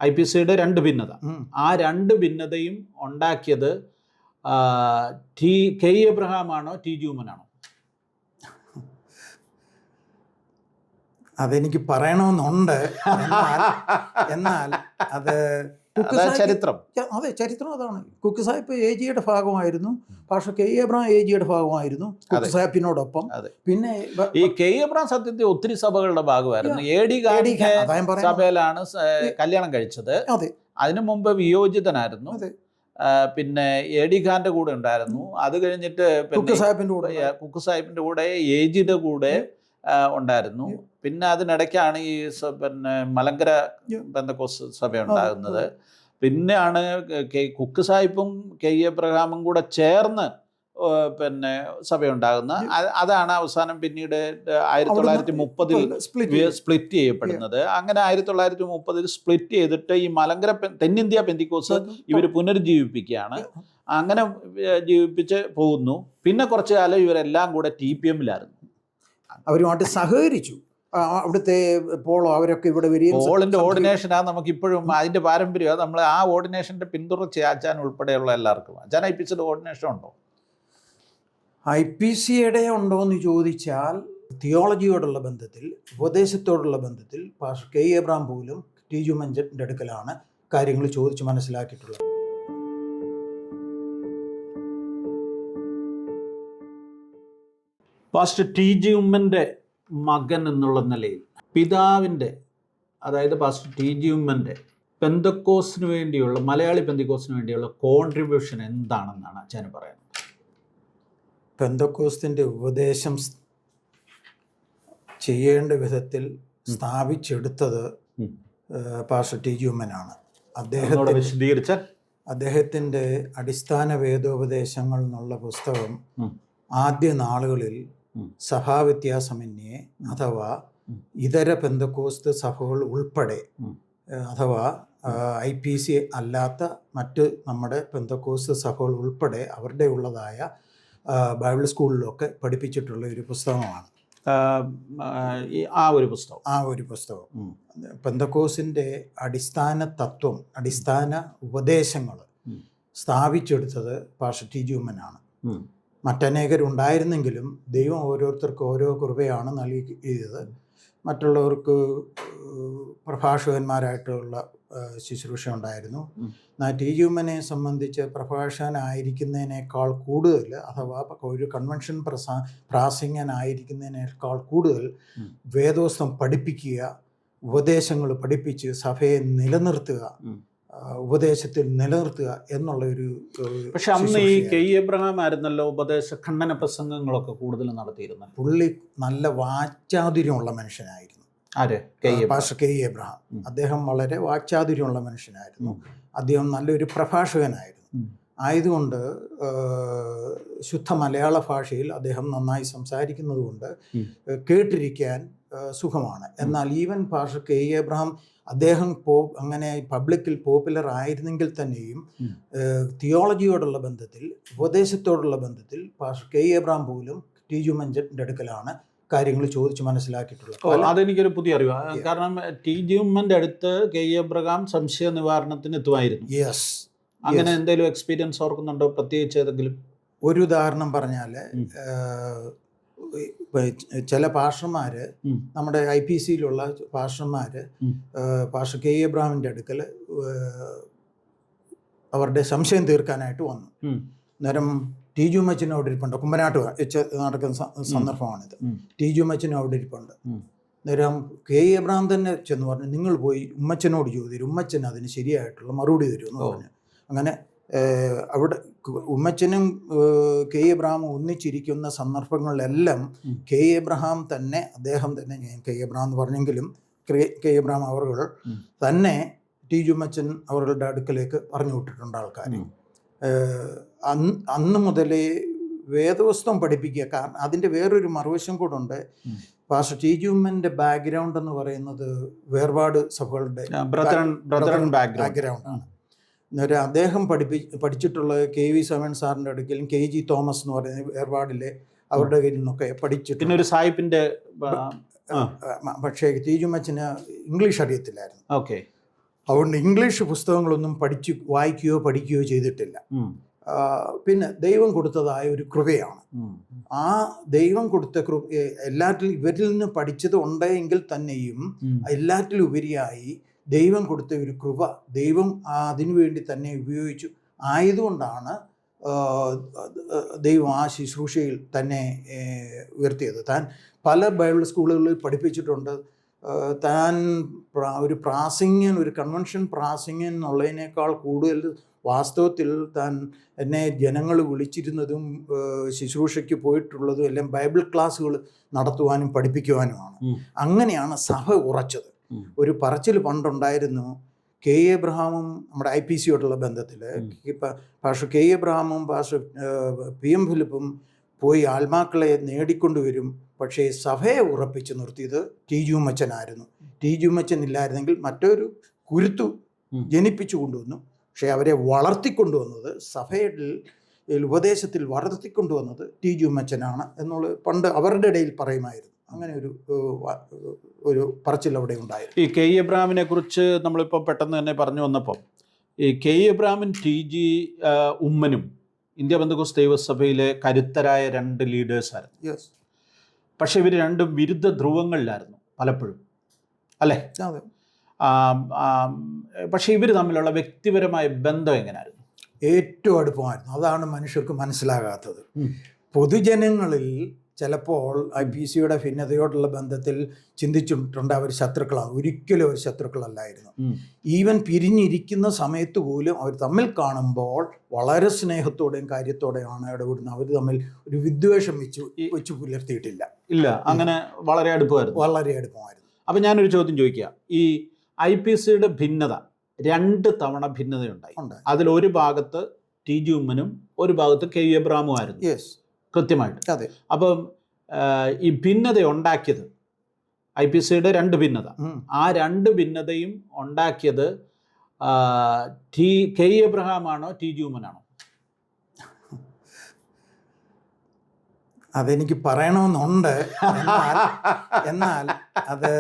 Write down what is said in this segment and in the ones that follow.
IPCയുടെ 2 ഭിന്നത. ആ 2 ഭിന്നതയും ഉണ്ടാക്കിയത് കെ എബ്രഹാം ആണോ ടി ജൂമനാണോ? അതെനിക്ക് പറയണമെന്നുണ്ട്. എന്നാൽ അത് ചരിത്രം. അതെ, ചരിത്രം അതാണ്. കുക്ക് സാഹിബ് AGയുടെ ഭാഗമായിരുന്നു, പക്ഷേ കെ എബ്രഹാം AGയുടെ ഭാഗമായിരുന്നു കുക്ക് സാഹിബിനോടൊപ്പം. പിന്നെ ഈ കെ എബ്രഹാം സത്യത്തിൽ ഒത്തിരി സഭകളുടെ ഭാഗമായിരുന്നു. AD സഭയിലാണ് കല്യാണം കഴിച്ചത്. അതിനു മുമ്പ് വിയോജിതനായിരുന്നു. പിന്നെ AD ഖാന്റെ കൂടെ ഉണ്ടായിരുന്നു. അത് കഴിഞ്ഞിട്ട് കുക്ക് സാഹിബിന്റെ കൂടെ AGയുടെ കൂടെ ഉണ്ടായിരുന്നു. പിന്നെ അതിനിടയ്ക്കാണ് ഈ പിന്നെ മലങ്കര പെന്തക്കോസ്ത് സഭ ഉണ്ടാകുന്നത്. പിന്നെയാണ് കുക്ക് സാഹിബും കെ എബ്രഹാമും കൂടെ ചേർന്ന് പിന്നെ സഭയുണ്ടാകുന്നത്. അതാണ് അവസാനം പിന്നീട് 1930 സ്പ്ലിറ്റ് ചെയ്യപ്പെടുന്നത്. അങ്ങനെ 1930 സ്പ്ലിറ്റ് ചെയ്തിട്ട് ഈ മലങ്കര തെന്നിന്ത്യ പെന്തിക്കോസ് ഇവർ പുനരുജ്ജീവിപ്പിക്കുകയാണ്. അങ്ങനെ ജീവിപ്പിച്ച് പോകുന്നു. പിന്നെ കുറച്ചു കാലം ഇവരെല്ലാം കൂടെ TPM-ലായിരുന്നു. അവരുമായിട്ട് സഹകരിച്ചു. അവിടുത്തെ പോളോ അവരൊക്കെ ഇവിടെ വരികയും പോളിന്റെ ഓർഡിനേഷനാണ് നമുക്കിപ്പോഴും അതിന്റെ പാരമ്പര്യം. നമ്മൾ ആ ഓർഡിനേഷന്റെ പിന്തുടർച്ച അച്ചാൻ ഉൾപ്പെടെയുള്ള എല്ലാവർക്കും. അച്ചാൻ IPCയുടെ ഓർഡിനേഷൻ ഉണ്ടോ? IPCയുടെ ഉണ്ടോ എന്ന് ചോദിച്ചാൽ തിയോളജിയോടുള്ള ബന്ധത്തിൽ, ഉപദേശത്തോടുള്ള ബന്ധത്തിൽ പാസ്റ്റർ കെ എബ്രഹാം പോലും ടി ജൂമൻ്റെ അടുക്കലാണ് കാര്യങ്ങൾ ചോദിച്ച് മനസ്സിലാക്കിയിട്ടുള്ളത്. പാസ്റ്റർ ടി ജൂമൻ്റെ മകൻ എന്നുള്ള നിലയിൽ പിതാവിൻ്റെ, അതായത് പാസ്റ്റർ ടി ജൂമൻ്റെ പെന്തക്കോസിന് വേണ്ടിയുള്ള, മലയാളി പെന്തക്കോസിന് വേണ്ടിയുള്ള കോൺട്രിബ്യൂഷൻ എന്താണെന്നാണ് അച്ഛന് പറയുന്നത്? പെന്തക്കോസ്തിൻ്റെ ഉപദേശം ചെയ്യേണ്ട വിധത്തിൽ സ്ഥാപിച്ചെടുത്തത് പാസ്റ്റർ ടി ജൂമനാണ്. അദ്ദേഹത്തിൻ്റെ അടിസ്ഥാന വേദോപദേശങ്ങൾ എന്നുള്ള പുസ്തകം ആദ്യ നാളുകളിൽ സഭാവ്യത്യാസമന്യേ അഥവാ ഇതര പെന്തക്കോസ്ത് സഭകൾ ഉൾപ്പെടെ, അഥവാ IPC അല്ലാത്ത മറ്റ് നമ്മുടെ പെന്തക്കോസ്ത് സഭകൾ ഉൾപ്പെടെ അവരുടെ ഉള്ളതായ ബൈബിൾ സ്കൂളിലൊക്കെ പഠിപ്പിച്ചിട്ടുള്ള ഒരു പുസ്തകമാണ് ആ ഒരു പുസ്തകം. പെന്തക്കോസിൻ്റെ അടിസ്ഥാന തത്വം, അടിസ്ഥാന ഉപദേശങ്ങൾ സ്ഥാപിച്ചെടുത്തത് പാസ്റ്റർ ടി ജൂമനാണ്. മറ്റനേകരുണ്ടായിരുന്നെങ്കിലും ദൈവം ഓരോരുത്തർക്ക് ഓരോ കൃപയാണ് നൽകിയത്. മറ്റുള്ളവർക്ക് പ്രഭാഷകന്മാരായിട്ടുള്ള ശുശ്രൂഷ ഉണ്ടായിരുന്നു. എന്നാൽ ടി ജൂമനെ സംബന്ധിച്ച് പ്രഭാഷകനായിരിക്കുന്നതിനേക്കാൾ കൂടുതൽ, അഥവാ ഒരു കൺവെൻഷൻ പ്രാസംഗികനായിരിക്കുന്നതിനേക്കാൾ കൂടുതൽ വേദോസ്തം പഠിപ്പിക്കുക, ഉപദേശങ്ങൾ പഠിപ്പിച്ച് സഭയെ നിലനിർത്തുക, ഉപദേശത്തിൽ നിലനിർത്തുക എന്നുള്ള ഒരു. പക്ഷെ അന്ന് ഈ കെ എബ്രഹാം ആയിരുന്നല്ലോ ഉപദേശ ഖണ്ഡന പ്രസംഗങ്ങളൊക്കെ കൂടുതൽ നടത്തിയിരുന്നത്. പുള്ളി നല്ല വാക്ചാതുര്യമുള്ള മനുഷ്യനായിരുന്നു. പാസ്റ്റർ കെ എബ്രഹാം അദ്ദേഹം വളരെ വാക്ചാതുര്യമുള്ള മനുഷ്യനായിരുന്നു. അദ്ദേഹം നല്ലൊരു പ്രഭാഷകനായിരുന്നു. ആയതുകൊണ്ട് ശുദ്ധ മലയാള ഭാഷയിൽ അദ്ദേഹം നന്നായി സംസാരിക്കുന്നത് കൊണ്ട് കേട്ടിരിക്കാൻ സുഖമാണ്. എന്നാൽ ഈവൻ പാസ്റ്റർ കെ എബ്രഹാം അദ്ദേഹം അങ്ങനെ പബ്ലിക്കിൽ പോപ്പുലർ ആയിരുന്നെങ്കിൽ തന്നെയും തിയോളജിയോടുള്ള ബന്ധത്തിൽ, ഉപദേശത്തോടുള്ള ബന്ധത്തിൽ പാസ്റ്റർ കെ എബ്രഹാം പോലും ടി ജൂമൻ്റെ അടുക്കലാണ് കാര്യങ്ങൾ ചോദിച്ച് മനസ്സിലാക്കിയിട്ടുള്ളത്. അതെനിക്കൊരു പുതിയ അറിവാണ്. കാരണം ടി ജൂമൻ്റെ അടുത്ത് കെ എബ്രഹാം സംശയ നിവാരണത്തിന് എത്തുമായിരുന്നു. യെസ്. അങ്ങനെ എന്തെങ്കിലും എക്സ്പീരിയൻസ് ഓർക്കുന്നുണ്ടോ? പ്രത്യേകിച്ച് ഏതെങ്കിലും ഒരു ഉദാഹരണം പറഞ്ഞാൽ, ചില പാസ്റ്റർമാർ, നമ്മുടെ IPCയിലുള്ള പാസ്റ്റർമാർ പാസ്റ്റർ കെ എബ്രഹാമിൻ്റെ അടുക്കൽ അവരുടെ സംശയം തീർക്കാനായിട്ട് വന്നു. അന്നേരം ടി ജൂമച്ചനും അവിടെ ഇരിപ്പുണ്ട്. കുമ്പനാട്ട് വെച്ച് നടക്കുന്ന സന്ദർഭമാണിത്. ടി ജൂമച്ചനും അവിടെ ഇരിപ്പുണ്ട്. അന്നേരം കെ എബ്രഹാം തന്നെ ചെന്ന് പറഞ്ഞു, നിങ്ങൾ പോയി ഉമ്മച്ചനോട് ചോദിച്ചു, ഉമ്മച്ചൻ അതിന് ശരിയായിട്ടുള്ള മറുപടി തരുമെന്ന് പറഞ്ഞു. അങ്ങനെ അവിടെ ഉമ്മച്ചനും കെ എബ്രഹാമും ഒന്നിച്ചിരിക്കുന്ന സന്ദർഭങ്ങളിലെല്ലാം കെ എബ്രഹാം തന്നെ, അദ്ദേഹം തന്നെ, ഞാൻ കെ എബ്രഹാം എന്ന് പറഞ്ഞെങ്കിലും കെ എബ്രഹാം അവർ തന്നെ ടി ജുമ്മച്ചൻ അവരുടെ അടുക്കലേക്ക് പറഞ്ഞു വിട്ടിട്ടുണ്ട് ആൾക്കാർ. അന്ന് മുതലേ വേദവസ്തം പഠിപ്പിക്കുക. കാരണം അതിൻ്റെ വേറൊരു മറുവശം കൂടെ ഉണ്ട്. പാസ്റ്റർ ടി ജുമ്മൻ്റെ ബാക്ക്ഗ്രൗണ്ട് എന്ന് പറയുന്നത് വേർപാട് സഭകളുടെ ബാക്ക്ഗ്രൗണ്ടാണ്. അന്നേരം അദ്ദേഹം പഠിച്ചിട്ടുള്ള KV സോമൻ സാറിൻ്റെ അടുക്കലും KG തോമസ് എന്ന് പറയുന്ന വേർപാടിലെ അവരുടെ കയ്യിൽ നിന്നൊക്കെ പഠിച്ചിട്ട്, പിന്നെ ഒരു സാഹിബിൻ്റെ, പക്ഷേ ടി ജുമ്മച്ചന് ഇംഗ്ലീഷ് അറിയത്തില്ലായിരുന്നു. ഓക്കെ. അതുകൊണ്ട് ഇംഗ്ലീഷ് പുസ്തകങ്ങളൊന്നും വായിക്കുകയോ പഠിക്കുകയോ ചെയ്തിട്ടില്ല. പിന്നെ ദൈവം കൊടുത്തതായ ഒരു കൃപയാണ്. ആ ദൈവം കൊടുത്ത എല്ലാറ്റിലും ഇവരിൽ നിന്ന് പഠിച്ചത് ഉണ്ടെങ്കിൽ തന്നെയും എല്ലാറ്റിലും ഉപരിയായി ദൈവം കൊടുത്ത ഒരു കൃപ ദൈവം അതിനുവേണ്ടി തന്നെ ഉപയോഗിച്ചു. ആയതുകൊണ്ടാണ് ദൈവം ആ ശുശ്രൂഷയിൽ തന്നെ ഉയർത്തിയത്. താൻ പല ബൈബിൾ സ്കൂളുകളിൽ പഠിപ്പിച്ചിട്ടുണ്ട്. താൻ ഒരു പ്രാസംഗ്യൻ, ഒരു കൺവെൻഷൻ പ്രാസംഗ്യൻ എന്നുള്ളതിനേക്കാൾ കൂടുതൽ വാസ്തവത്തിൽ താൻ എന്നെ ജനങ്ങൾ വിളിച്ചിരുന്നതും ശുശ്രൂഷയ്ക്ക് പോയിട്ടുള്ളതും എല്ലാം ബൈബിൾ ക്ലാസ്സുകൾ നടത്തുവാനും പഠിപ്പിക്കുവാനുമാണ്. അങ്ങനെയാണ് സഭ ഉറച്ചത്. ഒരു പറച്ചിൽ പണ്ടുണ്ടായിരുന്നു, കെ എബ്രഹാമും നമ്മുടെ IPCയോടുള്ള ബന്ധത്തിൽ പാസ്റ്റർ കെ എബ്രഹാമും പാസ്റ്റർ PM ഫിലിപ്പും പോയി ആത്മാക്കളെ നേടിക്കൊണ്ടുവരും, പക്ഷേ സഭയെ ഉറപ്പിച്ച് നിർത്തിയത് TG ഉമ്മച്ചനായിരുന്നു. TG ഉമ്മച്ചൻ ഇല്ലായിരുന്നെങ്കിൽ മറ്റൊരു കുരുത്തു ജനിപ്പിച്ചു കൊണ്ടുവന്നു. പക്ഷേ അവരെ വളർത്തിക്കൊണ്ടുവന്നത്, സഭയിൽ ഉപദേശത്തിൽ വളർത്തിക്കൊണ്ടുവന്നത് TG ഉമ്മച്ചനാണ് എന്നുള്ളത് പണ്ട് അവരുടെ ഇടയിൽ പറയുമായിരുന്നു. അങ്ങനെ ഒരു പറച്ചിൽ അവിടെ ഉണ്ടായിരുന്നു. ഈ കെ എബ്രഹാമിനെ കുറിച്ച് നമ്മളിപ്പോൾ പെട്ടെന്ന് തന്നെ പറഞ്ഞു വന്നപ്പോൾ, ഈ കെ എബ്രഹാമും TG ഉമ്മനും ഇന്ത്യ പെന്തക്കോസ്ത് ദൈവസഭയിലെ കരുത്തരായ 2 ലീഡേഴ്സായിരുന്നു. യെസ്. പക്ഷെ ഇവർ രണ്ടും വിരുദ്ധ ധ്രുവങ്ങളിലായിരുന്നു പലപ്പോഴും, അല്ലേ? പക്ഷെ ഇവർ തമ്മിലുള്ള വ്യക്തിപരമായ ബന്ധം എങ്ങനെയായിരുന്നു? ഏറ്റവും അടുപ്പമായിരുന്നു. അതാണ് മനുഷ്യർക്ക് മനസ്സിലാകാത്തത്. പൊതുജനങ്ങളിൽ ചിലപ്പോൾ IPCയുടെ ഭിന്നതയോടുള്ള ബന്ധത്തിൽ ചിന്തിച്ചിട്ടുണ്ട് അവർ ശത്രുക്കളാണ്. ഒരിക്കലും അവർ ശത്രുക്കളല്ലായിരുന്നു. ഈവൻ പിരിഞ്ഞിരിക്കുന്ന സമയത്ത് പോലും അവർ തമ്മിൽ കാണുമ്പോൾ വളരെ സ്നേഹത്തോടെയും കാര്യത്തോടെയാണ് ഇടപെടുന്നത്. അവർ തമ്മിൽ ഒരു വിദ്വേഷം വെച്ച് പുലർത്തിയിട്ടില്ല. ഇല്ല, അങ്ങനെ വളരെ അടുപ്പമായിരുന്നു. വളരെ അടുപ്പമായിരുന്നു. അപ്പം ഞാനൊരു ചോദ്യം ചോദിക്കുക. ഈ IPCയുടെ ഭിന്നത 2 തവണ ഭിന്നതയുണ്ടായി. അതിലൊരു ഭാഗത്ത് TG ഉമ്മനും ഒരു ഭാഗത്ത് കെ എബ്രഹാമും ആയിരുന്നു. യെസ്, കൃത്യമായിട്ട്. അതെ. അപ്പം ഈ ഭിന്നത ഉണ്ടാക്കിയത് IPCയുടെ 2 ഭിന്നത, ആ 2 ഭിന്നതയും ഉണ്ടാക്കിയത് കെ എബ്രഹാമാണോ TG ഉമ്മനാണോ? അതെനിക്ക് പറയണമെന്നുണ്ട്. എന്നാൽ അത്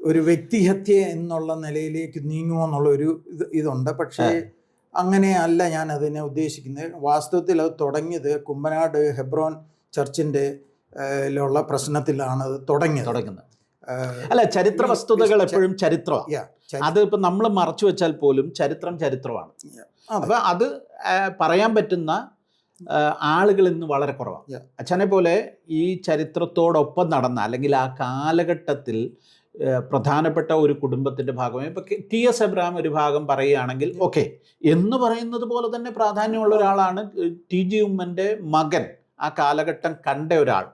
ഒരു വ്യക്തിഹത്യ എന്നുള്ള നിലയിലേക്ക് നീങ്ങുമോ എന്നുള്ളൊരു ഇതുണ്ട്. പക്ഷേ അങ്ങനെയല്ല ഞാൻ അതിനെ ഉദ്ദേശിക്കുന്നത്. വാസ്തവത്തിൽ അത് തുടങ്ങിയത് കുമ്പനാട് ഹെബ്രോൻ ചർച്ചിൻ്റെ ലുള്ള പ്രശ്നത്തിലാണ് അത് തുടങ്ങിയത്. അല്ല, ചരിത്ര വസ്തുതകൾ എപ്പോഴും ചരിത്രമാണ്. അത് ഇപ്പം നമ്മൾ മറച്ചു വെച്ചാൽ പോലും ചരിത്രമാണ്. അപ്പം അത് പറയാൻ പറ്റുന്ന ആളുകൾ ഇന്ന് വളരെ കുറവാണ്. അച്ഛനെ പോലെ ഈ ചരിത്രത്തോടൊപ്പം നടന്ന, അല്ലെങ്കിൽ ആ കാലഘട്ടത്തിൽ പ്രധാനപ്പെട്ട ഒരു കുടുംബത്തിൻ്റെ ഭാഗമായി ഇപ്പോൾ TS എബ്രഹാം ഒരു ഭാഗം പറയുകയാണെങ്കിൽ ഓക്കെ എന്ന് പറയുന്നത് പോലെ തന്നെ പ്രാധാന്യമുള്ള ഒരാളാണ് TG ഉമ്മൻ്റെ മകൻ, ആ കാലഘട്ടം കണ്ട ഒരാൾ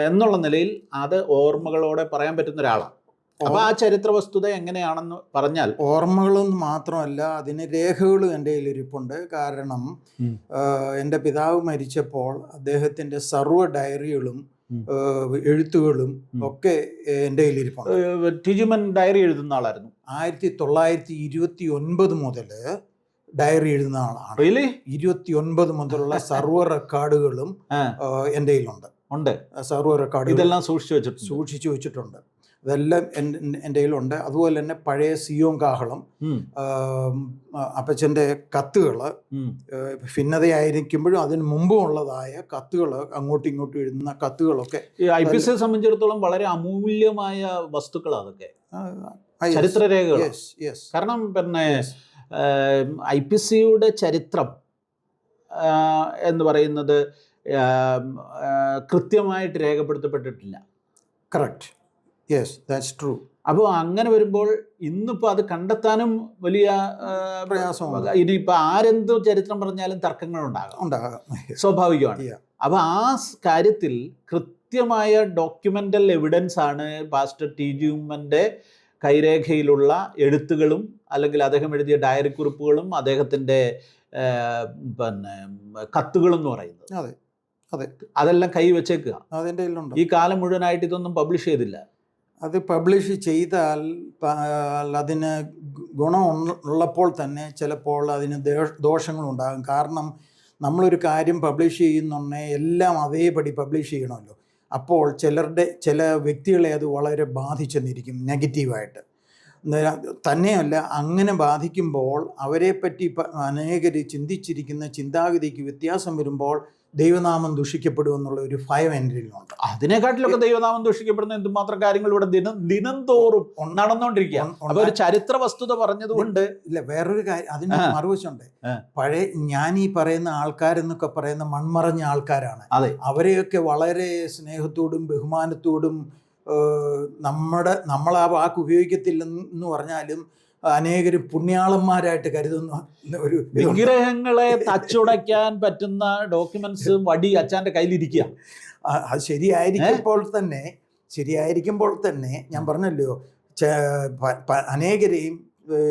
എന്നുള്ള നിലയിൽ അത് ഓർമ്മകളോടെ പറയാൻ പറ്റുന്ന ഒരാളാണ്. അപ്പോൾ ആ ചരിത്ര വസ്തുത എങ്ങനെയാണെന്ന് പറഞ്ഞാൽ, ഓർമ്മകളൊന്നും മാത്രമല്ല, അതിന് രേഖകളും എൻ്റെ കയ്യിലിരിപ്പുണ്ട്. കാരണം എൻ്റെ പിതാവ് മരിച്ചപ്പോൾ അദ്ദേഹത്തിൻ്റെ സർവ്വ ഡയറികളും എഴുത്തുകളും ഒക്കെ എൻ്റെ കയ്യിലിരിപ്പുണ്ട്. TG ഉമ്മൻ ഡയറി എഴുതുന്ന ആളായിരുന്നു. 1929 മുതൽ ഡയറി എഴുതുന്ന ആളാണ്. 29 മുതലുള്ള സർവ്വ റെക്കോർഡുകളും എൻ്റെ കയ്യിലുണ്ട്. സർവ്വ റെക്കോർഡുകൾ ഇതെല്ലാം സൂക്ഷിച്ചു വെച്ചിട്ടുണ്ട്. അതെല്ലാം എൻ്റെ കയ്യിലുണ്ട്. അതുപോലെ തന്നെ പഴയ സിയോൻ കാഹളം, അപ്പച്ചൻ്റെ കത്തുകൾ, ഭിന്നതയായിരിക്കുമ്പോഴും അതിന് മുമ്പും ഉള്ളതായ കത്തുകൾ, അങ്ങോട്ടും ഇങ്ങോട്ടും എഴുതുന്ന കത്തുകളൊക്കെ ഈ IPCയെ സംബന്ധിച്ചിടത്തോളം വളരെ അമൂല്യമായ വസ്തുക്കളാണ് അതൊക്കെ, ചരിത്രരേഖകൾ. കാരണം പിന്നെ IPCയുടെ ചരിത്രം എന്ന് പറയുന്നത് കൃത്യമായിട്ട് രേഖപ്പെടുത്തപ്പെട്ടിട്ടില്ല. കറക്റ്റ്. Yes, that's true. അപ്പോൾ അങ്ങനെ വരുമ്പോൾ ഇന്നിപ്പോൾ അത് കണ്ടെത്താനും വലിയ പ്രയാസമാണ്. ഇനിയിപ്പോൾ ആരെന്ത് ചരിത്രം പറഞ്ഞാലും തർക്കങ്ങളുണ്ടാകാം, സ്വാഭാവികമാണ്. അപ്പോൾ ആ കാര്യത്തിൽ കൃത്യമായ ഡോക്യുമെൻ്റൽ എവിഡൻസ് ആണ് പാസ്റ്റർ TG ഉമ്മൻ്റെ കൈരേഖയിലുള്ള എഴുത്തുകളും, അല്ലെങ്കിൽ അദ്ദേഹം എഴുതിയ ഡയറി കുറിപ്പുകളും, അദ്ദേഹത്തിൻ്റെ പിന്നെ കത്തുകളും എന്ന് പറയുന്നത്. അതെ, അതെ, അതെല്ലാം കൈവച്ചേക്കുക. അതിൻ്റെ ഈ കാലം മുഴുവനായിട്ട് ഇതൊന്നും പബ്ലിഷ് ചെയ്തില്ല. അത് പബ്ലിഷ് ചെയ്താൽ അതിന് ഗുണമുള്ളപ്പോൾ തന്നെ ചിലപ്പോൾ അതിന് ദോഷങ്ങളുണ്ടാകും. കാരണം നമ്മളൊരു കാര്യം പബ്ലിഷ് ചെയ്യുന്നുണ്ടെങ്കിൽ എല്ലാം അതേപടി പബ്ലിഷ് ചെയ്യണമല്ലോ. അപ്പോൾ ചില വ്യക്തികളെ അത് വളരെ ബാധിച്ചെന്നിരിക്കും നെഗറ്റീവായിട്ട്. തന്നെയല്ല, അങ്ങനെ ബാധിക്കുമ്പോൾ അവരെപ്പറ്റി അനേകർ ചിന്തിച്ചിരിക്കുന്ന ചിന്താഗതിക്ക് വ്യത്യാസം വരുമ്പോൾ ദൈവനാമം ദൂഷിക്കപ്പെടുമെന്നുള്ള ഒരു ഭയം എൻ്റെ ഉണ്ട്. അതിനെക്കാട്ടിലൊക്കെ ദൈവനാമം ദൂഷിക്കപ്പെടുന്ന എന്തുമാത്രം കാര്യങ്ങൾ ഇവിടെ ദിനം തോറും നടന്നുകൊണ്ടിരിക്കുക. ഒരു ചരിത്ര വസ്തുത പറഞ്ഞതുകൊണ്ട് ഇല്ല, വേറൊരു കാര്യം അതിന് മറുവശമുണ്ട്. പഴയ ഞാൻ ഈ പറയുന്ന ആൾക്കാരെന്നൊക്കെ പറയുന്ന മൺമറഞ്ഞ ആൾക്കാരാണ്. അവരെയൊക്കെ വളരെ സ്നേഹത്തോടും ബഹുമാനത്തോടും നമ്മൾ ആ വാക്ക് ഉപയോഗിക്കത്തില്ലെന്ന് പറഞ്ഞാലും അനേകരും പുണ്യാളന്മാരായിട്ട് കരുതുന്ന ഒരു വിഗ്രഹങ്ങളെ തച്ചുടയ്ക്കാൻ പറ്റുന്ന ഡോക്യുമെന്റ്സ് വടി അച്ഛൻ്റെ കയ്യിലിരിക്കുക. അത് ശരിയായിരിക്കുമ്പോൾ തന്നെ ഞാൻ പറഞ്ഞല്ലോ, അനേകരെയും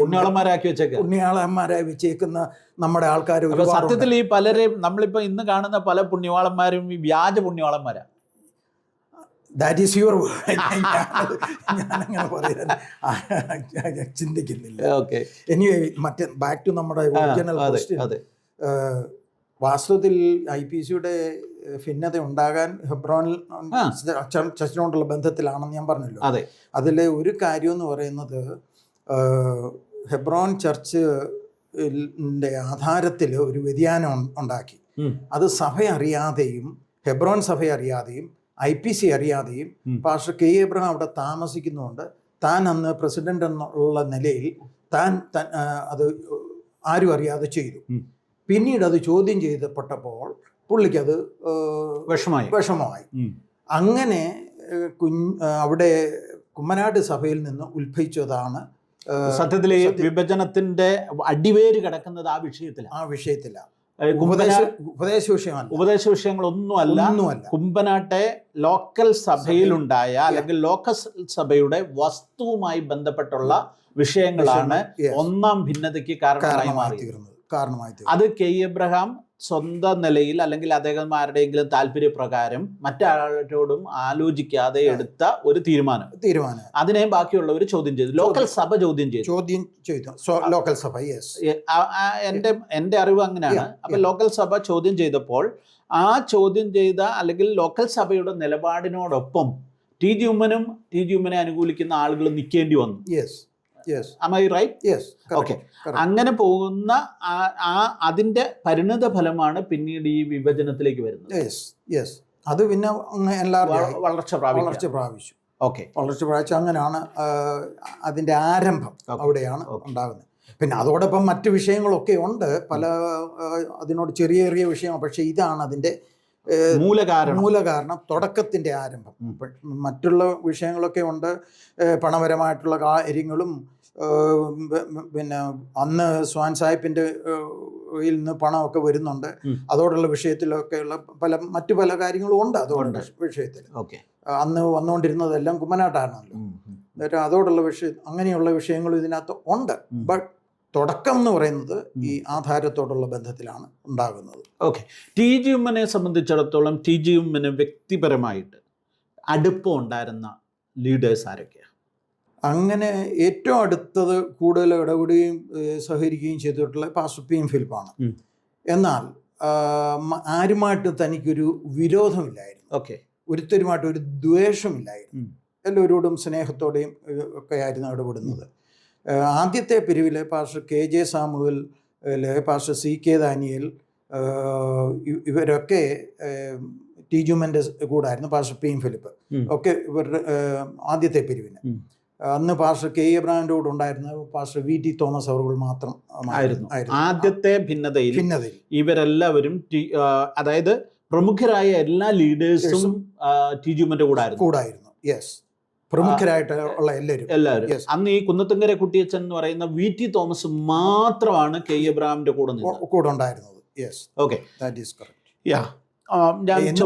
പുണ്യാളന്മാരായി വെച്ചേക്കുന്ന നമ്മുടെ ആൾക്കാർ. സത്യത്തിൽ ഈ പലരെയും നമ്മളിപ്പോ ഇന്ന് കാണുന്ന പല പുണ്യവാളന്മാരും ഈ വ്യാജ പുണ്യവാളന്മാരാണ്. ദാറ്റ് ഈസ് യുവർ ഞാനങ്ങനെ പറയാൻ ചിന്തിക്കുന്നില്ല. എനിവേ, മറ്റേ ബാക്ക് ടു നമ്മുടെ ഒറിജിനൽ ക്വസ്റ്റ്യൻ. വാസ്തവത്തിൽ IPCയുടെ ഭിന്നത ഉണ്ടാകാൻ ഹെബ്രോൻ ചർച്ചിനോടുള്ള ബന്ധത്തിലാണെന്ന് ഞാൻ പറഞ്ഞല്ലോ. അതിലെ ഒരു കാര്യം എന്ന് പറയുന്നത്, ഹെബ്രോൻ ചർച്ചിൻ്റെ ആധാരത്തിൽ ഒരു വ്യതിയാനം ഉണ്ടാക്കി. അത് സഭ അറിയാതെയും ഹെബ്രോൻ സഭ അറിയാതെയും IPC അറിയാതെയും പാസ്റ്റർ K. എബ്രഹാം അവിടെ താമസിക്കുന്നുണ്ട്. താൻ അന്ന് പ്രസിഡന്റ് എന്നുള്ള നിലയിൽ താൻ അത് ആരും അറിയാതെ ചെയ്തു. പിന്നീട് അത് ചോദ്യം ചെയ്തപ്പെട്ടപ്പോൾ പുള്ളിക്കത് വിഷമമായി. അങ്ങനെ അവിടെ കുമ്മനാട് സഭയിൽ നിന്ന് ഉത്ഭവിച്ചതാണ്. സത്യത്തിൽ ഈ വിഭജനത്തിന്റെ അടിവേര് കിടക്കുന്നത് ആ വിഷയത്തിലാണ്. ഉപദേശ വിഷയങ്ങളൊന്നുമല്ല. കുമ്പനാട്ടെ ലോക്കൽ സഭയിലുണ്ടായ അല്ലെങ്കിൽ ലോക്കൽ സഭയുടെ വസ്തുവുമായി ബന്ധപ്പെട്ടുള്ള വിഷയങ്ങളാണ് ഒന്നാം ഭിന്നതയ്ക്ക് കാരണമായി മാറിയത്. അത് K. എബ്രഹാം സ്വന്തം നിലയിൽ അല്ലെങ്കിൽ അദ്ദേഹമാരുടെയെങ്കിലും താല്പര്യപ്രകാരം മറ്റാരോടും ആലോചിക്കാതെ എടുത്ത ഒരു തീരുമാനം. അതിനെ ബാക്കിയുള്ളവർ ചോദ്യം ചെയ്തു. ലോക്കൽ സഭ ചോദ്യം ചെയ്തു. ലോക്കൽ സഭ, എൻ്റെ അറിവ് അങ്ങനെയാണ്. അപ്പൊ ലോക്കൽ സഭ ചോദ്യം ചെയ്തപ്പോൾ ആ ചോദ്യം ചെയ്ത അല്ലെങ്കിൽ ലോക്കൽ സഭയുടെ നിലപാടിനോടൊപ്പം ടി ജി ഉമ്മനെ അനുകൂലിക്കുന്ന ആളുകൾ നിൽക്കേണ്ടി വന്നു. Am I right? Okay. അങ്ങനെ പോകുന്ന അതിന്റെ പരിണിത ഫലമാണ് പിന്നീട് ഈ വിഭജനത്തിലേക്ക് വരുന്നത്. അത് പിന്നെ വളർച്ച പ്രാപിച്ചു. വളർച്ച പ്രാപിച്ചു. അങ്ങനെയാണ് അതിന്റെ ആരംഭം അവിടെയാണ് ഉണ്ടാകുന്നത്. പിന്നെ അതോടൊപ്പം മറ്റു വിഷയങ്ങളൊക്കെ ഉണ്ട്, പല അതിനോട് ചെറിയ വിഷയമാണ്. പക്ഷെ ഇതാണ് അതിന്റെ മൂലകാരണം, തുടക്കത്തിന്റെ ആരംഭം. മറ്റുള്ള വിഷയങ്ങളൊക്കെ ഉണ്ട്, പണപരമായിട്ടുള്ള കാര്യങ്ങളും. പിന്നെ അന്ന് സ്വാൻ സാഹിബിൻ്റെ നിന്ന് പണമൊക്കെ വരുന്നുണ്ട്. അതോടുള്ള വിഷയത്തിലൊക്കെയുള്ള മറ്റു പല കാര്യങ്ങളും ഉണ്ട്. അതുകൊണ്ട് വിഷയത്തിൽ അന്ന് വന്നുകൊണ്ടിരുന്നതെല്ലാം കുമ്മനാട്ടാണല്ലോ. അതോടുള്ള അങ്ങനെയുള്ള വിഷയങ്ങളും ഇതിനകത്ത് ഉണ്ട്. ബട്ട് തുടക്കം എന്ന് പറയുന്നത് ഈ ആധാരത്തോടുള്ള ബന്ധത്തിലാണ് ഉണ്ടാകുന്നത്. ടി ജി ഉമ്മനെ സംബന്ധിച്ചിടത്തോളം ടി ജി ഉമ്മന് വ്യക്തിപരമായിട്ട് അടുപ്പം ഉണ്ടായിരുന്ന ലീഡേഴ്സ് ആരൊക്കെയാണ്? അങ്ങനെ ഏറ്റവും അടുത്തത് കൂടുതൽ ഇടപെടുകയും സഹകരിക്കുകയും ചെയ്തിട്ടുള്ള പാസ്റ്റർ P. M. ഫിലിപ്പാണ്. എന്നാൽ ആരുമായിട്ട് തനിക്കൊരു വിരോധമില്ലായിരുന്നു, ഒരുത്തരുമായിട്ട് ഒരു ദ്വേഷമില്ലായിരുന്നു. എല്ലാവരോടും സ്നേഹത്തോടെയും ഒക്കെ ആയിരുന്നു ഇടപെടുന്നത്. ആദ്യത്തെ പിരിവിൽ pastor KJ Samuel, pastor CK Daniel, ഇവരൊക്കെ ടി ജി ഉമ്മൻ്റെ കൂടായിരുന്നു. Pastor P. M. ഫിലിപ്പ് ഒക്കെ ഇവരുടെ ആദ്യത്തെ പിരിവിന്. അന്ന് പാസ്റ്റർ K. എബ്രഹാമിൻ്റെ കൂടെ ഉണ്ടായിരുന്ന പാസ്റ്റർ VT തോമസ് അവർ മാത്രം ആയിരുന്നു ആദ്യത്തെ ഭിന്നതയിൽ. ഇവരെല്ലാവരും അതായത് പ്രമുഖരായ എല്ലാ ലീഡേഴ്സും ടി ജി ഉമ്മൻ്റെ കൂടായിരുന്നു. പ്രമുഖരായിട്ടുള്ള എല്ലാവരും. അന്ന് ഈ കുന്നത്തുങ്കര കുട്ടിയച്ചൻ എന്ന് പറയുന്ന VT തോമസ് മാത്രമാണ് K. എബ്രഹാമിന്റെ കൂടെ ഉണ്ടായിരുന്നത്.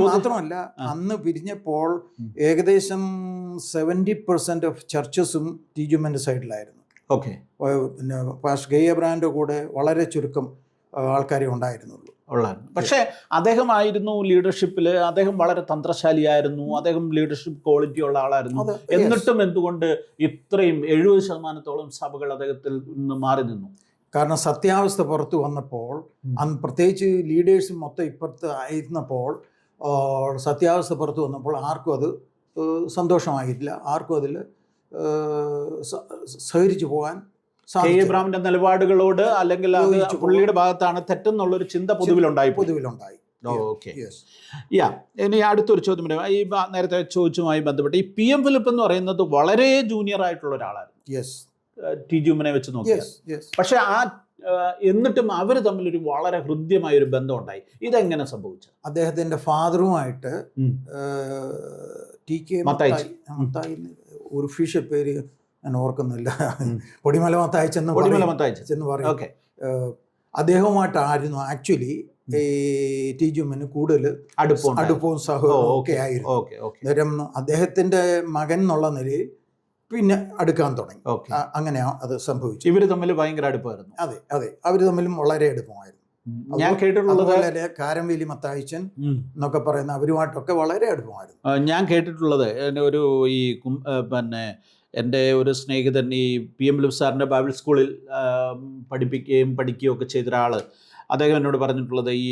മാത്രമല്ല, അന്ന് പിരിഞ്ഞപ്പോൾ ഏകദേശം 70% ഓഫ് ചർച്ചസും ടി ജി ഉമ്മൻ്റെ സൈഡിലായിരുന്നു. പിന്നെ പാസ്റ്റർ K. എബ്രഹാമിന്റെ കൂടെ വളരെ ചുരുക്കം ആൾക്കാരെ ഉണ്ടായിരുന്നുള്ളൂ. പക്ഷേ അദ്ദേഹമായിരുന്നു ലീഡർഷിപ്പിൽ, അദ്ദേഹം വളരെ തന്ത്രശാലിയായിരുന്നു, അദ്ദേഹം ലീഡർഷിപ്പ് ക്വാളിറ്റി ഉള്ള ആളായിരുന്നു. എന്നിട്ടും എന്തുകൊണ്ട് ഇത്രയും 70% സഭകൾ അദ്ദേഹത്തിൽ നിന്ന് മാറി നിന്നു? കാരണം സത്യാവസ്ഥ പുറത്തു വന്നപ്പോൾ, അന്ന് പ്രത്യേകിച്ച് ലീഡേഴ്സ് മൊത്തം ഇപ്പുറത്ത് ആയിരുന്നപ്പോൾ, സത്യാവസ്ഥ പുറത്തു വന്നപ്പോൾ ആർക്കും അത് സന്തോഷമായിട്ടില്ല, ആർക്കും അതിൽ സഹകരിച്ചു പോകാൻ കെ എബ്രഹാമിന്റെ നിലപാടുകളോട് അല്ലെങ്കിൽ പുള്ളിയുടെ ഭാഗത്താണ് തെറ്റെന്നുള്ളൊരു ചിന്ത പൊതുവിലുണ്ടായി. ഓക്കെ, യാ. ഇനി അടുത്തൊരു ചോദ്യം ഈ നേരത്തെ ചോദിച്ചുമായി ബന്ധപ്പെട്ട് ഈ പി എം ഫിലിപ്പ് എന്ന് പറയുന്നത് വളരെ ജൂനിയർ ആയിട്ടുള്ള ഒരാളായിരുന്നു ടി ജുമ്മനെ വെച്ച് നോക്കിയാൽ. പക്ഷെ എന്നിട്ടും അവർ തമ്മിലൊരു വളരെ ഹൃദ്യമായ ഒരു ബന്ധം ഉണ്ടായി. ഇതെങ്ങനെ സംഭവിച്ചു? അദ്ദേഹത്തിന്റെ ഫാദറുമായിട്ട് ടി കെ മത്തായി, ഒരു ഫിഷ് പേര് ഞാൻ ഓർക്കുന്നില്ല, പൊടിമല മത്തായിച്ചെന്ന് പറയും. അദ്ദേഹവുമായിട്ടായിരുന്നു ആക്ച്വലി ടി ജുമ്മന് കൂടുതൽ അടുപ്പവും സഹകരണവും ഒക്കെ ആയിരുന്നു. അദ്ദേഹത്തിന്റെ മകൻ എന്നുള്ള നിലയിൽ പിന്നെ അടുക്കാൻ തുടങ്ങി. അങ്ങനെയാണ് അത് സംഭവിച്ചു. ഇവര് തമ്മിൽ ഭയങ്കര അടുപ്പമായിരുന്നു. അതെ, അവര് തമ്മിലും വളരെ അടുപ്പമായിരുന്നു. ഞാൻ കേട്ടിട്ടുള്ളത് കാരംവേലി മത്തായിച്ചൻ എന്നൊക്കെ പറയുന്ന അവരുമായിട്ടൊക്കെ വളരെ അടുപ്പമായിരുന്നു. ഞാൻ കേട്ടിട്ടുള്ളത് ഒരു പിന്നെ എൻ്റെ ഒരു സ്നേഹിതൻ ഈ പി എം ഫിലിപ്പ് സാറിൻ്റെ ബൈബിൾ സ്കൂളിൽ പഠിക്കുകയും ഒക്കെ ചെയ്ത ഒരാൾ, അദ്ദേഹം എന്നോട് പറഞ്ഞിട്ടുള്ളത് ഈ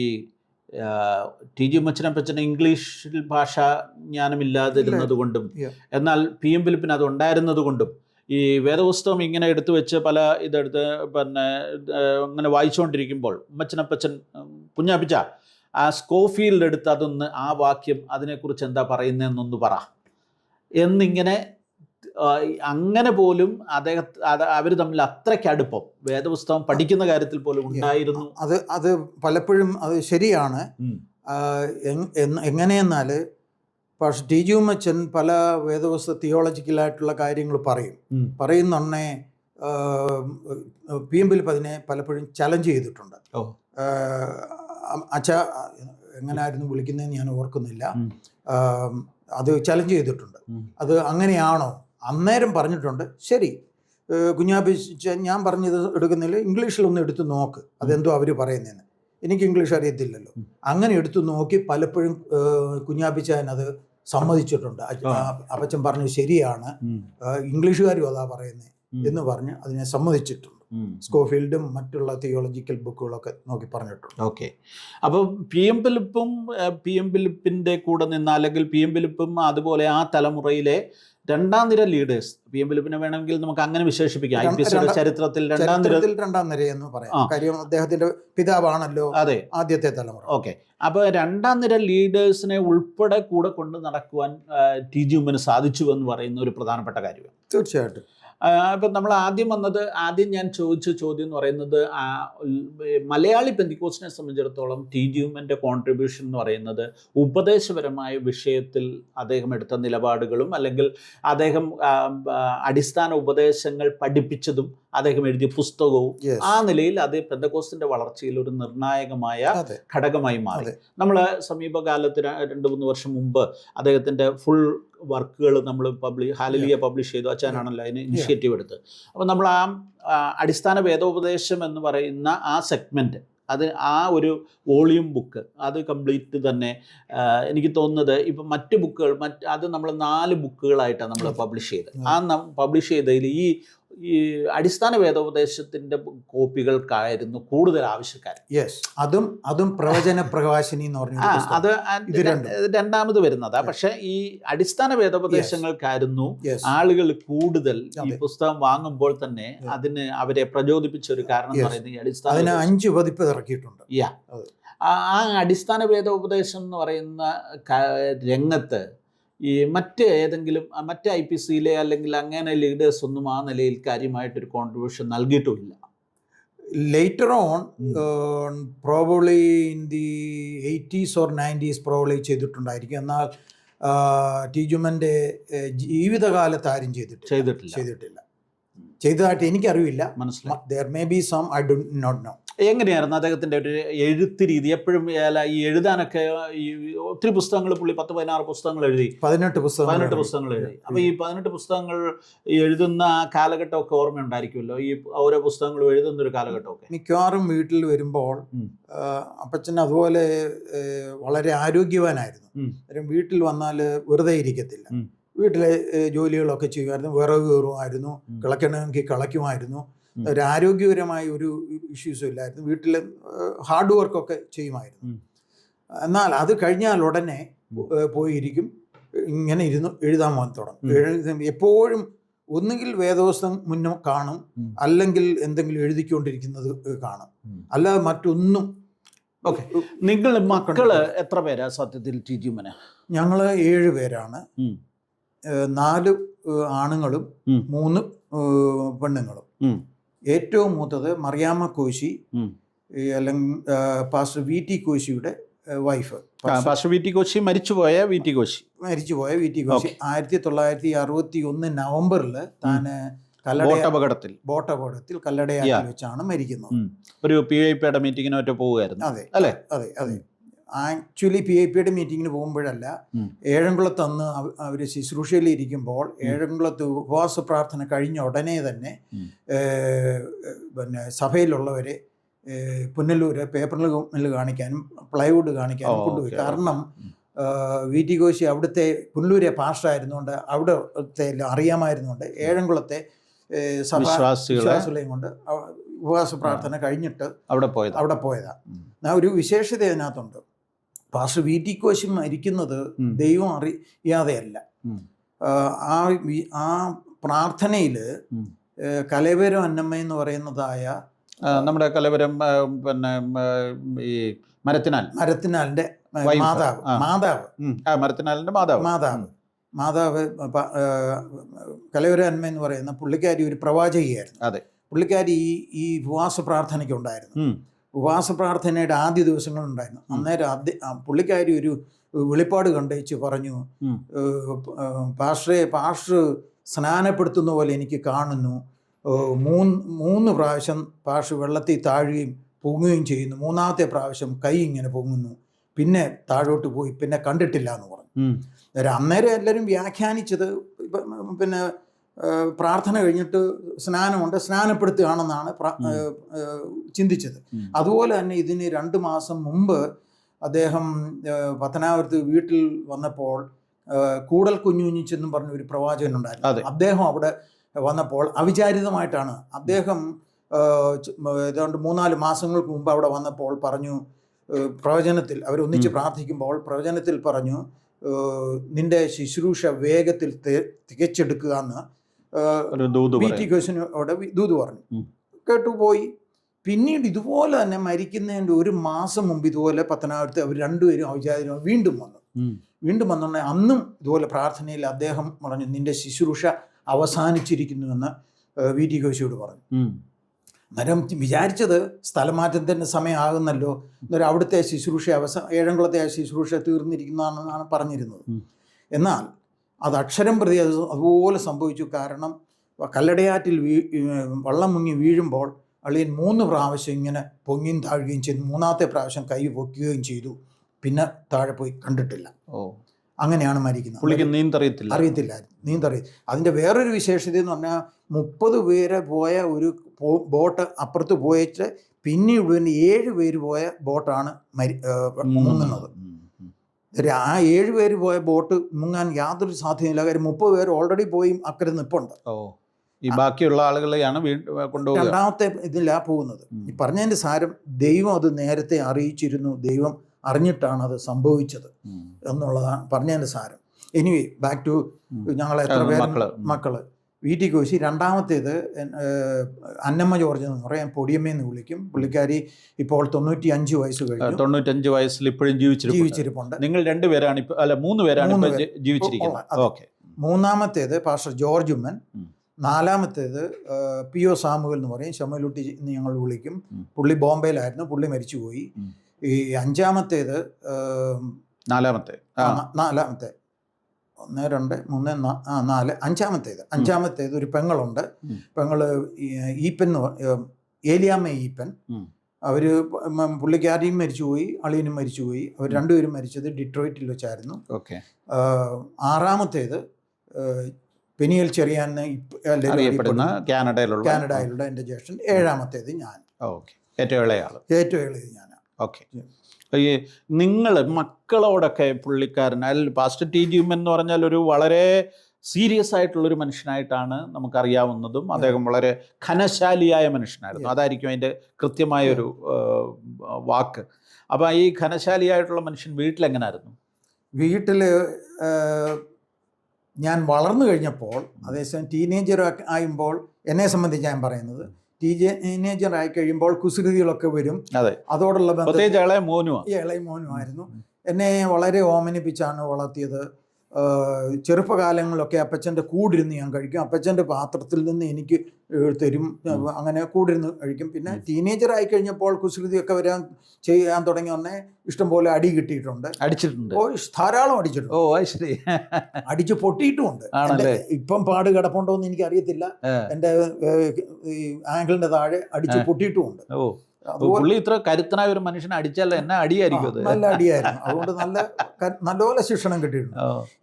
ടി ജി മച്ചനപ്പച്ചന് ഇംഗ്ലീഷിൽ ഭാഷ ജ്ഞാനമില്ലാതിരുന്നത് കൊണ്ടും എന്നാൽ പി എം ഫിലിപ്പിന് അത് ഉണ്ടായിരുന്നത് കൊണ്ടും ഈ വേദപുസ്തകം ഇങ്ങനെ എടുത്തു വെച്ച് പല ഇതെടുത്ത് പിന്നെ അങ്ങനെ വായിച്ചുകൊണ്ടിരിക്കുമ്പോൾ മച്ചനപ്പച്ചൻ കുഞ്ഞാപ്പിച്ച ആ സ്കോഫീൽഡ് എടുത്ത് അതൊന്ന് ആ വാക്യം അതിനെക്കുറിച്ച് എന്താ പറയുന്നതെന്നൊന്ന് പറ എന്നിങ്ങനെ, അങ്ങനെ പോലും അവർ തമ്മിൽ അത്രയ്ക്ക് അടുപ്പം വേദപുസ്തകം പഠിക്കുന്ന കാര്യത്തിൽ പോലും ഉണ്ടായിരുന്നു. അത് പലപ്പോഴും അത് ശരിയാണ്. എങ്ങനെയെന്നാൽ പക്ഷെ ടി ജി ഉമ്മച്ചൻ പല വേദപുസ്തക തിയോളജിക്കലായിട്ടുള്ള കാര്യങ്ങൾ പറയുന്നുണ്ടേ പി എം ഫിലിപ്പ് അതിനെ പലപ്പോഴും ചലഞ്ച് ചെയ്തിട്ടുണ്ട്. അച്ഛ എങ്ങനെയായിരുന്നു വിളിക്കുന്നതെന്ന് ഞാൻ ഓർക്കുന്നില്ല. അത് ചലഞ്ച് ചെയ്തിട്ടുണ്ട്. അത് അങ്ങനെയാണോ? അന്നേരം പറഞ്ഞിട്ടുണ്ട്, ശരി കുഞ്ഞാപ്പിച്ച ഞാൻ പറഞ്ഞത് എടുക്കുന്നില്ല, ഇംഗ്ലീഷിലൊന്ന് എടുത്ത് നോക്ക്, അതെന്തോ അവർ പറയുന്നതെന്ന്. എനിക്ക് ഇംഗ്ലീഷ് അറിയത്തില്ലല്ലോ. അങ്ങനെ എടുത്തു നോക്കി പലപ്പോഴും കുഞ്ഞാപ്പിച്ചത് സമ്മതിച്ചിട്ടുണ്ട്. അപ്പച്ചൻ പറഞ്ഞത് ശരിയാണ്, ഇംഗ്ലീഷുകാരും അതാ പറയുന്നത് എന്ന് പറഞ്ഞ് അതിനെ സമ്മതിച്ചിട്ടുണ്ട്. സ്കോഫീൽഡും മറ്റുള്ള തിയോളജിക്കൽ ബുക്കുകളൊക്കെ നോക്കി പറഞ്ഞിട്ടുണ്ട്. ഓക്കെ, അപ്പോൾ പി എം ഫിലിപ്പിൻ്റെ കൂടെ നിന്ന് അല്ലെങ്കിൽ പി എം ഫിലിപ്പും അതുപോലെ ആ തലമുറയിലെ രണ്ടാം നിര ലീഡേഴ്സ്, പി എം ഫിലിപ്പിനെ വേണമെങ്കിൽ നമുക്ക് അങ്ങനെ വിശേഷിപ്പിക്കാം. ഐപിസിയുടെ ചരിത്രത്തിൽ രണ്ടാം നിര എന്ന് പറയാം. കാര്യം അദ്ദേഹത്തിന്റെ പിതാവാണല്ലോ ആദ്യത്തെ തലമുറ. ഓക്കെ, അപ്പോൾ രണ്ടാം നിര ലീഡേഴ്സിനെ ഉൾപ്പെടെ കൂടെ കൊണ്ട് നടക്കുവാൻ ടി ജി ഉമ്മന് സാധിച്ചു എന്ന് പറയുന്ന ഒരു പ്രധാനപ്പെട്ട കാര്യമാണ്. തീർച്ചയായിട്ടും. ഇപ്പം നമ്മൾ ആദ്യം ഞാൻ ചോദിച്ച ചോദ്യം എന്ന് പറയുന്നത് മലയാളി പെന്തിക്കോസ്റ്റിനെ സംബന്ധിച്ചിടത്തോളം ടി ജി ഉമ്മൻ്റെ കോൺട്രിബ്യൂഷൻ എന്ന് പറയുന്നത് ഉപദേശപരമായ വിഷയത്തിൽ അദ്ദേഹം എടുത്ത നിലപാടുകളും അല്ലെങ്കിൽ അദ്ദേഹം അടിസ്ഥാന ഉപദേശങ്ങൾ പഠിപ്പിച്ചതും അദ്ദേഹം എഴുതിയ പുസ്തകവും ആ നിലയിൽ അത് പെന്തക്കോസ്റ്റിന്റെ വളർച്ചയിൽ ഒരു നിർണായകമായ ഘടകമായി മാറി. നമ്മൾ സമീപകാലത്ത് 2-3 വർഷം മുമ്പ് അദ്ദേഹത്തിൻ്റെ ഫുൾ വർക്കുകൾ നമ്മൾ ഹാലലിയ പബ്ലിഷ് ചെയ്തു. അച്ഛനാണല്ലോ അതിന് ഇനിഷ്യേറ്റീവ് എടുത്ത്. അപ്പോൾ നമ്മൾ അടിസ്ഥാന വേദോപദേശം എന്ന് പറയുന്ന ആ സെഗ്മെൻറ്റ്, അത് ആ ഒരു വോളിയം ബുക്ക് അത് കംപ്ലീറ്റ് തന്നെ എനിക്ക് തോന്നുന്നത് ഇപ്പം മറ്റ് ബുക്കുകൾ അത് നമ്മൾ 4 ബുക്കുകളായിട്ടാണ് നമ്മൾ പബ്ലിഷ് ചെയ്തത്. പബ്ലിഷ് ചെയ്തതിൽ ഈ അടിസ്ഥാന വേദോപദേശത്തിൻ്റെ കോപ്പികൾക്കായിരുന്നു കൂടുതൽ ആവശ്യക്കാർ. അതും പ്രവചന പ്രകാശിനി എന്ന് പറഞ്ഞ അത് രണ്ടാമത് വരുന്നതാ. പക്ഷെ ഈ അടിസ്ഥാന വേദോപദേശങ്ങൾക്കായിരുന്നു ആളുകൾ കൂടുതൽ ഈ പുസ്തകം വാങ്ങുമ്പോൾ തന്നെ അതിന് അവരെ പ്രചോദിപ്പിച്ച ഒരു കാരണം എന്ന് പറയുന്നത് ഈ അടിസ്ഥാന 5 പതിപ്പ് ഇറക്കിയിട്ടുണ്ട്. ആ അടിസ്ഥാന വേദോപദേശം എന്ന് പറയുന്ന രംഗത്ത് ഈ മറ്റ് IPCയിലെ അല്ലെങ്കിൽ അങ്ങനെ ലീഡേഴ്സ് ഒന്നും ആ നിലയിൽ കാര്യമായിട്ടൊരു കോൺട്രിബ്യൂഷൻ നൽകിയിട്ടുമില്ല. Later on probably in the 80s or 90s probably ചെയ്തിട്ടുണ്ടായിരിക്കും. എന്നാൽ ടി ജുമ്മൻ്റെ ജീവിതകാലത്ത് ആരും ചെയ്തിട്ടില്ല. ചെയ്തതായിട്ട് എനിക്കറിവില്ല. There may be some, I do not know. എങ്ങനെയായിരുന്നു അദ്ദേഹത്തിൻ്റെ ഒരു എഴുത്ത് രീതി? എപ്പോഴും ഈ എഴുതാനൊക്കെ ഈ ഒത്തിരി പുസ്തകങ്ങൾ പുള്ളി 10-16 പുസ്തകങ്ങൾ എഴുതി, 18 പുസ്തകങ്ങൾ എഴുതി. അപ്പോൾ ഈ 18 പുസ്തകങ്ങൾ എഴുതുന്ന കാലഘട്ടമൊക്കെ ഓർമ്മയുണ്ടായിരിക്കുമല്ലോ, ഈ ഓരോ പുസ്തകങ്ങളും എഴുതുന്നൊരു കാലഘട്ടമൊക്കെ. മിക്കവാറും വീട്ടിൽ വരുമ്പോൾ അപ്പച്ചൻ അതുപോലെ വളരെ ആരോഗ്യവാനായിരുന്നു. വീട്ടിൽ വന്നാൽ വെറുതെ ഇരിക്കത്തില്ല. വീട്ടിലെ ജോലികളൊക്കെ ചെയ്യുമായിരുന്നു, വിറക് കയറുമായിരുന്നു, കിളയ്ക്കണമെങ്കിൽ കിളയ്ക്കുമായിരുന്നു. ഒരു ആരോഗ്യപരമായ ഒരു ഇഷ്യൂസും ഇല്ലായിരുന്നു. വീട്ടിൽ ഹാർഡ് വർക്കൊക്കെ ചെയ്യുമായിരുന്നു. എന്നാൽ അത് കഴിഞ്ഞാൽ ഉടനെ പോയിരിക്കും, ഇങ്ങനെ എഴുതാൻ തുടങ്ങും. എപ്പോഴും ഒന്നുകിൽ വേദോസ്തം മുന്നേ കാണും, അല്ലെങ്കിൽ എന്തെങ്കിലും എഴുതിക്കൊണ്ടിരിക്കുന്നത് കാണും, അല്ലാതെ മറ്റൊന്നും. ഓക്കെ. നിങ്ങൾ മക്കള് എത്ര പേരാ സത്യത്തിൽ ടിജുമന്? ഞങ്ങൾ 7 പേരാണ്. 4 ആണുങ്ങളും 3 പെണ്ണുങ്ങളും. ഏറ്റവും മൂത്തത് മറിയാമ്മ കോശി, അല്ലെങ്കിൽ പാസ്റ്റർ വി ടി കോശിയുടെ wife. Pastor V T Koshy മരിച്ചുപോയ വി ടി കോശി 1961 നവംബറിൽ താന് ബോട്ടപകടത്തിൽ കല്ലടയാറ്റിൽ വെച്ചാണ് മരിക്കുന്നത്. ഒരു PIP മീറ്റിങ്ങിന് മറ്റോ പോവുകയായിരുന്നു. അതെ അല്ലേ? അതെ അതെ. ആക്ച്വലി PIP മീറ്റിങ്ങിന് പോകുമ്പോഴല്ല, ഏഴംകുളത്ത് അന്ന് അവർ ശുശ്രൂഷയിലിരിക്കുമ്പോൾ ഏഴംകുളത്ത് ഉപവാസ പ്രാർത്ഥന കഴിഞ്ഞ ഉടനെ തന്നെ പിന്നെ സഭയിലുള്ളവരെ പുനലൂര് പേപ്പർ മില്ല് കാണിക്കാനും പ്ലൈവുഡ് കാണിക്കാനും കൊണ്ടുപോയി. കാരണം വി ടി കോശി അവിടുത്തെ പുനലൂരെ പാസ്റ്ററായിരുന്നുകൊണ്ട് അവിടുത്തെ അറിയാമായിരുന്നുകൊണ്ട് ഏഴംകുളത്തെ വിശ്വാസികളെയും കൊണ്ട് ഉപവാസ പ്രാർത്ഥന കഴിഞ്ഞിട്ട് അവിടെ പോയതാ. ഒരു വിശേഷത അതിനകത്തുണ്ട്. പാസ്റ്റർ വി ടി കോശി മരിക്കുന്നത് ദൈവം അറിയാതെയല്ല. ആ പ്രാർത്ഥനയിൽ കലവരം അന്നമ്മ എന്ന് പറയുന്നതായ നമ്മുടെ കലവരം പിന്നെ ഈ മരത്തിനാലിന്റെ മാതാവ് കലവര അന്മ എന്ന് പറയുന്ന പുള്ളിക്കാരി ഒരു പ്രവാചകിയായിരുന്നു. അതെ. പുള്ളിക്കാരി ഈ ഉപവാസ പ്രാർത്ഥനയ്ക്ക് ഉണ്ടായിരുന്നു. ഉപവാസ പ്രാർത്ഥനയുടെ ആദ്യ ദിവസങ്ങളുണ്ടായിരുന്നു. അന്നേരം പുള്ളിക്കാരി ഒരു വെളിപ്പാട് കണ്ടേച്ച് പറഞ്ഞു, പാസ്റ്റർ സ്നാനപ്പെടുത്തുന്ന പോലെ എനിക്ക് കാണുന്നു. 3 പ്രാവശ്യം പാസ്റ്റർ വെള്ളത്തിൽ താഴുകയും പൊങ്ങുകയും ചെയ്യുന്നു. 3ാമത്തെ പ്രാവശ്യം കൈ ഇങ്ങനെ പൊങ്ങുന്നു, പിന്നെ താഴോട്ട് പോയി, പിന്നെ കണ്ടിട്ടില്ല എന്ന് പറഞ്ഞു. അന്നേരം എല്ലാവരും വ്യാഖ്യാനിച്ചത് പിന്നെ പ്രാർത്ഥന കഴിഞ്ഞിട്ട് സ്നാനമുണ്ട്, സ്നാനപ്പെടുത്തുകയാണെന്നാണ് ചിന്തിച്ചത്. അതുപോലെ തന്നെ ഇതിന് 2 മാസം മുമ്പ് അദ്ദേഹം പത്തനാപുരത്ത് വീട്ടിൽ വന്നപ്പോൾ കൂടൽ കുഞ്ഞുഞ്ഞിച്ചെന്നും പറഞ്ഞ ഒരു പ്രവാചകൻ ഉണ്ടായിരുന്നു. അദ്ദേഹം അവിടെ വന്നപ്പോൾ അവിചാരിതമായിട്ടാണ് അദ്ദേഹം ഏതാണ്ട് 3-4 മാസങ്ങൾക്ക് മുമ്പ് അവിടെ വന്നപ്പോൾ പറഞ്ഞു, പ്രവചനത്തിൽ അവരൊന്നിച്ച് പ്രാർത്ഥിക്കുമ്പോൾ പ്രവചനത്തിൽ പറഞ്ഞു, നിന്റെ ശുശ്രൂഷ വേഗത്തിൽ തികച്ചെടുക്കുക എന്ന് BT കോശിനോട് ദൂത് പറഞ്ഞു. കേട്ടുപോയി. പിന്നീട് ഇതുപോലെ തന്നെ മരിക്കുന്നതിൻ്റെ 1 മാസം മുമ്പ് ഇതുപോലെ പത്തനാപുരത്ത് അവർ 2 പേരും ഔചാരികമായി വീണ്ടും വന്നുണ്ടെങ്കിൽ അന്നും ഇതുപോലെ പ്രാർത്ഥനയിൽ അദ്ദേഹം പറഞ്ഞു, നിന്റെ ശുശ്രൂഷ അവസാനിച്ചിരിക്കുന്നുവെന്ന് BT കോശിയോട് പറഞ്ഞു. അന്നേരം വിചാരിച്ചത് സ്ഥലമാറ്റത്തിൻ്റെ സമയമാകുന്നല്ലോ, എന്നൊരു അവിടുത്തെ ശുശ്രൂഷ ഏഴംകുളത്തെ ശുശ്രൂഷ തീർന്നിരിക്കുന്നതാണെന്നാണ് പറഞ്ഞിരുന്നത്. എന്നാൽ അത് അക്ഷരം പ്രതി അതുപോലെ സംഭവിച്ചു. കാരണം കല്ലടയാറ്റിൽ വള്ളം മുങ്ങി വീഴുമ്പോൾ അളിയൻ 3 പ്രാവശ്യം ഇങ്ങനെ പൊങ്ങിയും താഴുകയും ചെയ്തു. 3ാമത്തെ പ്രാവശ്യം കൈ പൊക്കുകയും ചെയ്തു. പിന്നെ താഴെ പോയി കണ്ടിട്ടില്ല. അങ്ങനെയാണ് മരിക്കുന്നത്. അറിയത്തില്ലായിരുന്നു. അതിൻ്റെ വേറൊരു വിശേഷത എന്ന് പറഞ്ഞാൽ 30 പേരെ പോയ ഒരു ബോട്ട് അപ്പുറത്ത് പോയിട്ട് പിന്നീട് 7 പേര് പോയ ബോട്ടാണ് മുങ്ങുന്നത്. ആ 7 പേര് പോയ ബോട്ട് മുങ്ങാൻ യാതൊരു സാധ്യതയില്ല. കാര്യം 30 പേര് ഓൾറെഡി പോയി അക്കരെ നിൽപ്പുണ്ട്. ഈ ബാക്കിയുള്ള ആളുകളെയാണ് കൊണ്ടുപോകുക. 2ാമത്തെ ഇതിലാ പോകുന്നത്. ഈ പറഞ്ഞതിൻ്റെ സാരം, ദൈവം അത് നേരത്തെ അറിയിച്ചിരുന്നു, ദൈവം അറിഞ്ഞിട്ടാണ് അത് സംഭവിച്ചത് എന്നുള്ളതാണ് പറഞ്ഞതിൻ്റെ സാരം. എനിവേ, ബാക്ക് ടു ഞങ്ങളെ എത്ര പേര് മക്കള്. BT കോശി. 2ാമത്തേത് അന്നമ്മ ജോർജ് എന്ന് പറയാം, പൊടിയമ്മയെന്ന് വിളിക്കും. പുള്ളിക്കാരി ഇപ്പോൾ 95 വയസ്സ് കഴിഞ്ഞു. 95 വയസ്സിൽ ഇപ്പോഴും ജീവിച്ചിരിപ്പുണ്ട്. നിങ്ങൾ 2 പേരാണ്, 3 പേരാണ് ജീവിച്ചിരിക്കുന്നത്. 3ാമത്തേത് പാസ്റ്റർ ജോർജ് ഉമ്മൻ. 4ാമത്തേത് PO സാമുവൽ എന്ന് പറയും, ശമലുട്ടി എന്ന് ഞങ്ങൾ വിളിക്കും. പുള്ളി ബോംബെയിലായിരുന്നു, പുള്ളി മരിച്ചുപോയി. ഈ 5ാമത്തേത് 4ാമത്തെ 1, 2, 3, 4 5ാമത്തേത് ഒരു പെങ്ങളുണ്ട്. പെങ്ങള് ഈപ്പൻ, ഏലിയാമ്മ ഈപ്പൻ. അവർ പുള്ളിക്കാരിയും മരിച്ചുപോയി, അളിയനും മരിച്ചുപോയി. അവർ 2 പേരും മരിച്ചത് ഡിട്രോയിറ്റിൽ വെച്ചായിരുന്നു. 6ാമത്തേത് പെനിയൽ ചെറിയാൻ അറിയപ്പെടുന്ന കാനഡയിലുള്ള എൻ്റെ ജ്യേഷ്ഠൻ. 7ാമത്തേത് ഞാൻ. ഏറ്റവും ഇളയത് ഞാനാണ്. ഓക്കെ. നിങ്ങൾ മക്കളോടൊക്കെ പുള്ളിക്കാരൻ പാസ്റ്റർ TG ഉമ്മൻ എന്ന് പറഞ്ഞാൽ ഒരു വളരെ സീരിയസ് ആയിട്ടുള്ളൊരു മനുഷ്യനായിട്ടാണ് നമുക്കറിയാവുന്നതും. അദ്ദേഹം വളരെ ഘനശാലിയായ മനുഷ്യനായിരുന്നു. അതായിരിക്കും അതിൻ്റെ കൃത്യമായൊരു വാക്ക്. അപ്പോൾ ഈ ഘനശാലിയായിട്ടുള്ള മനുഷ്യൻ വീട്ടിലെങ്ങനായിരുന്നു? വീട്ടിൽ ഞാൻ വളർന്നു കഴിഞ്ഞപ്പോൾ, അതേസമയം ടീനേജർ ആയുമ്പോൾ എന്നെ സംബന്ധിച്ച് ഞാൻ പറയുന്നത്, ടീനേജർ ആയി കഴിയുമ്പോൾ കുസൃതികളൊക്കെ വരും. അതോടുള്ള ഇളയ മോനുമായിരുന്നു. എന്നെ വളരെ ഓമനിപ്പിച്ചാണ് വളർത്തിയത്. ചെറുപ്പകാലങ്ങളിലൊക്കെ അപ്പച്ചൻ്റെ കൂടിരുന്ന് ഞാൻ കഴിക്കും. അപ്പച്ചൻ്റെ പാത്രത്തിൽ നിന്ന് എനിക്ക് തരും. അങ്ങനെ കൂടിരുന്ന് കഴിക്കും. പിന്നെ ടീനേജർ ആയി കഴിഞ്ഞപ്പോൾ കുസൃതിയൊക്കെ ചെയ്യാൻ തുടങ്ങി വന്നേ ഇഷ്ടംപോലെ അടി കിട്ടിയിട്ടുണ്ട്. ധാരാളം അടിച്ചിട്ടുണ്ട്. അടിച്ച് പൊട്ടിയിട്ടുമുണ്ട്. ഇപ്പം പാട് കിടപ്പുണ്ടോ എന്ന് എനിക്ക് അറിയത്തില്ല. എൻ്റെ ആംഗിളിന്റെ താഴെ അടിച്ച് പൊട്ടിയിട്ടുമുണ്ട്. പുള്ളി ഇത്ര കരുത്തനായ ഒരു മനുഷ്യനെ അടിച്ചാൽ എന്നാ അടിയായിരിക്കും. നല്ല അടിയായിരുന്നു. അതുകൊണ്ട് നല്ലപോലെ ശിക്ഷണം കിട്ടിയിട്ടുണ്ട്.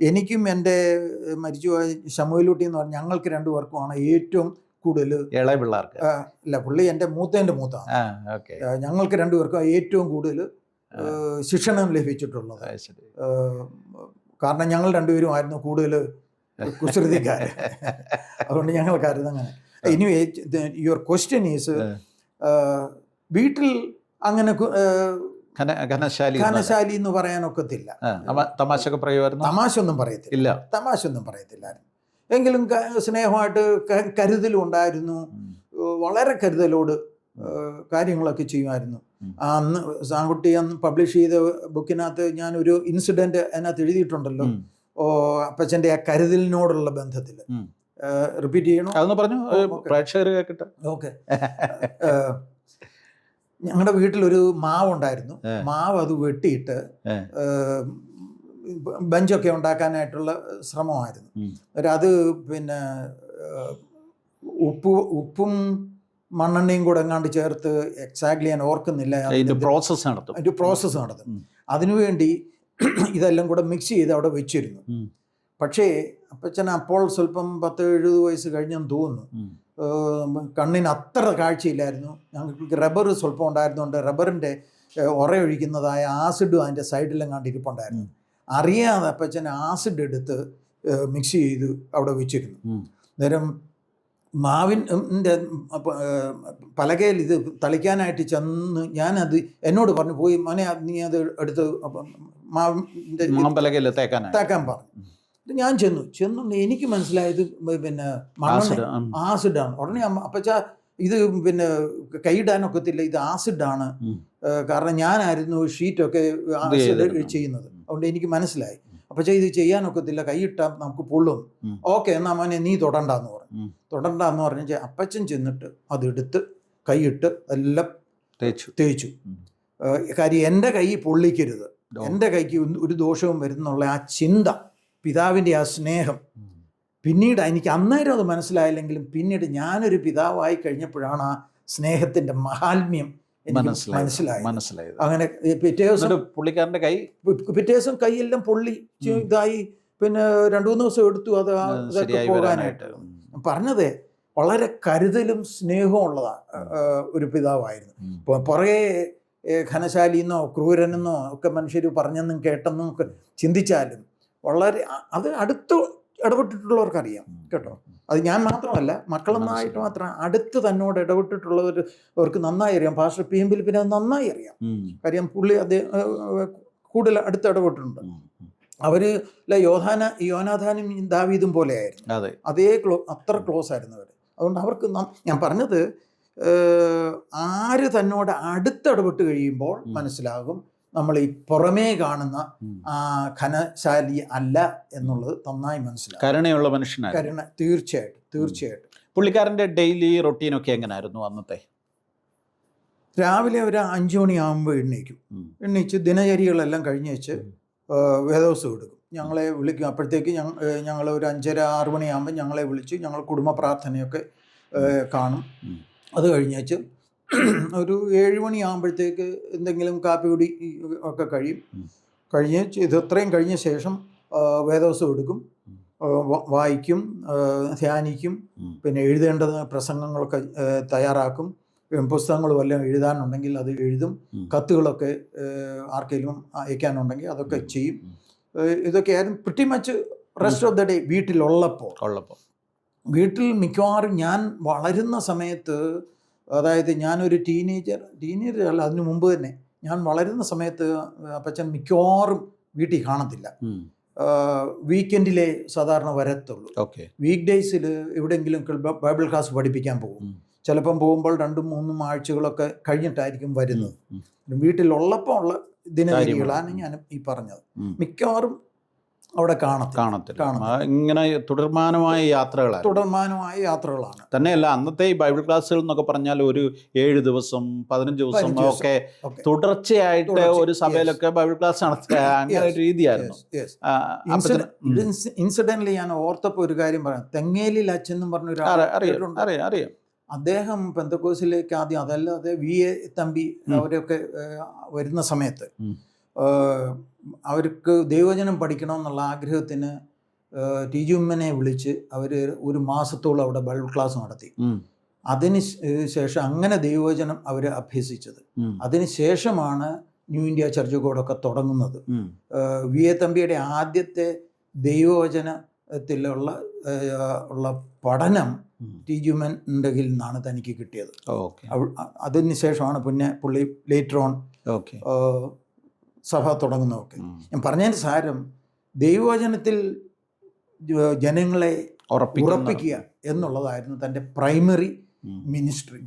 എനിക്കും എൻ്റെ മരിച്ചുപോയ ശമുവേലുട്ടി എന്ന് പറഞ്ഞാൽ ഞങ്ങൾക്ക് രണ്ടുപേർക്കുമാണ് ഏറ്റവും കൂടുതൽ, ഇളയ പിള്ളേർക്ക് അല്ല, പുള്ളി എൻ്റെ മൂത്തതാണ്. ഞങ്ങൾക്ക് രണ്ടുപേർക്കും ഏറ്റവും കൂടുതൽ ശിക്ഷണം ലഭിച്ചിട്ടുള്ളത്. കാരണം ഞങ്ങൾ രണ്ടുപേരും ആയിരുന്നു കൂടുതൽ കുസൃതിക്കാര്. അതുകൊണ്ട് ഞങ്ങൾക്കായിരുന്നു അങ്ങനെ. എനിവേ, യുവർ ക്വസ്റ്റ്യൻ ഈസ്, വീട്ടിൽ അങ്ങനെ ഘനശാലി എന്ന് പറയാനൊക്കത്തില്ല. തമാശ ഒന്നും പറയത്തില്ലായിരുന്നു. എങ്കിലും സ്നേഹമായിട്ട് കരുതലും ഉണ്ടായിരുന്നു. വളരെ കരുതലോട് കാര്യങ്ങളൊക്കെ ചെയ്യുമായിരുന്നു. അന്ന് സാൻകുട്ടി അന്ന് പബ്ലിഷ് ചെയ്ത ബുക്കിനകത്ത് ഞാനൊരു ഇൻസിഡന്റ് അതിനകത്ത് എഴുതിയിട്ടുണ്ടല്ലോ, അപ്പച്ചൻ്റെ ആ കരുതലിനോടുള്ള ബന്ധത്തിൽ. റിപ്പീറ്റ് ചെയ്യണോ? അതൊന്ന് പറഞ്ഞു, പ്രേക്ഷകർ കേൾക്കട്ടെ. ഓക്കെ. ഞങ്ങളുടെ വീട്ടിലൊരു മാവുണ്ടായിരുന്നു. മാവ് അത് വെട്ടിയിട്ട് ബെഞ്ചൊക്കെ ഉണ്ടാക്കാനായിട്ടുള്ള ശ്രമമായിരുന്നു. അത് പിന്നെ ഉപ്പും മണ്ണെണ്ണയും കൂടെ എങ്ങാണ്ട് ചേർത്ത്, എക്സാക്ട്ലി ഞാൻ ഓർക്കുന്നില്ല, അതിൻ്റെ പ്രോസസ്സ് നടത്തും. അതിനുവേണ്ടി ഇതെല്ലാം കൂടെ മിക്സ് ചെയ്ത് അവിടെ വെച്ചിരുന്നു. പക്ഷേ അപ്പച്ചൻ അപ്പോൾ സ്വല്പം 10-70 വയസ്സ് കഴിഞ്ഞെന്ന് തോന്നുന്നു. കണ്ണിന് അത്ര കാഴ്ചയില്ലായിരുന്നു. ഞങ്ങൾക്ക് റബ്ബർ സ്വല്പം ഉണ്ടായിരുന്നുകൊണ്ട് റബ്ബറിൻ്റെ ഉറയൊഴിക്കുന്നതായ ആസിഡും അതിൻ്റെ സൈഡിലും കണ്ടിരിപ്പുണ്ടായിരുന്നു. അറിയാതെ അപ്പച്ചൻ ആസിഡ് എടുത്ത് മിക്സ് ചെയ്ത് അവിടെ വെച്ചിരുന്നു. നേരം മാവിൻ്റെ പലകയിൽ ഇത് തളിക്കാനായിട്ട് ചെന്ന് ഞാനത് എന്നോട് പറഞ്ഞു, പോയി മോനെ നീ അത് എടുത്ത് മാവിൻ്റെ തേക്കാൻ പറഞ്ഞു. ഞാൻ ചെന്നു എനിക്ക് മനസ്സിലായത് പിന്നെ ആസിഡാണ്. ഉടനെ അപ്പച്ച ഇത് പിന്നെ കൈയിടാനൊക്കത്തില്ല, ഇത് ആസിഡാണ്. കാരണം ഞാനായിരുന്നു ഷീറ്റൊക്കെ ആസിഡ് ചെയ്യുന്നത്. അതുകൊണ്ട് എനിക്ക് മനസ്സിലായി. അപ്പച്ച ഇത് ചെയ്യാനൊക്കത്തില്ല, കൈയിട്ടാൽ നമുക്ക് പൊള്ളും. ഓക്കെ, എന്നാ മോനെ നീ തൊടണ്ടെന്ന് പറഞ്ഞ് അപ്പച്ചൻ ചെന്നിട്ട് അതെടുത്ത് കൈയിട്ട് എല്ലാം തേച്ചു. കാര്യം എൻ്റെ കൈ പൊള്ളിക്കരുത്, എൻ്റെ കൈക്ക് ഒരു ദോഷവും വരുന്നുള്ള ആ ചിന്ത, പിതാവിൻ്റെ ആ സ്നേഹം. പിന്നീട് എനിക്ക് അന്നേരം അത് മനസ്സിലായില്ലെങ്കിലും പിന്നീട് ഞാനൊരു പിതാവായി കഴിഞ്ഞപ്പോഴാണ് ആ സ്നേഹത്തിൻ്റെ മഹാത്മ്യം മനസ്സിലായത്. അങ്ങനെ പിറ്റേ ദിവസം കൈയെല്ലാം പൊള്ളി ഇതായി. പിന്നെ 2-3 ദിവസം എടുത്തു അതൊക്കെ പോകാനായിട്ട്. പറഞ്ഞത് വളരെ കരുതലും സ്നേഹവും ഉള്ളതാണ് ഒരു പിതാവായിരുന്നു. പുറകെ ഘനശാലിന്നോ ക്രൂരനെന്നോ ഒക്കെ മനുഷ്യർ പറഞ്ഞെന്നും കേട്ടെന്നും ഒക്കെ ചിന്തിച്ചാലും വളരെ അത് അടുത്ത് ഇടപെട്ടിട്ടുള്ളവർക്കറിയാം കേട്ടോ. അത് ഞാൻ മാത്രമല്ല, മക്കളൊന്നായിട്ട് മാത്രം അടുത്ത് തന്നോട് ഇടപെട്ടിട്ടുള്ളവർക്ക് നന്നായി അറിയാം. പാസ്റ്റർ PM ഫിലിപ്പിനെ നന്നായി അറിയാം. കാര്യം പുള്ളി കൂടുതൽ അടുത്ത് ഇടപെട്ടിട്ടുണ്ട്. അവര് യോനാഥാനും ദാവീദും പോലെയായിരുന്നു. അതേ അത്ര ക്ലോസ് ആയിരുന്നു അവർ. അതുകൊണ്ട് അവർക്ക് ഞാൻ പറഞ്ഞത്, ആര് തന്നോട് അടുത്ത് ഇടപെട്ട് കഴിയുമ്പോൾ മനസ്സിലാകും നമ്മൾ ഈ പുറമേ കാണുന്ന ഘനശാലി അല്ല എന്നുള്ളത് നന്നായി മനസ്സിലാക്കും. കരുണയുള്ള മനുഷ്യനാണ്. കരുണ തീർച്ചയായിട്ടും. പുള്ളിക്കാരൻ്റെ ഡെയിലി റൊട്ടീനൊക്കെ എങ്ങനെയായിരുന്നു അന്നത്തെ? രാവിലെ ഒരു 5 മണിയാകുമ്പോൾ എണ്ണീച്ച് ദിനചര്യകളെല്ലാം കഴിഞ്ഞ് വെച്ച് വേദോത്സവം എടുക്കും. ഞങ്ങളെ വിളിക്കും. അപ്പോഴത്തേക്ക് ഞങ്ങൾ ഒരു 5:30-6 മണിയാകുമ്പോൾ ഞങ്ങളെ വിളിച്ച് ഞങ്ങൾ കുടുംബ പ്രാർത്ഥനയൊക്കെ കാണും. അത് കഴിഞ്ഞേച്ച് ഒരു 7 മണിയാകുമ്പോഴത്തേക്ക് എന്തെങ്കിലും കാപ്പി കുടി ഒക്കെ കഴിഞ്ഞ് ഇത്രയും കഴിഞ്ഞ ശേഷം വേദോത്സവം എടുക്കും, വായിക്കും, ധ്യാനിക്കും. പിന്നെ എഴുതേണ്ട പ്രസംഗങ്ങളൊക്കെ തയ്യാറാക്കും. പുസ്തകങ്ങളും എല്ലാം എഴുതാനുണ്ടെങ്കിൽ അത് എഴുതും. കത്തുകളൊക്കെ ആർക്കെങ്കിലും അയക്കാനുണ്ടെങ്കിൽ അതൊക്കെ ചെയ്യും. ഇതൊക്കെയായിരുന്നു pretty much rest of the day. വീട്ടിലുള്ളപ്പോൾ വീട്ടിൽ മിക്കവാറും ഞാൻ വളരുന്ന സമയത്ത്, അതായത് ഞാനൊരു ടീനേജർ അല്ല, അതിനു മുമ്പ് തന്നെ ഞാൻ വളരുന്ന സമയത്ത് അപ്പച്ചൻ മിക്കവാറും വീട്ടിൽ കാണത്തില്ല. വീക്കെൻഡിലെ സാധാരണ വരത്തുള്ളൂ. ഓക്കെ. വീക്ക് ഡേയ്സിൽ എവിടെയെങ്കിലും ബൈബിൾ ക്ലാസ് പഠിപ്പിക്കാൻ പോകും. ചിലപ്പം പോകുമ്പോൾ 2-3 ആഴ്ചകളൊക്കെ കഴിഞ്ഞിട്ടായിരിക്കും വരുന്നത്. വീട്ടിലുള്ളപ്പോൾ ഉള്ള ദിനചര്യകളാണ് ഞാൻ ഈ പറഞ്ഞത്. മിക്കവാറും അവിടെ കാണത്തില്ല. ഇങ്ങനെ തുടർമാനമായ യാത്രകളാണ്. തന്നെയല്ല, അന്നത്തെ ഈ ബൈബിൾ ക്ലാസ്സുകൾ എന്നൊക്കെ പറഞ്ഞാൽ ഒരു 7 ദിവസം 15 ദിവസം ഒക്കെ തുടർച്ചയായിട്ട് ഒരു സഭയിലൊക്കെ ബൈബിൾ ക്ലാസ് നടത്തുക, അങ്ങനെ ഒരു രീതിയായിരുന്നു. ഇൻസിഡന്റലി ഞാൻ ഓർത്തപ്പോൾ ഒരു കാര്യം പറയാം. തെങ്ങേലിൽ അച്ഛൻ എന്നും പറഞ്ഞ അറിയാം. അദ്ദേഹം പെന്തക്കോസിലേക്ക് ആദ്യം, അതല്ലാതെ VA തമ്പി അവരൊക്കെ വരുന്ന സമയത്ത് അവർക്ക് ദൈവവചനം പഠിക്കണമെന്നുള്ള ആഗ്രഹത്തിന് TG ഉമ്മനെ വിളിച്ച് അവർ ഒരു മാസത്തോളം അവിടെ ബൈബിൾ ക്ലാസ് നടത്തി. അതിന് ശേഷം അങ്ങനെ ദൈവവചനം അവർ അഭ്യസിച്ചത്. അതിനുശേഷമാണ് ന്യൂ ഇന്ത്യ ചർച്ച് കോഡൊക്കെ തുടങ്ങുന്നത്. VA തമ്പിയുടെ ആദ്യത്തെ ദൈവവചനത്തിലുള്ള പഠനം TG ഉമ്മൻ്റെ കയ്യിൽ നിന്നാണ് തനിക്ക് കിട്ടിയത്. അതിനുശേഷമാണ് പിന്നെ പുള്ളി ലേറ്റർ ഓൺ സഭ തുടങ്ങുന്നതൊക്കെ. ഞാൻ പറഞ്ഞതിന് സാരം ദൈവവചനത്തിൽ ജനങ്ങളെ ഉറപ്പിക്കുക എന്നുള്ളതായിരുന്നു തൻ്റെ പ്രൈമറി മിനിസ്ട്രി.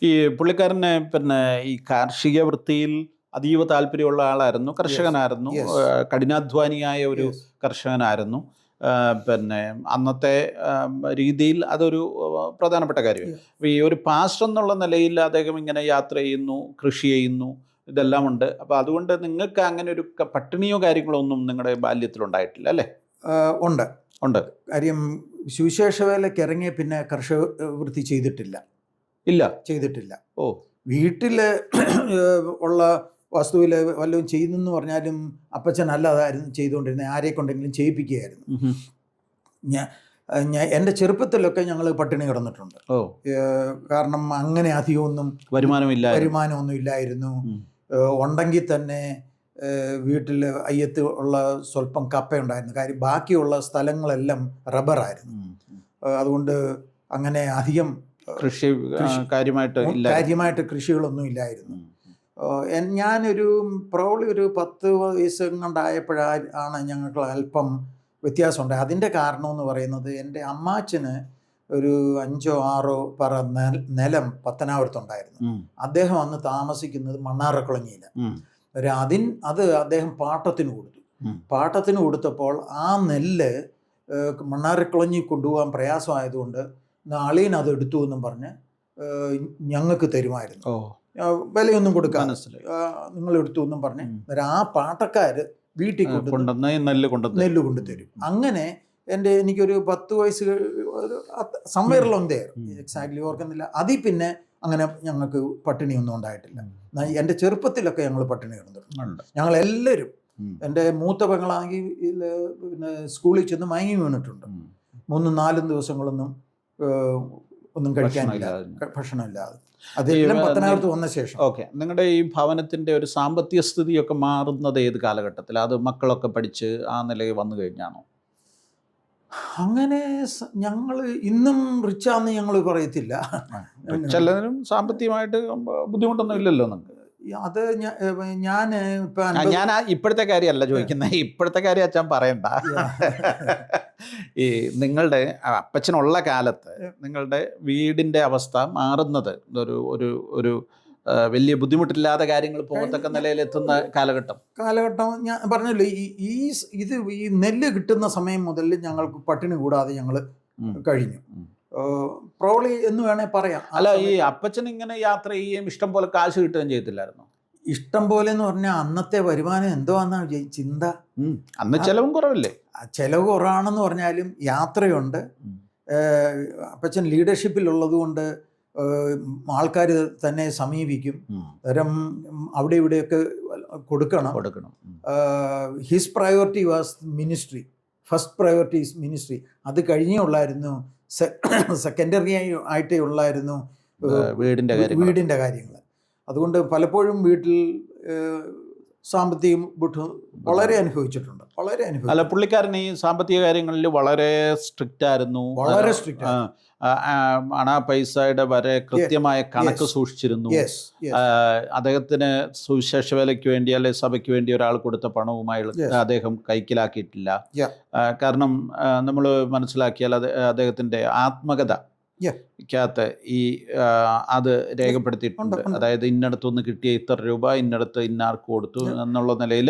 ഈ പുള്ളിക്കാരനെ പിന്നെ ഈ കാർഷിക വൃത്തിയിൽ അതീവ താല്പര്യമുള്ള ആളായിരുന്നു, കർഷകനായിരുന്നു, കഠിനാധ്വാനിയായ ഒരു കർഷകനായിരുന്നു. പിന്നെ അന്നത്തെ രീതിയിൽ അതൊരു പ്രധാനപ്പെട്ട കാര്യമാണ്. അപ്പോൾ ഈ ഒരു പാസ്റ്റർ എന്നുള്ള നിലയിൽ അദ്ദേഹം ഇങ്ങനെ യാത്ര ചെയ്യുന്നു, കൃഷി ചെയ്യുന്നു, ഇതെല്ലാം ഉണ്ട്. അപ്പോൾ അതുകൊണ്ട് നിങ്ങൾക്ക് അങ്ങനെ ഒരു പട്ടിണിയോ കാര്യങ്ങളോ ഒന്നും നിങ്ങളുടെ ബാല്യത്തിലുണ്ടായിട്ടില്ല അല്ലേ? ഉണ്ട്. കാര്യം സുവിശേഷ വേലയ്ക്ക് ഇറങ്ങിയ പിന്നെ കർഷക വൃത്തി ചെയ്തിട്ടില്ല. വീട്ടിൽ ഉള്ള വസ്തുവിൽ വല്ലതും ചെയ്യുന്നെന്ന് പറഞ്ഞാലും അപ്പച്ചൻ അല്ലാതായിരുന്നു ചെയ്തുകൊണ്ടിരുന്നത്, ആരെ കൊണ്ടെങ്കിലും ചെയ്യിപ്പിക്കുകയായിരുന്നു. എൻ്റെ ചെറുപ്പത്തിലൊക്കെ ഞങ്ങൾ പട്ടിണി കിടന്നിട്ടുണ്ട്. കാരണം അങ്ങനെ അധികമൊന്നും വരുമാനമൊന്നും ഇല്ലായിരുന്നു. ഉണ്ടെങ്കിൽ തന്നെ വീട്ടിൽ അയ്യത്ത് ഉള്ള സ്വല്പം കപ്പയുണ്ടായിരുന്നു. കാര്യം ബാക്കിയുള്ള സ്ഥലങ്ങളെല്ലാം റബ്ബറായിരുന്നു. അതുകൊണ്ട് അങ്ങനെ അധികം കാര്യമായിട്ട് കൃഷികളൊന്നും ഇല്ലായിരുന്നു. ഞാനൊരു പ്രോബ്ലി ഒരു 10 വയസ്സ് കൊണ്ടായപ്പോഴാണ് ഞങ്ങൾക്ക് അല്പം വ്യത്യാസമുണ്ട്. അതിൻ്റെ കാരണം എന്ന് പറയുന്നത് എൻ്റെ അമ്മാച്ചന് ഒരു 5-6 പറ നിലം പത്തനാപുരത്തുണ്ടായിരുന്നു. അദ്ദേഹം അന്ന് താമസിക്കുന്നത് മണ്ണാറക്കുളങ്ങിയിലാണ്. അത് അദ്ദേഹം പാട്ടത്തിന് കൊടുത്തപ്പോൾ ആ നെല്ല് മണ്ണാറക്കുളഞ്ഞി കൊണ്ടുപോകാൻ പ്രയാസമായതുകൊണ്ട് അളിയൻ അത് എടുത്തു എന്നും പറഞ്ഞ് ഞങ്ങൾക്ക് തരുമായിരുന്നു. വിലയൊന്നും കൊടുക്കാൻ നിങ്ങൾ എടുത്തു എന്നും പറഞ്ഞ് ആ പാട്ടക്കാർ വീട്ടിൽ നെല്ല് കൊണ്ടുതരും. അങ്ങനെ എനിക്കൊരു 10 വയസ്സ് സംവയറിലൊന്നേ എക്സാക്ട്ലി ഓർക്കുന്നില്ല. അതിൽ പിന്നെ അങ്ങനെ ഞങ്ങൾക്ക് പട്ടിണിയൊന്നും ഉണ്ടായിട്ടില്ല. എൻ്റെ ചെറുപ്പത്തിലൊക്കെ ഞങ്ങൾ പട്ടിണി കിടന്നിട്ടുണ്ട്. ഞങ്ങളെല്ലാവരും, എൻ്റെ മൂത്ത പെങ്ങളാണെങ്കിൽ പിന്നെ സ്കൂളിൽ ചെന്ന് മയങ്ങി വീണിട്ടുണ്ട്. 3-4 ദിവസങ്ങളൊന്നും ഒന്നും കഴിക്കാനില്ല, ഭക്ഷണമില്ലാതെ. അതെല്ലാം പത്തനാപുരത്ത് വന്ന ശേഷം. ഓക്കെ. നിങ്ങളുടെ ഈ ഭവനത്തിൻ്റെ ഒരു സാമ്പത്തിക സ്ഥിതിയൊക്കെ മാറുന്നത് ഏത് കാലഘട്ടത്തിൽ? അത് മക്കളൊക്കെ പഠിച്ച് ആ നിലയിൽ വന്നു കഴിഞ്ഞാണോ? അങ്ങനെ ഞങ്ങൾ ഇന്നും റിച്ചാന്ന് ഞങ്ങൾ പറയത്തില്ല. ചിലതിനും സാമ്പത്തികമായിട്ട് ബുദ്ധിമുട്ടൊന്നും ഇല്ലല്ലോ നിങ്ങൾക്ക്. അത് ഞാൻ ഇപ്പോഴത്തെ കാര്യമല്ല ചോദിക്കുന്നത്, ഇപ്പോഴത്തെ കാര്യം അച്ഛൻ പറയണ്ട. ഈ നിങ്ങളുടെ അപ്പച്ചനുള്ള കാലത്ത് നിങ്ങളുടെ വീടിൻ്റെ അവസ്ഥ മാറുന്നത് ഒരു വലിയ ബുദ്ധിമുട്ടില്ലാതെ കാര്യങ്ങൾ പോകത്തക്ക നിലയിലെത്തുന്ന കാലഘട്ടം ഞാൻ പറഞ്ഞല്ലോ. ഈ നെല്ല് കിട്ടുന്ന സമയം മുതൽ ഞങ്ങൾക്ക് പട്ടിണി കൂടാതെ ഞങ്ങൾ കഴിഞ്ഞു. പ്രോബ്ലി എന്ന് വേണേൽ പറയാം. അല്ല, ഈ അപ്പച്ചൻ ഇങ്ങനെ യാത്ര ചെയ്യുകയും ഇഷ്ടം പോലെ കാശ് കിട്ടുകയും ചെയ്യത്തില്ലായിരുന്നു? ഇഷ്ടം പോലെ എന്ന് പറഞ്ഞാൽ അന്നത്തെ വരുമാനം എന്തുവാന്നാണ് ചിന്ത. അന്ന് ചെലവും കുറവല്ലേ? ചെലവ് കുറവാണെന്ന് പറഞ്ഞാലും യാത്രയുണ്ട്. അപ്പച്ചൻ ലീഡർഷിപ്പിലുള്ളത് കൊണ്ട് ആൾക്കാർ തന്നെ സമീപിക്കും. തരം അവിടെ ഇവിടെയൊക്കെ കൊടുക്കണം. His priority was ministry. First priority is ministry. അത് കഴിഞ്ഞേ ഉള്ളായിരുന്നു. സെക്കൻഡറി ആയിട്ടേ ഉള്ളായിരുന്നു വീടിൻ്റെ കാര്യങ്ങൾ. അതുകൊണ്ട് പലപ്പോഴും വീട്ടിൽ സാമ്പത്തികം വളരെ അനുഭവിച്ചിട്ടുണ്ട്. അല്ല, പുള്ളിക്കാരൻ ഈ സാമ്പത്തിക കാര്യങ്ങളിൽ വളരെ സ്ട്രിക്റ്റ് ആയിരുന്നു. അണാ പൈസയുടെ വരെ കൃത്യമായ കണക്ക് സൂക്ഷിച്ചിരുന്നു. അദ്ദേഹത്തിന് സുവിശേഷ വേലയ്ക്ക് വേണ്ടി അല്ലെങ്കിൽ സഭയ്ക്ക് വേണ്ടി ഒരാൾ കൊടുത്ത പണവുമായി അദ്ദേഹം കൈക്കലാക്കിയിട്ടില്ല. കാരണം നമ്മൾ മനസ്സിലാക്കിയാൽ അദ്ദേഹത്തിൻ്റെ ആത്മകഥ ക്കകത്ത് ഈ അത് രേഖപ്പെടുത്തിയിട്ടുണ്ട്. അതായത് ഇന്നടത്തുനിന്ന് കിട്ടിയ ഇത്ര രൂപ ഇന്നടത്ത് ഇന്നാർക്ക് കൊടുത്തു എന്നുള്ള നിലയിൽ,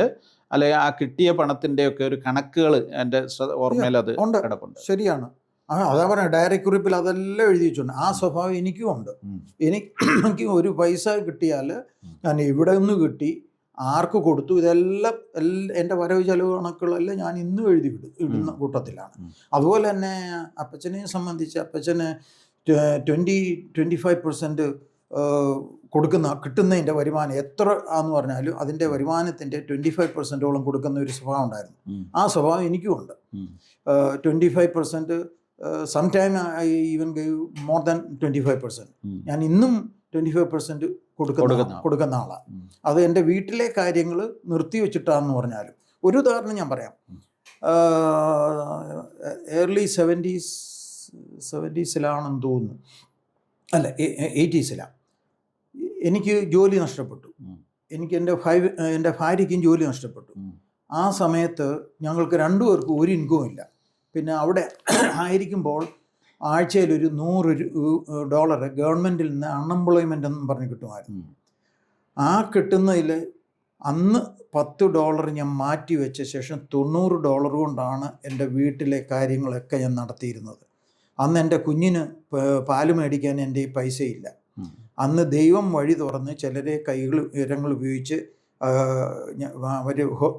അല്ലെങ്കിൽ ആ കിട്ടിയ പണത്തിൻ്റെയൊക്കെ ഒരു കണക്കുകൾ എൻ്റെ ഓർമ്മയിൽ അത് കിടപ്പുണ്ട്. ശരിയാണ്. അതാ പറഞ്ഞ ഡയറി കുറിപ്പിൽ അതെല്ലാം എഴുതി വെച്ചിട്ടുണ്ട്. ആ സ്വഭാവം എനിക്കും ഉണ്ട്. എനിക്ക് ഒരു പൈസ കിട്ടിയാൽ ഞാൻ ഇവിടെ നിന്ന് കിട്ടി, ആർക്ക് കൊടുത്തു, ഇതെല്ലാം എൻ്റെ വരവ് ചെലവ് കണക്കുകളെല്ലാം ഞാൻ ഇന്നും ഇടുന്ന കൂട്ടത്തിലാണ്. അതുപോലെ തന്നെ അപ്പച്ചനെ സംബന്ധിച്ച് അപ്പച്ചന് 25% കിട്ടുന്നതിൻ്റെ വരുമാനം എത്ര ആന്ന് പറഞ്ഞാലും അതിൻ്റെ വരുമാനത്തിൻ്റെ 25%ഓളം കൊടുക്കുന്ന ഒരു സ്വഭാവം ഉണ്ടായിരുന്നു. ആ സ്വഭാവം എനിക്കും ഉണ്ട്. 25%, sometime I even give more than 25%. ഞാൻ ഇന്നും 25% കൊടുക്കുന്ന ആളാണ്. അത് എൻ്റെ വീട്ടിലെ കാര്യങ്ങൾ നിർത്തി വെച്ചിട്ടാന്ന് പറഞ്ഞാലും. ഒരു ഉദാഹരണം ഞാൻ പറയാം. ഏർലി 70s തോന്നുന്നു, അല്ല 80s. എനിക്ക് ജോലി നഷ്ടപ്പെട്ടു. എനിക്ക് എൻ്റെ ഭാര്യയ്ക്കും ജോലി നഷ്ടപ്പെട്ടു. ആ സമയത്ത് ഞങ്ങൾക്ക് രണ്ടുപേർക്കും ഒരു ഇൻകവും ഇല്ല. പിന്നെ അവിടെ ആയിരിക്കുമ്പോൾ ആഴ്ചയിൽ ഒരു $100 ഗവൺമെൻറ്റിൽ നിന്ന് അൺഎംപ്ലോയ്മെൻ്റ് എന്നും പറഞ്ഞ് കിട്ടുമായിരുന്നു. ആ കിട്ടുന്നതിൽ അന്ന് $10 ഞാൻ മാറ്റി വെച്ച ശേഷം $90 കൊണ്ടാണ് എൻ്റെ വീട്ടിലെ കാര്യങ്ങളൊക്കെ ഞാൻ നടത്തിയിരുന്നത്. അന്ന് എൻ്റെ കുഞ്ഞിന് പാല് മേടിക്കാൻ എൻ്റെ ഈ പൈസയില്ല. അന്ന് ദൈവം വഴി തുറന്ന് ചിലരെ വിവരങ്ങൾ ഉപയോഗിച്ച്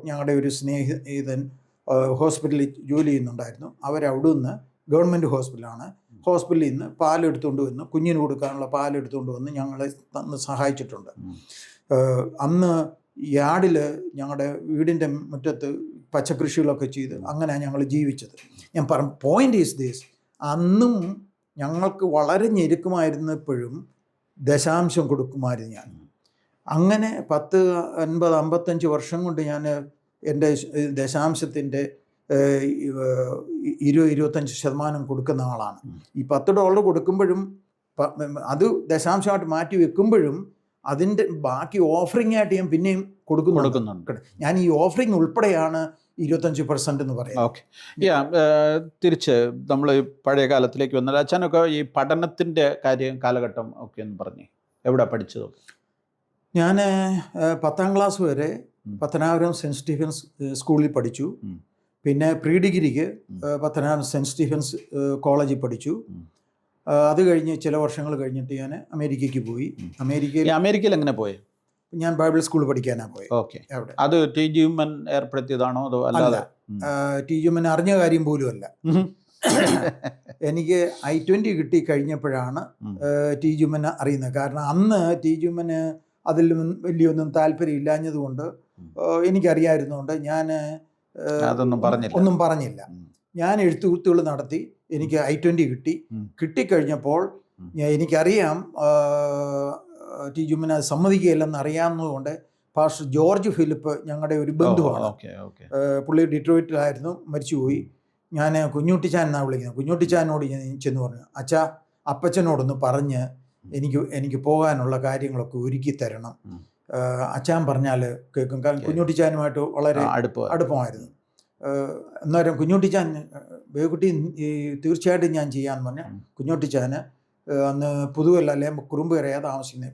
ഞങ്ങളുടെ ഒരു സ്നേഹിതൻ ഹോസ്പിറ്റലിൽ ജോലി ചെയ്യുന്നുണ്ടായിരുന്നു. അവരവിടുന്ന്, ഗവൺമെൻറ് ഹോസ്പിറ്റലാണ്, ഹോസ്പിറ്റലിൽ നിന്ന് പാലെടുത്തുകൊണ്ട് വന്ന് കുഞ്ഞിന് കൊടുക്കാനുള്ള പാലെടുത്തുകൊണ്ട് വന്ന് ഞങ്ങളെ സഹായിച്ചിട്ടുണ്ട്. അന്ന് യാർഡിൽ ഞങ്ങളുടെ വീടിൻ്റെ മുറ്റത്ത് പച്ചക്കൃഷികളൊക്കെ ചെയ്ത് അങ്ങനെ ഞങ്ങൾ ജീവിച്ചത്. ഞാൻ പോയിൻ്റ് ഈസ് ദിസ്, അന്നും ഞങ്ങൾക്ക് വളരെ ഞെരുക്കമായിരുന്നപ്പോഴും ദശാംശം കൊടുക്കുമായിരുന്നു ഞാൻ. അങ്ങനെ 10, 50, 55 വർഷം കൊണ്ട് ഞാൻ എൻ്റെ ദശാംശത്തിൻ്റെ 20-25% കൊടുക്കുന്ന ആളാണ്. ഈ $10 കൊടുക്കുമ്പോഴും അത് ദശാംശമായിട്ട് മാറ്റി വെക്കുമ്പോഴും അതിൻ്റെ ബാക്കി ഓഫറിംഗ് ആയിട്ട് ഞാൻ പിന്നെയും കൊടുക്കുന്നുണ്ട്. ഞാൻ ഈ ഓഫറിംഗ് ഉൾപ്പെടെയാണ് 25% എന്ന് പറയാം. ഓക്കെ, തിരിച്ച് നമ്മൾ പഴയ കാലത്തിലേക്ക് വന്നാൽ അച്ഛനൊക്കെ ഈ പഠനത്തിൻ്റെ കാലഘട്ടം ഒക്കെ എന്ന് പറഞ്ഞേ, എവിടെ പഠിച്ചത്? ഞാൻ 10ാം ക്ലാസ് വരെ പത്തനാപുരം സെൻറ്റ് സ്റ്റീഫൻസ് സ്കൂളിൽ പഠിച്ചു. പിന്നെ പ്രീ ഡിഗ്രിക്ക് പത്തനാപുരം സെൻറ്റ് സ്റ്റീഫൻസ് കോളേജിൽ പഠിച്ചു. അത് കഴിഞ്ഞ് ചില വർഷങ്ങൾ കഴിഞ്ഞിട്ട് ഞാൻ അമേരിക്കയ്ക്ക് പോയി. അമേരിക്കയിൽ എങ്ങനെ പോയി? ഞാൻ ബൈബിൾ സ്കൂളിൽ പഠിക്കാനാണ് പോയത്. ഓക്കെ, അത് ടി ജുമൻ ഏർപ്പെടുത്തിയതാണോ അതോ അല്ലാതെ? ടി ജുമൻ അറിഞ്ഞ കാര്യം പോലും അല്ല. എനിക്ക് I-20 കിട്ടി കഴിഞ്ഞപ്പോഴാണ് ടി ജുമൻ അറിയുന്നത്. കാരണം അന്ന് ടി ജുമന് അതിൽ വലിയൊന്നും താല്പര്യം ഇല്ലാഞ്ഞതുകൊണ്ട് എനിക്കറിയായിരുന്നുകൊണ്ട് ഞാൻ ഒന്നും പറഞ്ഞില്ല. ഞാൻ എഴുത്തുകുത്തുകൾ നടത്തി. എനിക്ക് I-20 കിട്ടിക്കഴിഞ്ഞപ്പോൾ എനിക്കറിയാം ടി ജുമൻ അത് സമ്മതിക്കുകയില്ലെന്ന് അറിയാവുന്നതുകൊണ്ട് പാസ്റ്റർ ജോർജ് ഫിലിപ്പ് ഞങ്ങളുടെ ഒരു ബന്ധുവാണ്. പുള്ളി ഡിട്രോയിറ്റിലായിരുന്നു, മരിച്ചുപോയി. ഞാൻ കുഞ്ഞുട്ടിച്ചാൻ എന്നാണ് വിളിക്കുന്നത്. കുഞ്ഞുട്ടിച്ചാനോട് ഞാൻ ചെന്ന് പറഞ്ഞു, അച്ഛാ അപ്പച്ചനോടൊന്ന് പറഞ്ഞ് എനിക്ക് പോകാനുള്ള കാര്യങ്ങളൊക്കെ ഒരുക്കി തരണം. അച്ഛൻ പറഞ്ഞാൽ കേൾക്കും. കാരണം കുഞ്ഞുട്ടിച്ചാനുമായിട്ട് വളരെ അടുപ്പമായിരുന്നു. അന്നേരം കുഞ്ഞുട്ടിച്ചാൻ, ബേക്കുട്ടി തീർച്ചയായിട്ടും ഞാൻ ചെയ്യാമെന്ന് പറഞ്ഞാൽ കുഞ്ഞുട്ടിച്ചാന് അന്ന് പുതുവല്ല അല്ലെങ്കിൽ കുറുമ്പുകരയാ താമസിക്കുന്നത്.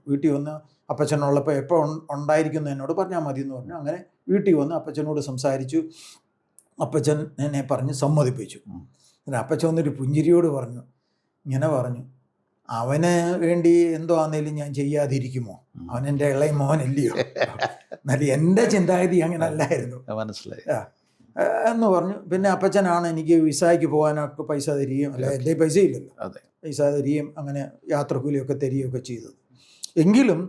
വീട്ടിൽ വന്ന് അപ്പച്ചനുള്ളപ്പോൾ എപ്പോൾ ഉണ്ടായിരിക്കുന്നു എന്നോട് പറഞ്ഞാൽ മതി എന്ന് പറഞ്ഞു. അങ്ങനെ വീട്ടിൽ വന്ന് അപ്പച്ചനോട് സംസാരിച്ചു. അപ്പച്ചൻ എന്നെ പറഞ്ഞ് സമ്മതിപ്പിച്ചു. അപ്പച്ചൻ വന്നൊരു പുഞ്ചിരിയോട് പറഞ്ഞു, ഇങ്ങനെ പറഞ്ഞു, അവന് വേണ്ടി എന്തോ ആണെങ്കിലും ഞാൻ ചെയ്യാതിരിക്കുമോ? അവൻ എൻ്റെ ഇളയ മോനല്ലയോ? എന്നാലും എൻ്റെ ചിന്താഗതി അങ്ങനെ അല്ലായിരുന്നു. മനസ്സിലായി എന്ന് പറഞ്ഞു. പിന്നെ അപ്പച്ചനാണ് എനിക്ക് വിസയ്ക്ക് പോകാനൊക്കെ പൈസ തരികയും, അല്ല എൻ്റെ പൈസ ഇല്ലല്ലോ, പൈസ തരികയും അങ്ങനെ യാത്രക്കൂലിയൊക്കെ തരികയൊക്കെ ചെയ്തത്. എങ്കിലും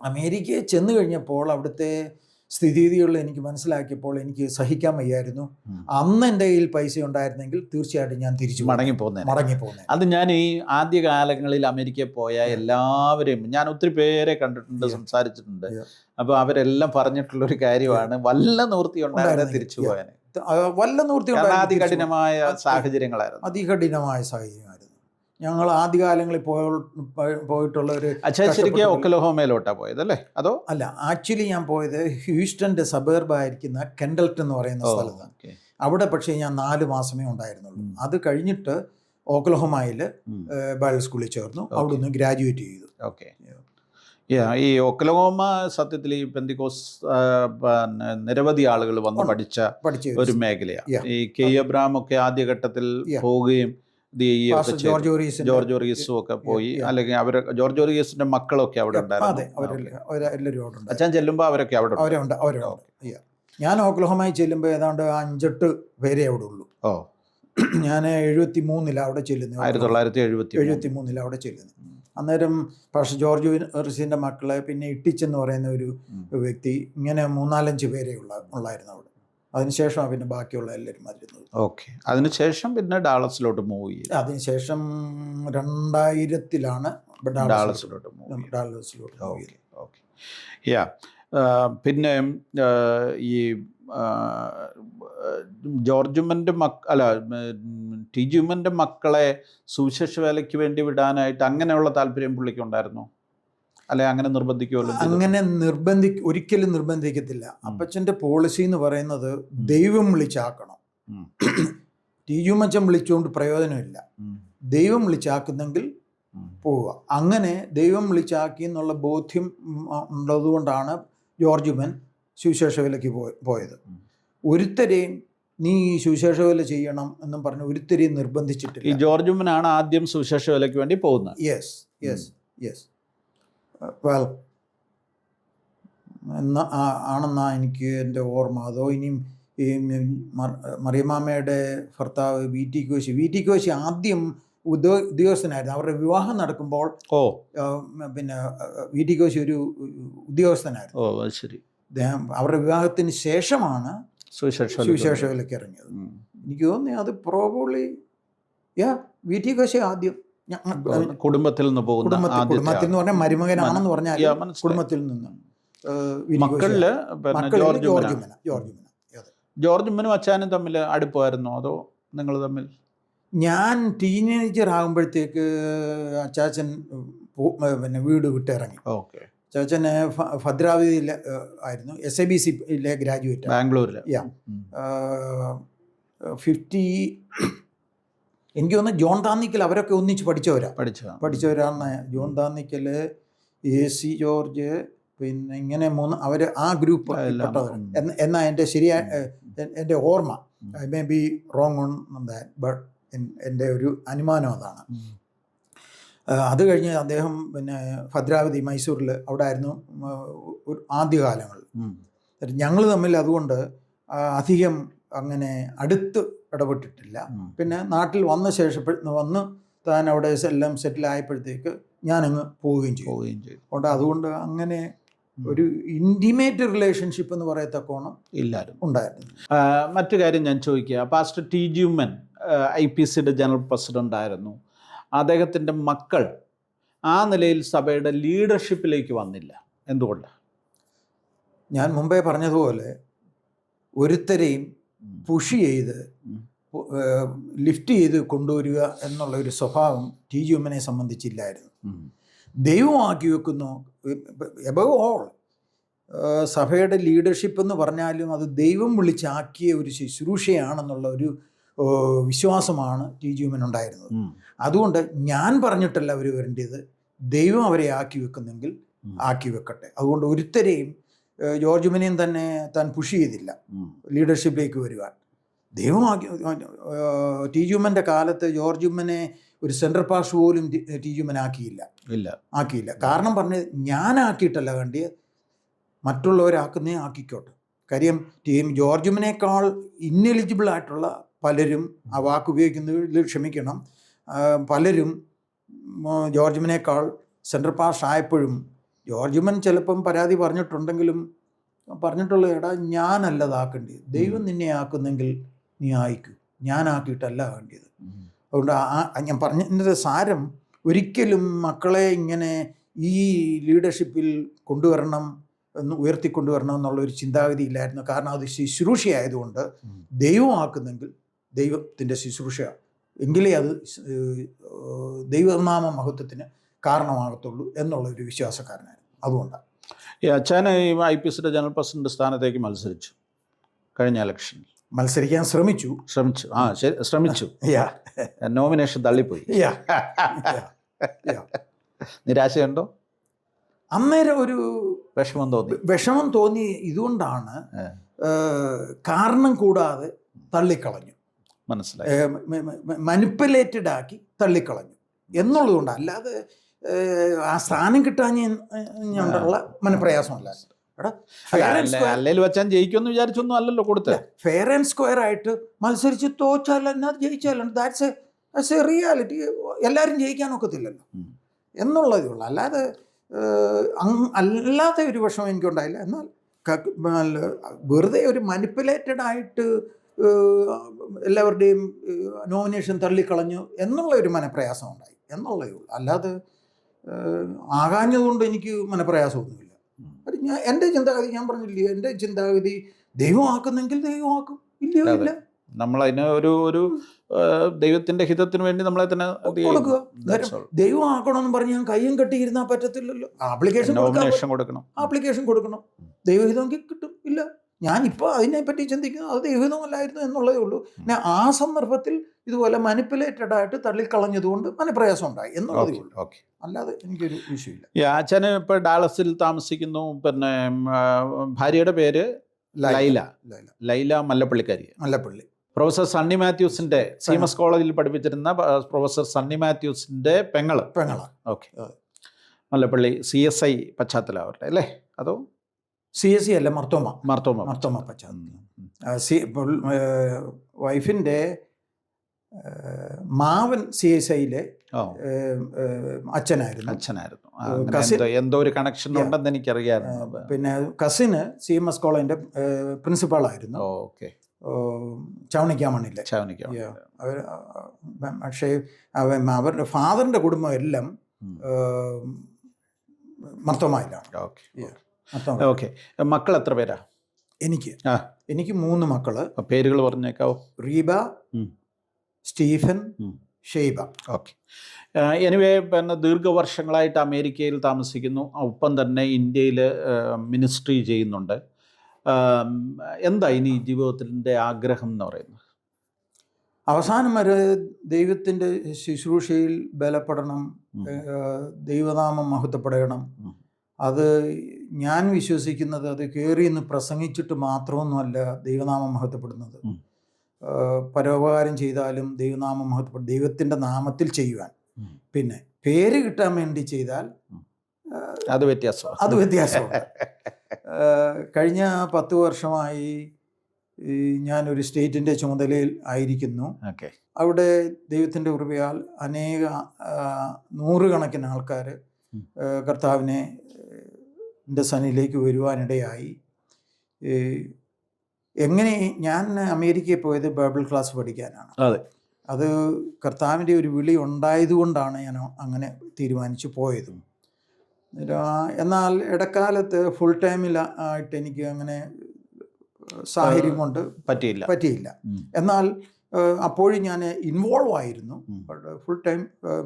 അമേരിക്കയിൽ ചെന്ന് കഴിഞ്ഞപ്പോൾ അവിടുത്തെ സ്ഥിതിഗതികളിൽ എനിക്ക് മനസ്സിലാക്കിയപ്പോൾ എനിക്ക് സഹിക്കാൻ വയ്യായിരുന്നു. അന്ന് എൻ്റെ കയ്യിൽ പൈസ ഉണ്ടായിരുന്നെങ്കിൽ തീർച്ചയായിട്ടും ഞാൻ തിരിച്ചു മടങ്ങിപ്പോകുന്നത്. അത് ഞാൻ ഈ ആദ്യകാലങ്ങളിൽ അമേരിക്കയിൽ പോയ എല്ലാവരെയും ഞാൻ ഒത്തിരി പേരെ കണ്ടിട്ടുണ്ട്, സംസാരിച്ചിട്ടുണ്ട്. അപ്പോൾ അവരെല്ലാം പറഞ്ഞിട്ടുള്ളൊരു കാര്യമാണ്, വല്ല നിവൃത്തി ഉണ്ടായിരുന്നെ തിരിച്ചു പോകാൻ. വല്ല നിവൃത്തി അതികഠിനമായ സാഹചര്യങ്ങളായിരുന്നു. അതികഠിനമായ സാഹചര്യമായിരുന്നു. ഞങ്ങൾ ആദ്യകാലങ്ങളിൽ പോയിട്ടുള്ള ഒരു ശരിക്കും ഒക്ലഹോമയിലോട്ടാ പോയതല്ലേ? അതോ അല്ല, ആക്ച്വലി ഞാൻ പോയത് ഹ്യൂസ്റ്റന്റെ സബർബായിരിക്കുന്ന കെൻഡൽട്ടൺ എന്ന് പറയുന്ന സ്ഥലത്താണ്. അവിടെ പക്ഷേ ഞാൻ 4 മാസമേ ഉണ്ടായിരുന്നുള്ളൂ. അത് കഴിഞ്ഞിട്ട് ഓക്ലഹോമയിൽ ബൈബിൾ സ്കൂളിൽ ചേർന്നു. അവിടെ നിന്ന് ഗ്രാജുവേറ്റ് ചെയ്തു. ഓക്കെ. ഈ ഒക്ലഹോമ സത്യത്തിൽ ഈ പെന്തിക്കോസ് നിരവധി ആളുകൾ വന്ന് പഠിച്ച ഒരു മേഖലയാണ്. ഈ കെ എബ്രഹാം ഒക്കെ ആദ്യഘട്ടത്തിൽ പോവുകയും ജോർജ് ഓറിയസും ഒക്കെ പോയി, അല്ലെങ്കിൽ ജോർജ് ഓറിയസിന്റെ മക്കളൊക്കെ അവിടെ ഉണ്ടായിരുന്നു. അച്ഛൻ ചെല്ലുമ്പോൾ അവരൊക്കെ അവിടെ ഉണ്ട്. ഞാൻ ഓക്ലഹോമയിൽ ചെല്ലുമ്പോൾ ഏതാണ്ട് 5-8 പേരെ അവിടെ ഉള്ളൂ. ഞാൻ 73 അവിടെ ചെല്ലുന്നു. 1973 അവിടെ ചെല്ലുന്നു. അന്നേരം പക്ഷേ ജോർജ് ഓറിയസിന്റെ മക്കളെ, പിന്നെ ഇട്ടിച്ചെന്ന് പറയുന്ന ഒരു വ്യക്തി, ഇങ്ങനെ 3-4-5 പേരെ ഉള്ളായിരുന്നു അവിടെ. അതിനുശേഷം പിന്നെ ബാക്കിയുള്ള എല്ലാവരും വരുന്നത്. ഓക്കെ. അതിനുശേഷം പിന്നെ ഡാളസിലോട്ട് മൂവ് ചെയ്തു. അതിനുശേഷം 2000-ലാണ് ഡാളസിലോട്ട് മൂവ് ചെയ്തു. ഓക്കെ. പിന്നെ ഈ ജോർജുമൻ്റെ ടിജുമൻ്റെ മക്കളെ സുവിശേഷ വേലയ്ക്ക് വേണ്ടി വിടാനായിട്ട് അങ്ങനെയുള്ള താല്പര്യം പുള്ളിക്ക് ഉണ്ടായിരുന്നോ? അല്ലെ അങ്ങനെ നിർബന്ധിക്കുമല്ലോ? അങ്ങനെ ഒരിക്കലും നിർബന്ധിക്കത്തില്ല. അപ്പച്ചൻ്റെ പോളിസി എന്ന് പറയുന്നത് ദൈവം വിളിച്ചാക്കണം. ടിജുമച്ചൻ വിളിച്ചുകൊണ്ട് പ്രയോജനമില്ല. ദൈവം വിളിച്ചാക്കുന്നെങ്കിൽ പോവുക. അങ്ങനെ ദൈവം വിളിച്ചാക്കി എന്നുള്ള ബോധ്യം ഉള്ളതുകൊണ്ടാണ് ജോർജുമൻ സുവിശേഷ വേലയ്ക്ക് പോയത്. ഒരുത്തരെയും നീ സുവിശേഷ വേല ചെയ്യണം എന്നും പറഞ്ഞ് ഒരുത്തരെയും നിർബന്ധിച്ചിട്ടില്ല. ഈ ജോർജുമനാണ് ആദ്യം സുവിശേഷ വേലയ്ക്ക് വേണ്ടി പോകുന്നത്. യെസ് വെൽ ആണെന്നാ എനിക്ക് എൻ്റെ ഓർമ്മ. അതോ ഇനിയും ഈ മറിയമാമയുടെ ഭർത്താവ് വി ടി കോശി ആദ്യം ഉദ്യോഗസ്ഥനായിരുന്നു. അവരുടെ വിവാഹം നടക്കുമ്പോൾ പിന്നെ വി ടി കോശി ഒരു ഉദ്യോഗസ്ഥനായിരുന്നു. ശരി. അവരുടെ വിവാഹത്തിന് ശേഷമാണ് സുവിശേഷ വേലയ്ക്ക് ഇറങ്ങിയത്. എനിക്ക് തോന്നി അത് പ്രോബബ്ലി വി ടി കോശി ആദ്യം കുടുംബത്തിൽ നിന്ന് പറഞ്ഞാൽ മരുമകനാണെന്ന് പറഞ്ഞാൽ കുടുംബത്തിൽ നിന്ന് ജോർജുമനും അച്ഛനും തമ്മിൽ അടുപ്പമായിരുന്നോ അതോ നിങ്ങൾ തമ്മിൽ? ഞാൻ ടീനേജർ ആകുമ്പോഴത്തേക്ക് അച്ചാച്ചൻ പിന്നെ വീട് വിട്ടിറങ്ങി. അച്ചാച്ചന് ഭദ്രാവതിയിൽ ആയിരുന്നു, SIBCയിലെ ഗ്രാജുവേറ്റ്, ബാംഗ്ലൂരിൽ. 50 എനിക്ക് തോന്നുന്നു ജോൺ താന്നിക്കൽ അവരൊക്കെ ഒന്നിച്ച് പഠിച്ചവരാണ്. ജോൺ താന്നിക്കൽ, AC ജോർജ്, പിന്നെ ഇങ്ങനെ അവർ ആ ഗ്രൂപ്പ് പെട്ടവരാണ് എന്നാ എൻ്റെ ഓർമ്മ. I may be wrong on that, but എൻ്റെ ഒരു അനുമാനം അതാണ്. അത് കഴിഞ്ഞ് അദ്ദേഹം പിന്നെ ഭദ്രാവതി മൈസൂരിൽ അവിടെ ആയിരുന്നു ഒരു ആദ്യകാലങ്ങളിൽ. ഞങ്ങൾ തമ്മിൽ അതുകൊണ്ട് അധികം അങ്ങനെ അടുത്ത് ഇടപെട്ടിട്ടില്ല. പിന്നെ നാട്ടിൽ വന്ന് താൻ അവിടെ എല്ലാം സെറ്റിലായപ്പോഴത്തേക്ക് ഞാനങ്ങ് പോവുകയും ചെയ്തു. അതുകൊണ്ട് അങ്ങനെ ഒരു ഇൻറ്റിമേറ്റ് റിലേഷൻഷിപ്പ് എന്ന് പറയത്തക്കോണം ഉണ്ടായിരുന്നു. മറ്റു കാര്യം ഞാൻ ചോദിക്കുക, പാസ്റ്റർ ടിജുമൻ IPCയുടെ ജനറൽ പ്രസിഡന്റ് ആയിരുന്നു. അദ്ദേഹത്തിൻ്റെ മക്കൾ ആ നിലയിൽ സഭയുടെ ലീഡർഷിപ്പിലേക്ക് വന്നില്ല. എന്തുകൊണ്ട്? ഞാൻ മുമ്പേ പറഞ്ഞതുപോലെ ഒരുത്തരെയും പുഷ് ചെയ്ത് ലിഫ്റ്റ് ചെയ്ത് കൊണ്ടുവരിക എന്നുള്ള ഒരു സ്വഭാവം ടിജുമനെ സംബന്ധിച്ചില്ലായിരുന്നു. ദൈവമാക്കി വെക്കുന്നു. എബവ് ഓൾ സഭയുടെ ലീഡർഷിപ്പ് എന്ന് പറഞ്ഞാലും അത് ദൈവം വിളിച്ചാക്കിയ ഒരു ശുശ്രൂഷയാണെന്നുള്ള ഒരു വിശ്വാസമാണ് ടിജുമനുണ്ടായിരുന്നത്. അതുകൊണ്ട് ഞാൻ പറഞ്ഞിട്ടല്ല അവർ വരേണ്ടത്, ദൈവം അവരെ ആക്കി വെക്കുന്നെങ്കിൽ ആക്കി വെക്കട്ടെ. അതുകൊണ്ട് ഒരുത്തരെയും ജോർജുമനെയും തന്നെ താൻ പുഷ് ചെയ്തില്ല ലീഡർഷിപ്പിലേക്ക് വരുവാൻ. ദൈവമാക്കി ടിജുമൻ്റെ കാലത്ത് ജോർജുമനെ ഒരു സെൻട്രൽ പാസ് പോലും ടിജുമൻ ആക്കിയില്ല. കാരണം പറഞ്ഞത് ഞാനാക്കിയിട്ടല്ല വേണ്ടിയത്, മറ്റുള്ളവരാക്കുന്നേ ആക്കിക്കോട്ടെ. കാര്യം ജോർജുമനേക്കാൾ ഇന്നെലിജിബിൾ ആയിട്ടുള്ള പലരും, ആ വാക്ക് ഉപയോഗിക്കുന്നതിൽ ക്ഷമിക്കണം, പലരും ജോർജുമനേക്കാൾ സെൻട്രൽ പാസ് ആയപ്പോഴും ജോർജുമൻ ചിലപ്പം പരാതി പറഞ്ഞിട്ടുണ്ടെങ്കിലും പറഞ്ഞിട്ടുള്ള എടാ ഞാനല്ലതാക്കേണ്ടത്, ദൈവം നിന്നെ ആക്കുന്നെങ്കിൽ നീ ആയിക്കൂ, ഞാനാക്കിയിട്ടല്ല വേണ്ടിയത്. അതുകൊണ്ട് ഞാൻ പറഞ്ഞതിൻ്റെ സാരം ഒരിക്കലും മക്കളെ ഇങ്ങനെ ഈ ലീഡർഷിപ്പിൽ കൊണ്ടുവരണം ഉയർത്തിക്കൊണ്ടുവരണം എന്നുള്ളൊരു ചിന്താഗതി ഇല്ലായിരുന്നു. കാരണം അത് ശുശ്രൂഷയായതുകൊണ്ട് ദൈവമാക്കുന്നെങ്കിൽ ദൈവത്തിൻ്റെ ശുശ്രൂഷ എങ്കിലേ അത് ദൈവനാമ മഹത്വത്തിന് കാരണമാകത്തുള്ളൂ എന്നുള്ളൊരു വിശ്വാസക്കാരനായിരുന്നു. അതുകൊണ്ടാണ് ഈ അച്ഛന് ഈ IPCയുടെ ജനറൽ പ്രസിഡന്റ് സ്ഥാനത്തേക്ക് മത്സരിച്ചു കഴിഞ്ഞ ഇലക്ഷനിൽ. മത്സരിക്കാൻ ശ്രമിച്ചു. ശരി, ശ്രമിച്ചു. നോമിനേഷൻ തള്ളിപ്പോയി. നിരാശയുണ്ടോ? അന്നേരം ഒരു വിഷമം തോന്നി. ഇതുകൊണ്ടാണ് കാരണം കൂടാതെ തള്ളിക്കളഞ്ഞു, മനസ്സിലായി, മാനിപ്പുലേറ്റഡ് ആക്കി തള്ളിക്കളഞ്ഞു എന്നുള്ളതുകൊണ്ട്, അല്ലാതെ ആ സ്ഥാനം കിട്ടാഞ്ഞുള്ള മനപ്രയാസമല്ല. ജയിക്കുമെന്ന് വിചാരിച്ചൊന്നും അല്ലല്ലോ കൊടുത്തത്. ഫെയർ ആൻഡ് സ്ക്വയർ ആയിട്ട് മത്സരിച്ച് തോച്ചാലും ജയിച്ചാലും ദാറ്റ്സ് എ റിയാലിറ്റി. എല്ലാവരും ജയിക്കാൻ ഒക്കത്തില്ലല്ലോ എന്നുള്ളതേ ഉള്ളൂ. അല്ലാതെ ഒരു വിഷമം എനിക്കുണ്ടായില്ല. എന്നാൽ വെറുതെ ഒരു മാനിപ്പുലേറ്റഡ് ആയിട്ട് എല്ലാവരുടെയും നോമിനേഷൻ തള്ളിക്കളഞ്ഞു എന്നുള്ള ഒരു മനപ്രയാസം ഉണ്ടായി എന്നുള്ളതേ ഉള്ളൂ. അല്ലാതെ ആകാഞ്ഞതുകൊണ്ട് എനിക്ക് മനപ്രയാസമൊന്നുമില്ല. എൻ്റെ ചിന്താഗതി ഞാൻ പറഞ്ഞില്ലേ, എൻ്റെ ചിന്താഗതി ദൈവമാക്കുന്നെങ്കിൽ ദൈവമാക്കും, ഇല്ലയോ ഇല്ല. നമ്മളതിന് ഒരു ദൈവത്തിന്റെ ഹിതത്തിന് വേണ്ടി നമ്മളെ തന്നെ കൊടുക്കുക. ദൈവം ആക്കണമെന്ന് പറഞ്ഞ് ഞാൻ കയ്യും കെട്ടിയിരുന്നാൽ പറ്റത്തില്ലല്ലോ. ആപ്ലിക്കേഷൻ കൊടുക്കണം. ദൈവഹിതമെങ്കിൽ കിട്ടും. ഇല്ല, ഞാനിപ്പോൾ അതിനെപ്പറ്റി ചിന്തിക്കുന്നു, അത് ദൈവഹിതമല്ലായിരുന്നു എന്നുള്ളതേ ഉള്ളൂ. പിന്നെ ആ സന്ദർഭത്തിൽ ഇതുപോലെ മാനിപ്പുലേറ്റഡ് ആയിട്ട് തള്ളിക്കളഞ്ഞതുകൊണ്ട് മനപ്രയാസം ഉണ്ടായി എന്നുള്ളതേ ഉള്ളൂ. അല്ലാതെ എനിക്കൊരു വിഷയമില്ല. ഈ അച്ഛന് ഇപ്പോൾ ഡാളസിൽ താമസിക്കുന്നു. പിന്നെ ഭാര്യയുടെ പേര് ലൈല മല്ലപ്പള്ളിക്കാരി. പ്രൊഫസർ സണ്ണി മാത്യൂസിന്റെ CMS കോളേജിൽ പഠിപ്പിച്ചിരുന്ന പ്രൊഫസർ സണ്ണി മാത്യൂസിന്റെ പെങ്ങള്. ഓക്കെ, മല്ലപ്പള്ളി CSI പശ്ചാത്തലം അവരുടെ അല്ലേ? അതോ CSI അല്ല, മർത്തോമ പശ്ചാത്തലം. വൈഫിൻ്റെ മാവൻ CSIയിലെ അച്ഛനായിരുന്നു. എന്തോ ഒരു കണക്ഷൻ ഉണ്ടെന്ന് എനിക്കറിയാമായിരുന്നു. പിന്നെ കസിന് CMS കോളേജിന്റെ പ്രിൻസിപ്പാളായിരുന്നു. ഓക്കെ, ചവണിക്കാമണ്ണിലെ. പക്ഷേ അവരുടെ ഫാദറിന്റെ കുടുംബം എല്ലാം മർത്തോമയിലാണ്. ഓക്കെ, മക്കൾ എത്ര പേരാ? എനിക്ക് 3 മക്കള്. പേരുകൾ പറഞ്ഞേക്കാവോ? Reeba, Stephen, Sheiba. Okay. Anyway, പിന്നെ ദീർഘവർഷങ്ങളായിട്ട് അമേരിക്കയിൽ താമസിക്കുന്നു. ഒപ്പം തന്നെ ഇന്ത്യയിൽ മിനിസ്ട്രി ചെയ്യുന്നുണ്ട്. എന്താ ഇനി ജീവിതത്തിൻ്റെ ആഗ്രഹം എന്ന് പറയുന്നത്? അവസാനം വരെ ദൈവത്തിൻ്റെ ശുശ്രൂഷയിൽ ബലപ്പെടണം, ദൈവനാമം മഹത്വപ്പെടണം. അത് ഞാൻ വിശ്വസിക്കുന്നത് അത് കയറിയെന്ന് പ്രസംഗിച്ചിട്ട് മാത്രമൊന്നുമല്ല ദൈവനാമം മഹത്വപ്പെടുന്നത്. പരോപകാരം ചെയ്താലും ദൈവനാമം മഹത്വപ്പെടും, ദൈവത്തിൻ്റെ നാമത്തിൽ ചെയ്യുവാൻ. പിന്നെ പേര് കിട്ടാൻ വേണ്ടി ചെയ്താൽ അത് വ്യത്യാസമാണ്. കഴിഞ്ഞ 10 വർഷമായി ഞാനൊരു സ്റ്റേറ്റിൻ്റെ ചുമതലയിൽ ആയിരിക്കുന്നു. അവിടെ ദൈവത്തിൻ്റെ കൃപയാൽ അനേക 100 കണക്കിന് ആൾക്കാർ കർത്താവിനെ സന്നിധിയിലേക്ക് വരുവാനിടയായി. എങ്ങനെ ഞാൻ അമേരിക്കയിൽ പോയത് ബൈബിൾ ക്ലാസ് പഠിക്കാനാണ്. അത് കർത്താവിൻ്റെ ഒരു വിളി ഉണ്ടായതുകൊണ്ടാണ് ഞാൻ അങ്ങനെ തീരുമാനിച്ചു പോയതും. എന്നാൽ ഇടക്കാലത്ത് ഫുൾ ടൈമിൽ ആയിട്ട് എനിക്ക് അങ്ങനെ സാഹചര്യം കൊണ്ട് പറ്റിയില്ല. എന്നാൽ അപ്പോഴും ഞാൻ ഇൻവോൾവ് ആയിരുന്നു, ഫുൾ ടൈം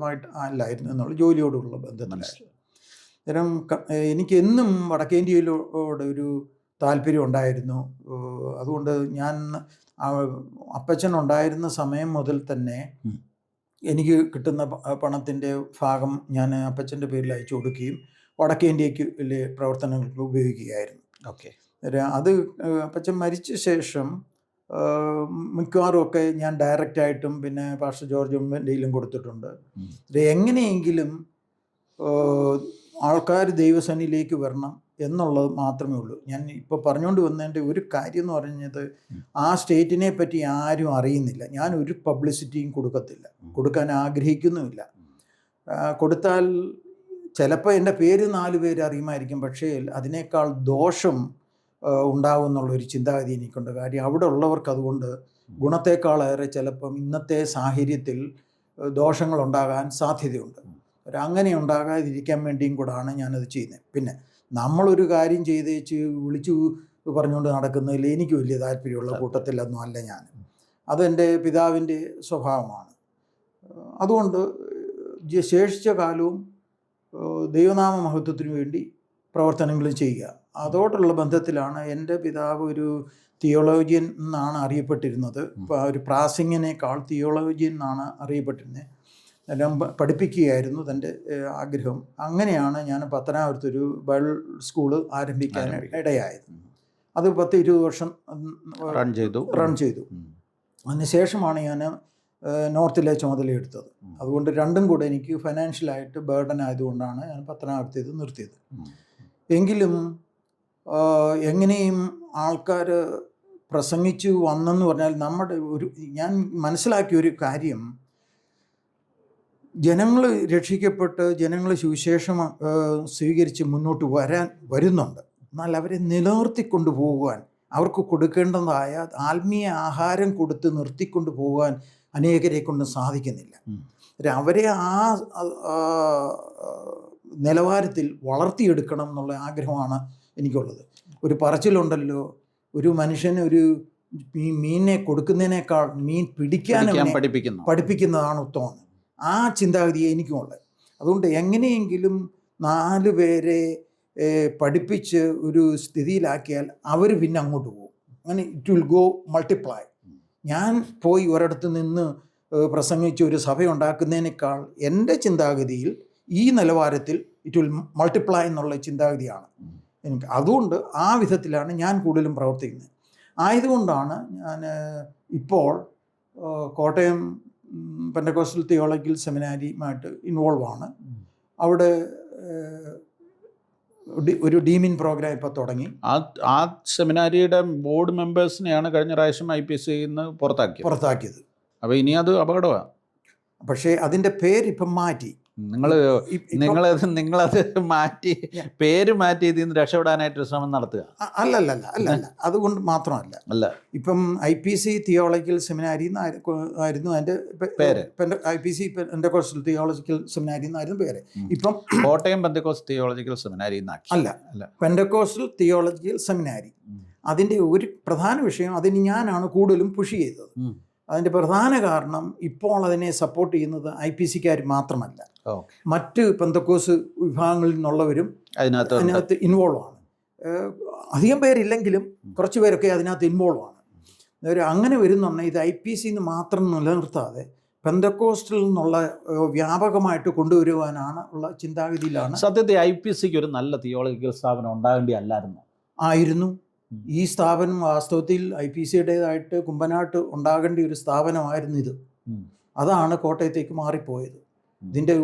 ആയിട്ട് അല്ലായിരുന്നു എന്നുള്ള ജോലിയോടുള്ള ബന്ധത്തിലായിരുന്നു. അന്നേരം എനിക്ക് എന്നും വടക്കേന്ത്യയിലോട് ഒരു താല്പര്യം ഉണ്ടായിരുന്നു. അതുകൊണ്ട് ഞാൻ അപ്പച്ചൻ ഉണ്ടായിരുന്ന സമയം മുതൽ തന്നെ എനിക്ക് കിട്ടുന്ന പണത്തിൻ്റെ ഭാഗം ഞാൻ അപ്പച്ചൻ്റെ പേരിൽ അയച്ചു കൊടുക്കുകയും വടക്കേന്ത്യക്ക് വലിയ പ്രവർത്തനങ്ങൾക്ക് ഉപയോഗിക്കുകയായിരുന്നു. അത് അപ്പച്ചൻ മരിച്ച ശേഷം മിക്കവാറും ഒക്കെ ഞാൻ ഡയറക്റ്റായിട്ടും പിന്നെ പാസ്റ്റർ ജോർജ് ഉമ്മൻ്റെയിലും കൊടുത്തിട്ടുണ്ട്. ഇത് എങ്ങനെയെങ്കിലും ആൾക്കാർ ദൈവസന്നിധിയിലേക്ക് വരണം എന്നുള്ളത് മാത്രമേ ഉള്ളൂ. ഞാൻ ഇപ്പോൾ പറഞ്ഞുകൊണ്ട് വന്നതിൻ്റെ ഒരു കാര്യം എന്ന് പറഞ്ഞത്, ആ സ്റ്റേറ്റിനെ പറ്റി ആരും അറിയുന്നില്ല. ഞാൻ ഒരു പബ്ലിസിറ്റിയും കൊടുക്കത്തില്ല, കൊടുക്കാൻ ആഗ്രഹിക്കുന്നുമില്ല. കൊടുത്താൽ ചിലപ്പോൾ എൻ്റെ പേര് 4 പേര് അറിയുമായിരിക്കും, പക്ഷേ അതിനേക്കാൾ ദോഷം ഉണ്ടാവും എന്നുള്ളൊരു ചിന്താഗതി എനിക്കുണ്ട്. കാര്യം അവിടെ ഉള്ളവർക്ക് അതുകൊണ്ട് ഗുണത്തേക്കാളേറെ ചിലപ്പം ഇന്നത്തെ സാഹചര്യത്തിൽ ദോഷങ്ങളുണ്ടാകാൻ സാധ്യതയുണ്ട്. അങ്ങനെ ഉണ്ടാകാതിരിക്കാൻ വേണ്ടിയും കൂടാണ് ഞാനത് ചെയ്യുന്നത്. പിന്നെ നമ്മളൊരു കാര്യം ചെയ്തേച്ച് വിളിച്ചു പറഞ്ഞുകൊണ്ട് നടക്കുന്നതിൽ എനിക്ക് വലിയ താല്പര്യമുള്ള കൂട്ടത്തിലൊന്നും അല്ല ഞാൻ. അതെൻ്റെ പിതാവിൻ്റെ സ്വഭാവമാണ്. അതുകൊണ്ട് ശേഷിച്ച കാലവും ദൈവനാമ മഹത്വത്തിന് വേണ്ടി പ്രവർത്തനങ്ങൾ ചെയ്യുക. അതോടുള്ള ബന്ധത്തിലാണ് എൻ്റെ പിതാവ് ഒരു തിയോളജിയൻ എന്നാണ് അറിയപ്പെട്ടിരുന്നത്. ഒരു പ്രാസംഗികനേക്കാൾ തിയോളജിയൻ എന്നാണ് അറിയപ്പെട്ടിരുന്നത്. എല്ലാം പഠിപ്പിക്കുകയായിരുന്നു തൻ്റെ ആഗ്രഹം. അങ്ങനെയാണ് ഞാൻ പത്തനാപുരത്തൊരു ബൈബിൾ സ്കൂള് ആരംഭിക്കാൻ ഇടയായത്. അത് 10-20 വർഷം റൺ ചെയ്തു. അതിനുശേഷമാണ് ഞാൻ നോർത്തിലെ ചുമതലയെടുത്തത്. അതുകൊണ്ട് രണ്ടും കൂടെ എനിക്ക് ഫൈനാൻഷ്യലായിട്ട് ബേർഡൻ ആയതുകൊണ്ടാണ് ഞാൻ പത്തനാപുരത്തേത് നിർത്തിയത്. എങ്കിലും എങ്ങനെയും ആൾക്കാർ പ്രസംഗിച്ചു വന്നെന്ന് പറഞ്ഞാൽ ഞാൻ മനസ്സിലാക്കിയ ഒരു കാര്യം, ജനങ്ങൾ രക്ഷിക്കപ്പെട്ട് ജനങ്ങൾ സുവിശേഷം സ്വീകരിച്ച് മുന്നോട്ട് വരുന്നുണ്ട്. എന്നാൽ അവരെ നിലനിർത്തിക്കൊണ്ടു പോകുവാൻ, അവർക്ക് കൊടുക്കേണ്ടതായ ആത്മീയ ആഹാരം കൊടുത്ത് നിർത്തിക്കൊണ്ടു പോകാൻ അനേകരെ കൊണ്ട് സാധിക്കുന്നില്ല. അവരെ ആ നിലവാരത്തിൽ വളർത്തിയെടുക്കണം എന്നുള്ള ആഗ്രഹമാണ് എനിക്കുള്ളത്. ഒരു പറച്ചിലുണ്ടല്ലോ, ഒരു മനുഷ്യന് ഒരു മീനിനെ കൊടുക്കുന്നതിനേക്കാൾ മീൻ പഠിപ്പിക്കുന്നതാണ് ഉത്തമം. ആ ചിന്താഗതിയെ എനിക്കുമുള്ളത്. അതുകൊണ്ട് എങ്ങനെയെങ്കിലും 4 പേരെ പഠിപ്പിച്ച് ഒരു സ്ഥിതിയിലാക്കിയാൽ അവർ പിന്നെ അങ്ങോട്ട് പോകും. അങ്ങനെ ഇറ്റ് വിൽ ഗോ മൾട്ടിപ്ലൈ. ഞാൻ പോയി ഒരിടത്ത് നിന്ന് പ്രസംഗിച്ച് ഒരു സഭ ഉണ്ടാക്കുന്നതിനേക്കാൾ എൻ്റെ ചിന്താഗതിയിൽ ഈ നിലവാരത്തിൽ ഇറ്റ് വിൽ മൾട്ടിപ്ലൈ എന്നുള്ള ചിന്താഗതിയാണ് എനിക്ക്. അതുകൊണ്ട് ആ വിധത്തിലാണ് ഞാൻ കൂടുതലും പ്രവർത്തിക്കുന്നത്. ആയതുകൊണ്ടാണ് ഞാൻ ഇപ്പോൾ കോട്ടയം പെന്തക്കോസ്റ്റൽ തിയോളജിക്കൽ സെമിനാരിയുമായിട്ട് ഇൻവോൾവ് ആണ്. അവിടെ ഒരു ഡീമിൻ പ്രോഗ്രാം ഇപ്പോൾ തുടങ്ങി. ആ സെമിനാരിയുടെ ബോർഡ് മെമ്പേഴ്സിനെയാണ് കഴിഞ്ഞ പ്രാവശ്യം IPC പുറത്താക്കിയത്. അപ്പോൾ ഇനി അത് അപകടമാണ്. പക്ഷേ അതിൻ്റെ പേരിപ്പം മാറ്റി. നിങ്ങളത് മാറ്റി, പേര് മാറ്റി ഇതിൽ നിന്ന് രക്ഷപ്പെടാനായിട്ട് ശ്രമം നടത്തുക. അല്ല അതുകൊണ്ട് മാത്രമല്ല. ഇപ്പം IPC തിയോളജിക്കൽ സെമിനാരി ആയിരുന്നു അതിൻ്റെ പേര്. IPC പെന്തക്കോസ്റ്റൽ തിയോളജിക്കൽ സെമിനാരി എന്നായിരുന്നു പേര്. ഇപ്പം കോട്ടയം പെന്തക്കോസ്റ്റൽ തിയോളജിക്കൽ സെമിനാരി അല്ല, പെന്തക്കോസ്റ്റൽ തിയോളജിക്കൽ സെമിനാരി. അതിൻ്റെ ഒരു പ്രധാന വിഷയം, അതിന് ഞാനാണ് കൂടുതലും പുഷ് ചെയ്തത്. അതിൻ്റെ പ്രധാന കാരണം, ഇപ്പോൾ അതിനെ സപ്പോർട്ട് ചെയ്യുന്നത് IPCക്കാർ മാത്രമല്ല, മറ്റ് പെന്തക്കോസ് വിഭാഗങ്ങളിൽ നിന്നുള്ളവരും അതിനകത്ത് ഇൻവോൾവ് ആണ്. അധികം പേരില്ലെങ്കിലും കുറച്ച് പേരൊക്കെ അതിനകത്ത് ഇൻവോൾവ് ആണ്. അങ്ങനെ വരുന്നുണ്ടെങ്കിൽ ഇത് IPC മാത്രം നിലനിർത്താതെ പെന്തക്കോസ്റ്റിൽ നിന്നുള്ള വ്യാപകമായിട്ട് കൊണ്ടുവരുവാനാണ് ഉള്ള ചിന്താഗതിയിലാണ്. സത്യത്തിൽ IPCക്ക് ഒരു നല്ല തിയോളജിക്കൽ സ്ഥാപനം ആയിരുന്നു. ഈ സ്ഥാപനം വാസ്തവത്തിൽ IPCയുടേതായിട്ട് കുമ്പനാട്ട് ഉണ്ടാകേണ്ട ഒരു സ്ഥാപനമായിരുന്നു ഇത്. അതാണ് കോട്ടയത്തേക്ക് മാറിപ്പോയത്. ഇതിൻ്റെ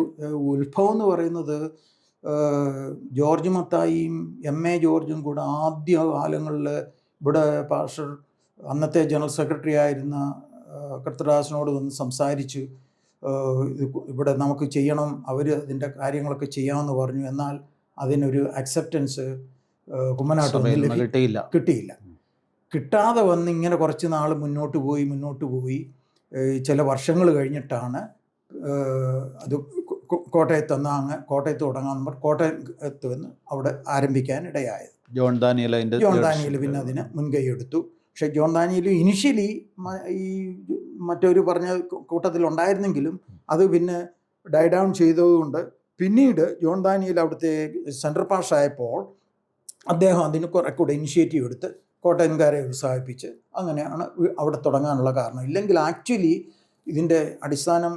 ഉത്ഭവം എന്ന് പറയുന്നത് ജോർജ് മത്തായിയും MA ജോർജും കൂടെ ആദ്യ കാലങ്ങളിൽ ഇവിടെ പാസ്റ്റർ, അന്നത്തെ ജനറൽ സെക്രട്ടറി ആയിരുന്ന കർത്തദാസിനോട് വന്ന് സംസാരിച്ചു, ഇവിടെ നമുക്ക് ചെയ്യണം, അവർ അതിൻ്റെ കാര്യങ്ങളൊക്കെ ചെയ്യാമെന്ന് പറഞ്ഞു. എന്നാൽ അതിനൊരു അക്സെപ്റ്റൻസ് കുമ്മനാട്ടൊന്നും കിട്ടിയില്ല. കിട്ടാതെ വന്ന് ഇങ്ങനെ കുറച്ച് നാൾ മുന്നോട്ട് പോയി ചില വർഷങ്ങൾ കഴിഞ്ഞിട്ടാണ് അത് കോട്ടയത്ത് തുടങ്ങാൻ കോട്ടയത്ത് വന്ന് അവിടെ ആരംഭിക്കാൻ ഇടയായത്. ജോൺ ദാനിയേൽ പിന്നെ അതിന് മുൻകൈ എടുത്തു. പക്ഷേ ജോൺ ദാനിയേൽ ഇനിഷ്യലി ഈ മറ്റൊരു പറഞ്ഞ കൂട്ടത്തിലുണ്ടായിരുന്നെങ്കിലും അത് പിന്നെ ഡൈ ഡൗൺ ചെയ്തതുകൊണ്ട് പിന്നീട് ജോൺ ദാനിയേൽ അവിടുത്തെ സെൻട്രൽ പാസ്റ്ററായപ്പോൾ അദ്ദേഹം അതിന് കുറെ കൂടെ ഇനിഷ്യേറ്റീവ് എടുത്ത് കോട്ടയംകാരെ ഉത്സാഹിപ്പിച്ച് അങ്ങനെയാണ് അവിടെ തുടങ്ങാനുള്ള കാരണം. ഇല്ലെങ്കിൽ ആക്ച്വലി ഇതിൻ്റെ അടിസ്ഥാനം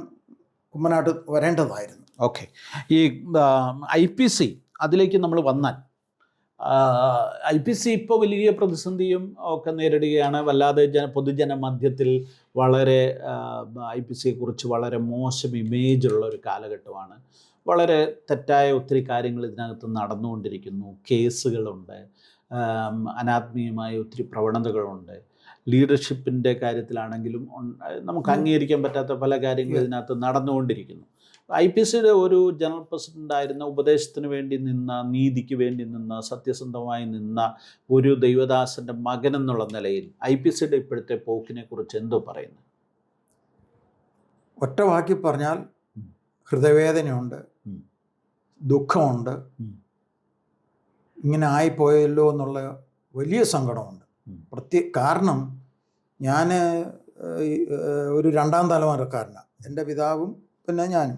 കുമ്മനാട്ട് വരേണ്ടതായിരുന്നു. ഓക്കെ, ഈ IPC അതിലേക്ക് നമ്മൾ വന്നാൽ, IPC ഇപ്പോൾ വലിയ പ്രതിസന്ധിയും ഒക്കെ നേരിടുകയാണ്. വല്ലാതെ പൊതുജന മധ്യത്തിൽ വളരെ IPCയെക്കുറിച്ച് വളരെ മോശം ഇമേജുള്ള ഒരു കാലഘട്ടമാണ്. വളരെ തെറ്റായ ഒത്തിരി കാര്യങ്ങൾ ഇതിനകത്ത് നടന്നുകൊണ്ടിരിക്കുന്നു. കേസുകളുണ്ട്, അനാത്മീയമായ ഒത്തിരി പ്രവണതകളുണ്ട്. ലീഡർഷിപ്പിൻ്റെ കാര്യത്തിലാണെങ്കിലും നമുക്ക് അംഗീകരിക്കാൻ പറ്റാത്ത പല കാര്യങ്ങളും ഇതിനകത്ത് നടന്നുകൊണ്ടിരിക്കുന്നു. IPCയുടെ ഒരു ജനറൽ പ്രസിഡൻ്റായിരുന്ന, ഉപദേശത്തിന് വേണ്ടി നിന്ന, നീതിക്ക് വേണ്ടി നിന്ന, സത്യസന്ധമായി നിന്ന ഒരു ദൈവദാസൻ്റെ മകൻ എന്നുള്ള നിലയിൽ IPCയുടെ ഇപ്പോഴത്തെ പോക്കിനെ കുറിച്ച് എന്തോ പറയുന്നു? ഒറ്റ വാക്കി പറഞ്ഞാൽ ഹൃദയവേദനയുണ്ട്, ദുഃഖമുണ്ട്, ഇങ്ങനെ ആയിപ്പോയല്ലോ എന്നുള്ള വലിയ സങ്കടമുണ്ട്. കാരണം ഞാൻ ഒരു 2ാം തലമുറക്കാരനാണ്. എൻ്റെ പിതാവും പിന്നെ ഞാനും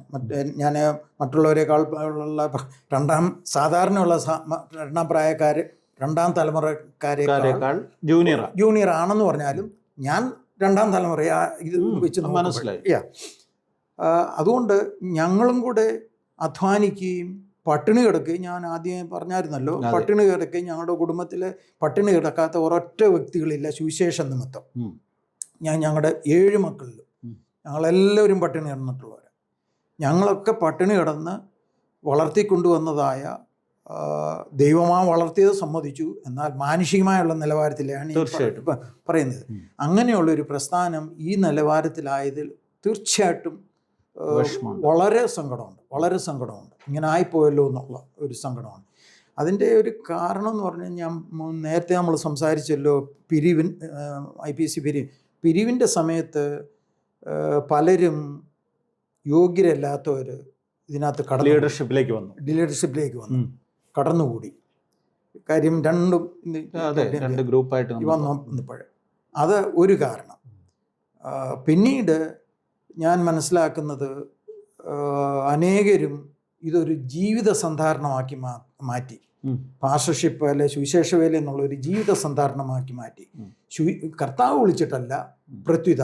ഞാൻ മറ്റുള്ളവരെക്കാൾ ഉള്ള സാധാരണയുള്ള രണ്ടാം തലമുറക്കാരേക്കാൾ ജൂനിയർ ആണെന്ന് പറഞ്ഞാലും ഞാൻ രണ്ടാം തലമുറ ഇത് വെച്ച് മനസ്സിലായി. അതുകൊണ്ട് ഞങ്ങളും കൂടെ അധ്വാനിക്കുകയും പട്ടിണി കിടക്കുകയും, ഞാൻ ആദ്യം പറഞ്ഞായിരുന്നല്ലോ, പട്ടിണി കിടക്കുകയും ഞങ്ങളുടെ കുടുംബത്തിൽ പട്ടിണി കിടക്കാത്ത ഒരൊറ്റ വ്യക്തികളില്ല സുവിശേഷ നിമിത്തം. ഞങ്ങളുടെ 7 മക്കളിലും ഞങ്ങളെല്ലാവരും പട്ടിണി കിടന്നിട്ടുള്ളവരാണ്. ഞങ്ങളൊക്കെ പട്ടിണി കിടന്ന് വളർത്തിക്കൊണ്ടുവന്നതായ ദൈവമാ വളർത്തിയത് സമ്മതിച്ചു, എന്നാൽ മാനുഷികമായുള്ള നിലവാരത്തിലാണ് തീർച്ചയായിട്ടും പറയുന്നത്. അങ്ങനെയുള്ളൊരു പ്രസ്ഥാനം ഈ നിലവാരത്തിലായതിൽ തീർച്ചയായിട്ടും വളരെ സങ്കടമുണ്ട്. ഇങ്ങനെ ആയിപ്പോയല്ലോ എന്നുള്ള ഒരു സങ്കടമാണ്. അതിൻ്റെ ഒരു കാരണം എന്ന് പറഞ്ഞാൽ, ഞാൻ നേരത്തെ നമ്മൾ സംസാരിച്ചല്ലോ, IPC പിരിവിൻ്റെ സമയത്ത് പലരും യോഗ്യരല്ലാത്തവർ ഇതിനകത്ത് ലീഡർഷിപ്പിലേക്ക് വന്നു കടന്നുകൂടി. കാര്യം രണ്ട് ഗ്രൂപ്പായിട്ട് വന്നപ്പോഴേ അത് ഒരു കാരണം. പിന്നീട് ഞാൻ മനസ്സിലാക്കുന്നത് അനേകരും ഇതൊരു ജീവിത സന്ധാരണമാക്കി മാറ്റി. പാസ്റ്റർഷിപ്പ് അല്ലെ സുവിശേഷ വേല എന്നുള്ളൊരു ജീവിത സന്ധാരണമാക്കി മാറ്റി. കർത്താവ് വിളിച്ചിട്ടല്ല, പ്രത്യുത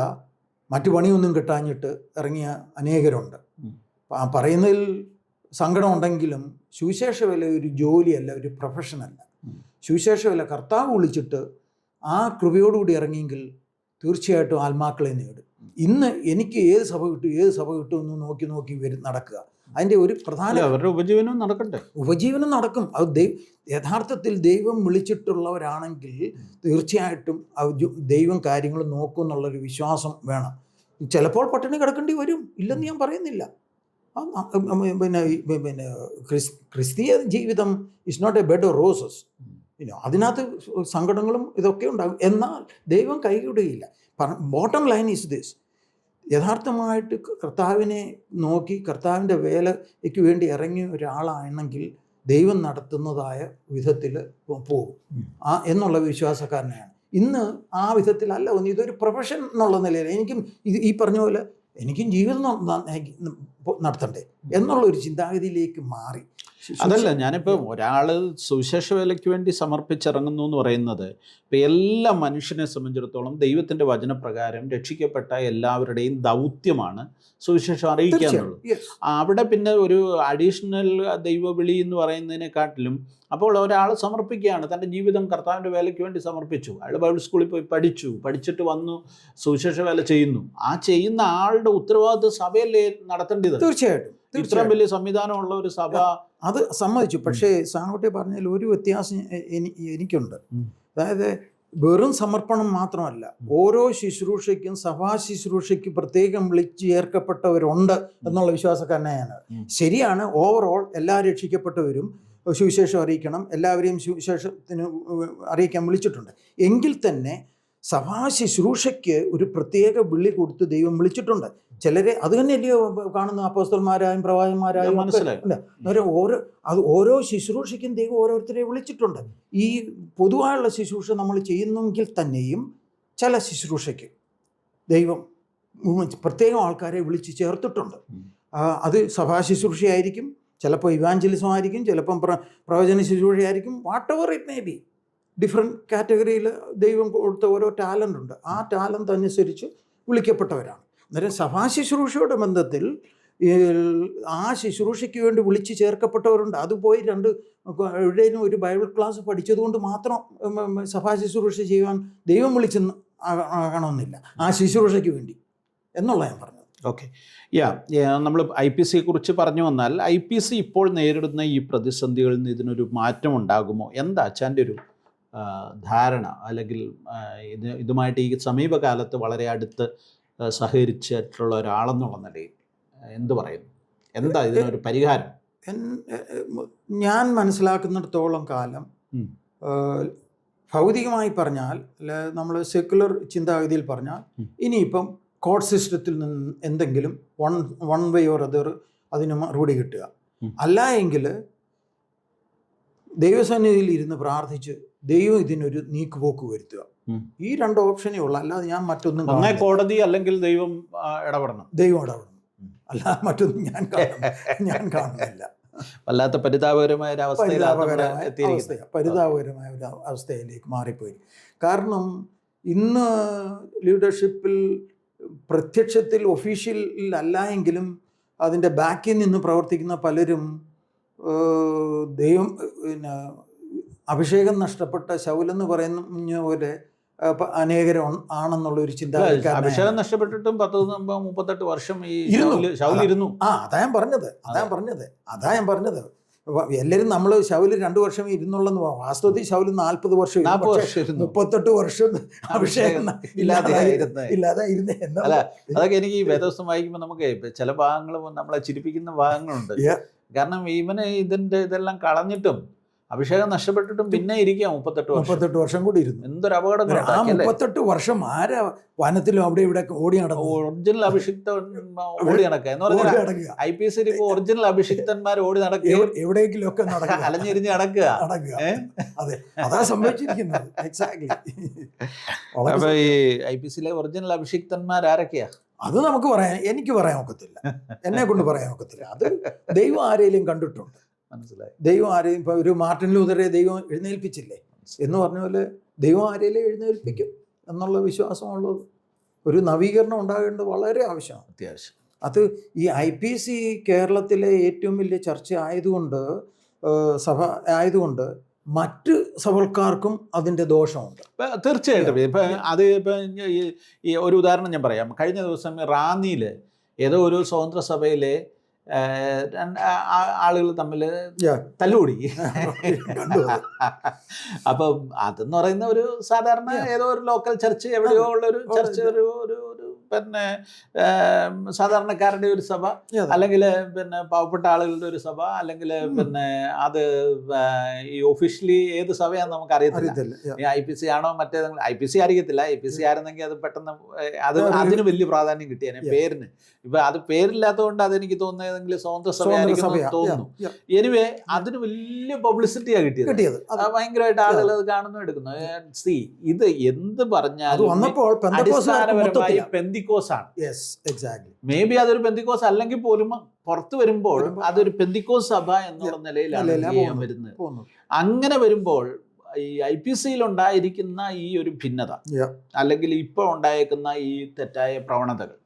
മറ്റു പണിയൊന്നും കിട്ടാഞ്ഞിട്ട് ഇറങ്ങിയ അനേകരുണ്ട്. പറയുന്നതിൽ സങ്കടമുണ്ടെങ്കിലും സുവിശേഷ വേല ഒരു ജോലിയല്ല, ഒരു പ്രൊഫഷനല്ല. സുവിശേഷ വേല കർത്താവ് വിളിച്ചിട്ട് ആ കൃപയോടുകൂടി ഇറങ്ങിയെങ്കിൽ തീർച്ചയായിട്ടും ആത്മാക്കളെ നേടും. ഇന്ന് എനിക്ക് ഏത് സഭ കിട്ടും എന്ന് നോക്കി നടക്കുക. അതിൻ്റെ ഒരു പ്രധാന അവരുടെ ഉപജീവനം നടക്കും. അത് യഥാർത്ഥത്തിൽ ദൈവം വിളിച്ചിട്ടുള്ളവരാണെങ്കിൽ തീർച്ചയായിട്ടും ദൈവം കാര്യങ്ങൾ നോക്കും എന്നുള്ളൊരു വിശ്വാസം വേണം. ചിലപ്പോൾ പട്ടിണി കിടക്കേണ്ടി വരും, ഇല്ലെന്ന് ഞാൻ പറയുന്നില്ല. പിന്നെ ക്രിസ്തീയ ജീവിതം is not a bed of roses. അതിനകത്ത് സങ്കടങ്ങളും ഇതൊക്കെ ഉണ്ടാകും, എന്നാൽ ദൈവം കൈവിടുകയില്ല. ബോട്ടം ലൈൻ ഈസ് ദിസ്: യഥാർത്ഥമായിട്ട് കർത്താവിനെ നോക്കി കർത്താവിൻ്റെ വേലയ്ക്ക് വേണ്ടി ഇറങ്ങിയ ഒരാളാണെങ്കിൽ ദൈവം നടത്തുന്നതായ വിധത്തിൽ പോകും എന്നുള്ള വിശ്വാസക്കാരനെയാണ്. ഇന്ന് ആ വിധത്തിലല്ല ഒന്ന്. ഇതൊരു പ്രൊഫഷൻ എന്നുള്ള നിലയിൽ ഈ പറഞ്ഞ പോലെ എനിക്കും ജീവിതം നടത്തണ്ടേ എന്നുള്ളൊരു ചിന്താഗതിയിലേക്ക് മാറി. അതല്ല, ഞാനിപ്പോൾ ഒരാൾ സുവിശേഷ വേലയ്ക്ക് വേണ്ടി സമർപ്പിച്ചിറങ്ങുന്നു എന്ന് പറയുന്നത് ഇപ്പം എല്ലാ മനുഷ്യനെ സംബന്ധിച്ചിടത്തോളം ദൈവത്തിൻ്റെ വചനപ്രകാരം രക്ഷിക്കപ്പെട്ട എല്ലാവരുടെയും ദൗത്യമാണ് സുവിശേഷം അറിയിക്കുക എന്നുള്ളത്. അവിടെ പിന്നെ ഒരു അഡീഷണൽ ദൈവവിളി എന്ന് പറയുന്നതിനെക്കാട്ടിലും, അപ്പോൾ ഒരാൾ സമർപ്പിക്കുകയാണ്, തൻ്റെ ജീവിതം കർത്താവിൻ്റെ വേലയ്ക്ക് വേണ്ടി സമർപ്പിച്ചു. അയാൾ ബൈബിൾ സ്കൂളിൽ പോയി പഠിച്ചിട്ട് വന്നു സുവിശേഷ വേല ചെയ്യുന്നു. ആ ചെയ്യുന്ന ആളുടെ ഉത്തരവാദിത്വം സഭയല്ലേ നടത്തേണ്ടത്? തീർച്ചയായിട്ടും. ഇത്രയും വലിയ സംവിധാനമുള്ള ഒരു സഭ അത് സമ്മതിച്ചു. പക്ഷേ സാങ്കുട്ടി പറഞ്ഞതിൽ ഒരു വ്യത്യാസം എനിക്കുണ്ട്. അതായത് വെറും സമർപ്പണം മാത്രമല്ല, ഓരോ ശുശ്രൂഷയ്ക്കും സഭാ ശുശ്രൂഷയ്ക്ക് പ്രത്യേകം വിളിച്ചു ചേർക്കപ്പെട്ടവരുണ്ട് എന്നുള്ള വിശ്വാസക്കാരനെയാണ്. ശരിയാണ്, ഓവറോൾ എല്ലാ രക്ഷിക്കപ്പെട്ടവരും സുവിശേഷം അറിയിക്കണം, എല്ലാവരെയും സുവിശേഷത്തിന് അറിയിക്കാൻ വിളിച്ചിട്ടുണ്ട്. എങ്കിൽ തന്നെ സഭാ ശുശ്രൂഷയ്ക്ക് ഒരു പ്രത്യേക വിളി കൊടുത്ത് ദൈവം വിളിച്ചിട്ടുണ്ട്. ചിലരെ അത് തന്നെയല്ലയോ കാണുന്ന അപ്പോസ്തലന്മാരായും പ്രവാചകന്മാരായും ഓരോ ശുശ്രൂഷയ്ക്കും ദൈവം ഓരോരുത്തരെ വിളിച്ചിട്ടുണ്ട്. ഈ പൊതുവായുള്ള ശുശ്രൂഷ നമ്മൾ ചെയ്യുന്നെങ്കിൽ തന്നെയും ചില ശുശ്രൂഷയ്ക്ക് ദൈവം പ്രത്യേകം ആൾക്കാരെ വിളിച്ച് ചേർത്തിട്ടുണ്ട്. അത് സഭാ ശുശ്രൂഷയായിരിക്കും, ചിലപ്പോൾ ഇവാഞ്ചലിസം ആയിരിക്കും, ചിലപ്പം പ്രവചന ശുശ്രൂഷയായിരിക്കും. Whatever it may be, different കാറ്റഗറിയിൽ ദൈവം കൊടുത്ത ഓരോ ടാലൻ്റ് ഉണ്ട്. ആ ടാലൻ്റ് അനുസരിച്ച് വിളിക്കപ്പെട്ടവരാണ്. അന്നേരം സഭാ ശുശ്രൂഷയുടെ ബന്ധത്തിൽ ആ ശുശ്രൂഷയ്ക്ക് വേണ്ടി വിളിച്ച് ചേർക്കപ്പെട്ടവരുണ്ട്. അത് പോയി എവിടെയും ഒരു ബൈബിൾ ക്ലാസ് പഠിച്ചതുകൊണ്ട് മാത്രം സഭാ ശുശ്രൂഷ ചെയ്യുവാൻ ദൈവം വിളിച്ചെന്ന് ആകണമെന്നില്ല, ആ ശുശ്രൂഷയ്ക്ക് വേണ്ടി എന്നുള്ള ഞാൻ പറഞ്ഞത്. ഓക്കെ, നമ്മൾ IPC കുറിച്ച് പറഞ്ഞു വന്നാൽ, IPC ഇപ്പോൾ നേരിടുന്ന ഈ പ്രതിസന്ധികളിൽ നിന്ന് ഇതിനൊരു മാറ്റം ഉണ്ടാകുമോ? എന്താ അച്ഛൻ്റെ ഒരു ധാരണ? അല്ലെങ്കിൽ ഇതുമായിട്ട് ഈ സമീപകാലത്ത് വളരെ അടുത്ത് സഹകരിച്ചിട്ടുള്ള ഒരാളെന്നുള്ള നിലയിൽ എന്ത് പറയുന്നു? എന്താ ഇതിനൊരു പരിഹാരം? ഞാൻ മനസ്സിലാക്കുന്നിടത്തോളം കാലം ഭൗതികമായി പറഞ്ഞാൽ, നമ്മൾ സെക്കുലർ ചിന്താഗതിയിൽ പറഞ്ഞാൽ, ഇനിയിപ്പം കോർട്ട് സിസ്റ്റത്തിൽ നിന്ന് എന്തെങ്കിലും വൺ വേ ഓർ അതർ അതിന് മറുപടി കിട്ടുക, അല്ല എങ്കിൽ ദൈവസന്നിധിയിൽ ഇരുന്ന് പ്രാർത്ഥിച്ച് ദൈവം ഇതിനൊരു നീക്കുപോക്ക് വരുത്തുക. ഈ 2 ഓപ്ഷനേ ഉള്ളൂ. അല്ലാതെ ഞാൻ മറ്റൊന്നും, കോടതി അല്ലെങ്കിൽ ദൈവം ഇടപെടണം. അല്ല മറ്റൊന്നും ഞാൻ കാണുന്നില്ല. വല്ലാത്ത പരിതാപകരമായ ഒരു പരിതാപകരമായ ഒരു അവസ്ഥയിലേക്ക് മാറിപ്പോയി. കാരണം ഇന്ന് ലീഡർഷിപ്പിൽ പ്രത്യക്ഷത്തിൽ ഒഫീഷ്യൽ അല്ല എങ്കിലും അതിൻ്റെ ബാക്കിൽ നിന്ന് പ്രവർത്തിക്കുന്ന പലരും പിന്നെ അഭിഷേകം നഷ്ടപ്പെട്ട ശൗലെന്ന് പറയുന്ന പോലെ അനേകരും ആണെന്നുള്ളൊരു ചിന്ത. അഭിഷേകം നഷ്ടപ്പെട്ടിട്ടും 38 വർഷം ഈ ശൗലിരുന്നു. അതാ ഞാൻ പറഞ്ഞത് എല്ലാവരും നമ്മൾ ശൗല് 2 വർഷം ഇരുന്നുള്ളെന്ന് പറഞ്ഞു. വാസ്തവത്തിൽ ശൗല് 40 വർഷം 38 വർഷം അഭിഷേകം ഇല്ലാതെ ഇരുന്നേ. അതൊക്കെ എനിക്ക് ഈ വേദവസ്തം വായിക്കുമ്പോൾ നമുക്ക് ചില ഭാഗങ്ങൾ നമ്മളെ ചിരിപ്പിക്കുന്ന ഭാഗങ്ങളുണ്ട്. കാരണം ഇവന് ഇതെല്ലാം കളഞ്ഞിട്ടും അഭിഷേകം നഷ്ടപ്പെട്ടിട്ടും പിന്നെ ഇരിക്കുക 38 വർഷം കൂടി ഇരുന്നു. എന്തൊരു അപകടം! 38 വർഷം ആരാ വനത്തിലും അവിടെ ഇവിടെ ഓടി നടക്കും. ഒറിജിനൽ അഭിഷിക്തൻ ഓടി നടക്കുക എന്ന് പറഞ്ഞാൽ IPC ഒറിജിനൽ അഭിഷിക്തന്മാർ ഓടി നടക്കുക, എവിടെയെങ്കിലും ഒക്കെ അലഞ്ഞിരിഞ്ഞ് നടക്കുക. അതെ, അതാ സംഭവിച്ചിരിക്കുന്നത്. എക്സാക്ട്ലി. അപ്പൊ ഈ IPCയിലെ ഒറിജിനൽ അഭിഷിക്തന്മാർ ആരൊക്കെയാ? അത് എനിക്ക് പറയാൻ ഒക്കത്തില്ല, എന്നെ കൊണ്ട് പറയാൻ ഒക്കത്തില്ല. അത് ദൈവം ആരെയും കണ്ടിട്ടുണ്ട്. മനസ്സിലായി. ദൈവം ആരെയും ഇപ്പൊ ഒരു മാർട്ടിൻ ലൂതറെ ദൈവം എഴുന്നേൽപ്പിച്ചില്ലേ എന്ന് പറഞ്ഞ പോലെ ദൈവം ആരെയും എഴുന്നേൽപ്പിക്കും എന്നുള്ള വിശ്വാസമുള്ളത്. ഒരു നവീകരണം ഉണ്ടാകേണ്ടത് വളരെ ആവശ്യമാണ്, അത്യാവശ്യം. അത് ഈ IPC കേരളത്തിലെ ഏറ്റവും വലിയ ചർച്ച ആയതുകൊണ്ട്, സഭ ആയതുകൊണ്ട് മറ്റ് സഭക്കാർക്കും അതിൻ്റെ ദോഷമുണ്ട്. തീർച്ചയായിട്ടും. ഇപ്പം അത് ഈ ഒരു ഉദാഹരണം ഞാൻ പറയാം. കഴിഞ്ഞ ദിവസം റാന്നിയിൽ ഏതോ ഒരു സ്വതന്ത്ര സഭയിലെ ആളുകൾ തമ്മിൽ തല്ലുകൂടി. അപ്പം അതെന്ന് പറയുന്ന ഒരു സാധാരണ ഏതോ ഒരു ലോക്കൽ ചർച്ച്, എവിടെയോ ഉള്ളൊരു ചർച്ച്, ഒരു പിന്നെ സാധാരണക്കാരുടെ ഒരു സഭ, അല്ലെങ്കിൽ പിന്നെ പാവപ്പെട്ട ആളുകളുടെ ഒരു സഭ, അല്ലെങ്കിൽ പിന്നെ അത് ഈ ഒഫീഷ്യലി ഏത് സഭയാണെന്ന് നമുക്ക് അറിയത്തില്ല. ഈ IPC ആണോ മറ്റേതെങ്കിലും. IPC അറിയത്തില്ല. IPC ആയിരുന്നെങ്കിൽ അത് പെട്ടെന്ന് അതിന് വലിയ പ്രാധാന്യം കിട്ടിയേനെ പേരിന്. ഇപ്പൊ അത് പേരില്ലാത്തതുകൊണ്ട് അതെനിക്ക് തോന്നുന്നത് ഏതെങ്കിലും സ്വതന്ത്ര സഭയായിരിക്കും തോന്നുന്നു. എനിവേ അതിന് വലിയ പബ്ലിസിറ്റിയാ കിട്ടിയത്. ഭയങ്കരമായിട്ട് ആളുകൾ അത് കാണുന്നു, എടുക്കുന്നു. ഇത് എന്ത് പറഞ്ഞാലും അടിസ്ഥാനപരമായി പെന്തിക്കോസ് ആണ്. മേ ബി അതൊരു പെന്തിക്കോസ് അല്ലെങ്കിൽ പോലും പുറത്തു വരുമ്പോൾ അതൊരു പെന്തിക്കോസ് സഭ എന്നുള്ള നിലയിലാണ് വരുന്നത്. അങ്ങനെ വരുമ്പോൾ ഈ IPCയിൽ ഉണ്ടായിരിക്കുന്ന ഈ ഒരു ഭിന്നത, അല്ലെങ്കിൽ ഇപ്പോൾ ഉണ്ടായേക്കുന്ന ഈ തെറ്റായ പ്രവണതകൾ,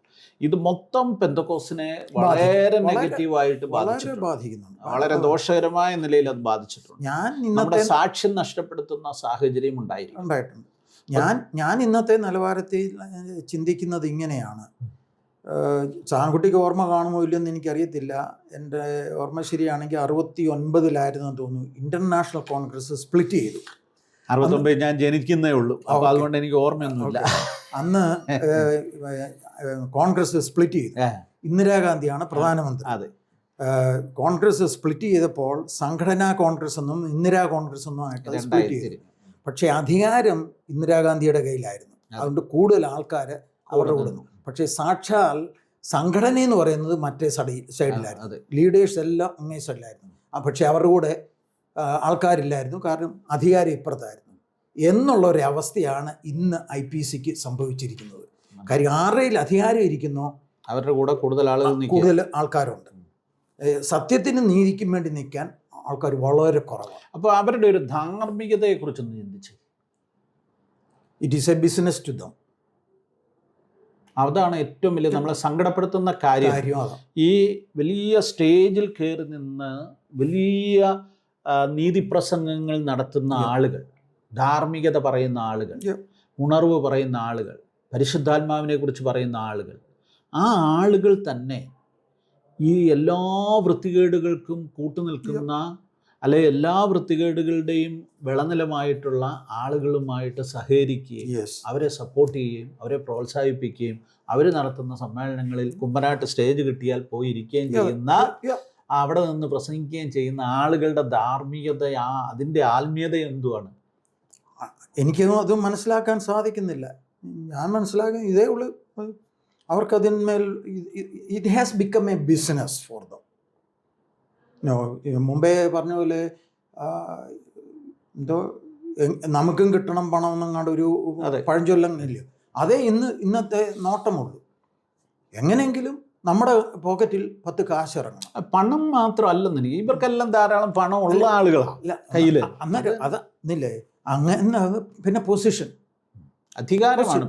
ഇത് മൊത്തം പെന്തക്കോസിനെ വളരെ നെഗറ്റീവായിട്ട് ബാധിക്കുന്നുണ്ട്. വളരെ ദോഷകരമായ നിലയിൽ അത് ബാധിച്ചിട്ടുണ്ട്. നമ്മുടെ സാക്ഷ്യം നഷ്ടപ്പെടുത്തുന്ന സാഹചര്യം ഉണ്ടായിട്ടുണ്ട്. ഞാൻ ഇന്നത്തെ നിലവാരത്തിൽ ചിന്തിക്കുന്നത് ഇങ്ങനെയാണ്. ചാൻകുട്ടിക്ക് ഓർമ്മ കാണുമോ ഇല്ലെന്ന് എനിക്കറിയത്തില്ല. എൻ്റെ ഓർമ്മ ശരിയാണെങ്കിൽ 69-ലായിരുന്നു തോന്നുന്നു ഇന്റർനാഷണൽ കോൺഗ്രസ് സ്പ്ലിറ്റ് ചെയ്തു. 69 ഞാൻ ജനിക്കുന്നേ ഉള്ളൂ, അപ്പോൾ അതുകൊണ്ട് എനിക്ക് ഓർമ്മയൊന്നുമില്ല. അന്ന് കോൺഗ്രസ് സ്പ്ലിറ്റ് ചെയ്തു. ഇന്ദിരാഗാന്ധിയാണ് പ്രധാനമന്ത്രി. അതെ. കോൺഗ്രസ് സ്പ്ലിറ്റ് ചെയ്തപ്പോൾ സംഘടനാ കോൺഗ്രസ് എന്നും ഇന്ദിരാ കോൺഗ്രസ് എന്നും ആയിട്ട് സ്പ്ലിറ്റ് ചെയ്തു. പക്ഷേ അധികാരം ഇന്ദിരാഗാന്ധിയുടെ കയ്യിലായിരുന്നു. അതുകൊണ്ട് കൂടുതൽ ആൾക്കാർ അവരുടെ കൂടെ. പക്ഷേ സാക്ഷാൽ സംഘടന എന്ന് പറയുന്നത് മറ്റേ സൈഡിലായിരുന്നു. ലീഡേഴ്സ് എല്ലാം അങ്ങേ സൈഡിലായിരുന്നു. പക്ഷേ അവരുടെ കൂടെ ആൾക്കാരില്ലായിരുന്നു, കാരണം അധികാരം ഇപ്പുറത്തായിരുന്നു എന്നുള്ളൊരു അവസ്ഥയാണ് ഇന്ന് IPCക്ക് സംഭവിച്ചിരിക്കുന്നത്. കാര്യം ആരുടെയിൽ അധികാരം ഇരിക്കുന്നോ അവരുടെ കൂടെ കൂടുതൽ ആൾക്കാരുണ്ട്. സത്യത്തിനും നീതിക്കും വേണ്ടി നിൽക്കാൻ ആൾക്കാർ വളരെ കുറവാണ്. അപ്പോൾ അവരുടെ ഒരു ധാർമ്മികതയെ കുറിച്ചൊന്ന് ചിന്തിച്ച്. It is a business to them. അതാണ് ഏറ്റവും വലിയ നമ്മളെ സങ്കടപ്പെടുത്തുന്ന കാര്യം. ഈ വലിയ സ്റ്റേജിൽ കയറി നിന്ന് വലിയ നീതിപ്രസംഗങ്ങൾ നടത്തുന്ന ആളുകൾ, ധാർമ്മികത പറയുന്ന ആളുകൾ, ഉണർവ് പറയുന്ന ആളുകൾ, പരിശുദ്ധാത്മാവിനെ കുറിച്ച് പറയുന്ന ആളുകൾ, ആ ആളുകൾ തന്നെ ഈ എല്ലാ വൃത്തികേടുകൾക്കും കൂട്ടുനിൽക്കുന്ന, അല്ലെ എല്ലാ വൃത്തികേടുകളുടെയും വിളനിലമായിട്ടുള്ള ആളുകളുമായിട്ട് സഹകരിക്കുകയും അവരെ സപ്പോർട്ട് ചെയ്യുകയും അവരെ പ്രോത്സാഹിപ്പിക്കുകയും അവർ നടത്തുന്ന സമ്മേളനങ്ങളിൽ കുമ്പനാട്ട് സ്റ്റേജ് കിട്ടിയാൽ പോയിരിക്കുകയും ചെയ്യുന്ന, അവിടെ നിന്ന് പ്രസംഗിക്കുകയും ചെയ്യുന്ന ആളുകളുടെ ധാർമ്മികത, അതിൻ്റെ ആത്മീയത എന്തുവാണ്? എനിക്കൊന്നും അത് മനസ്സിലാക്കാൻ സാധിക്കുന്നില്ല. ഞാൻ മനസ്സിലാക്കുന്ന ഇതേ ഉള്ളൂ, അവർക്കതിന്മേൽ it has become a business for them. മുമ്പേ പറഞ്ഞ പോലെ എന്തോ നമുക്കും കിട്ടണം പണം എന്നങ്ങാണ്ട് ഒരു പഴഞ്ചൊല്ലം ഇല്ല. അതേ ഇന്നത്തെ നോട്ടമുള്ളൂ. എങ്ങനെയെങ്കിലും നമ്മുടെ പോക്കറ്റിൽ 10 കാശ് ഇറങ്ങണം. പണം മാത്രമല്ലെന്ന് ഇവർക്കെല്ലാം ധാരാളം പണം ഉള്ള ആളുകളാണ് കയ്യിൽ. അന്നേരം അതെന്നില്ലേ അങ്ങനെ. പിന്നെ പൊസിഷൻ, അധികാരമാണ്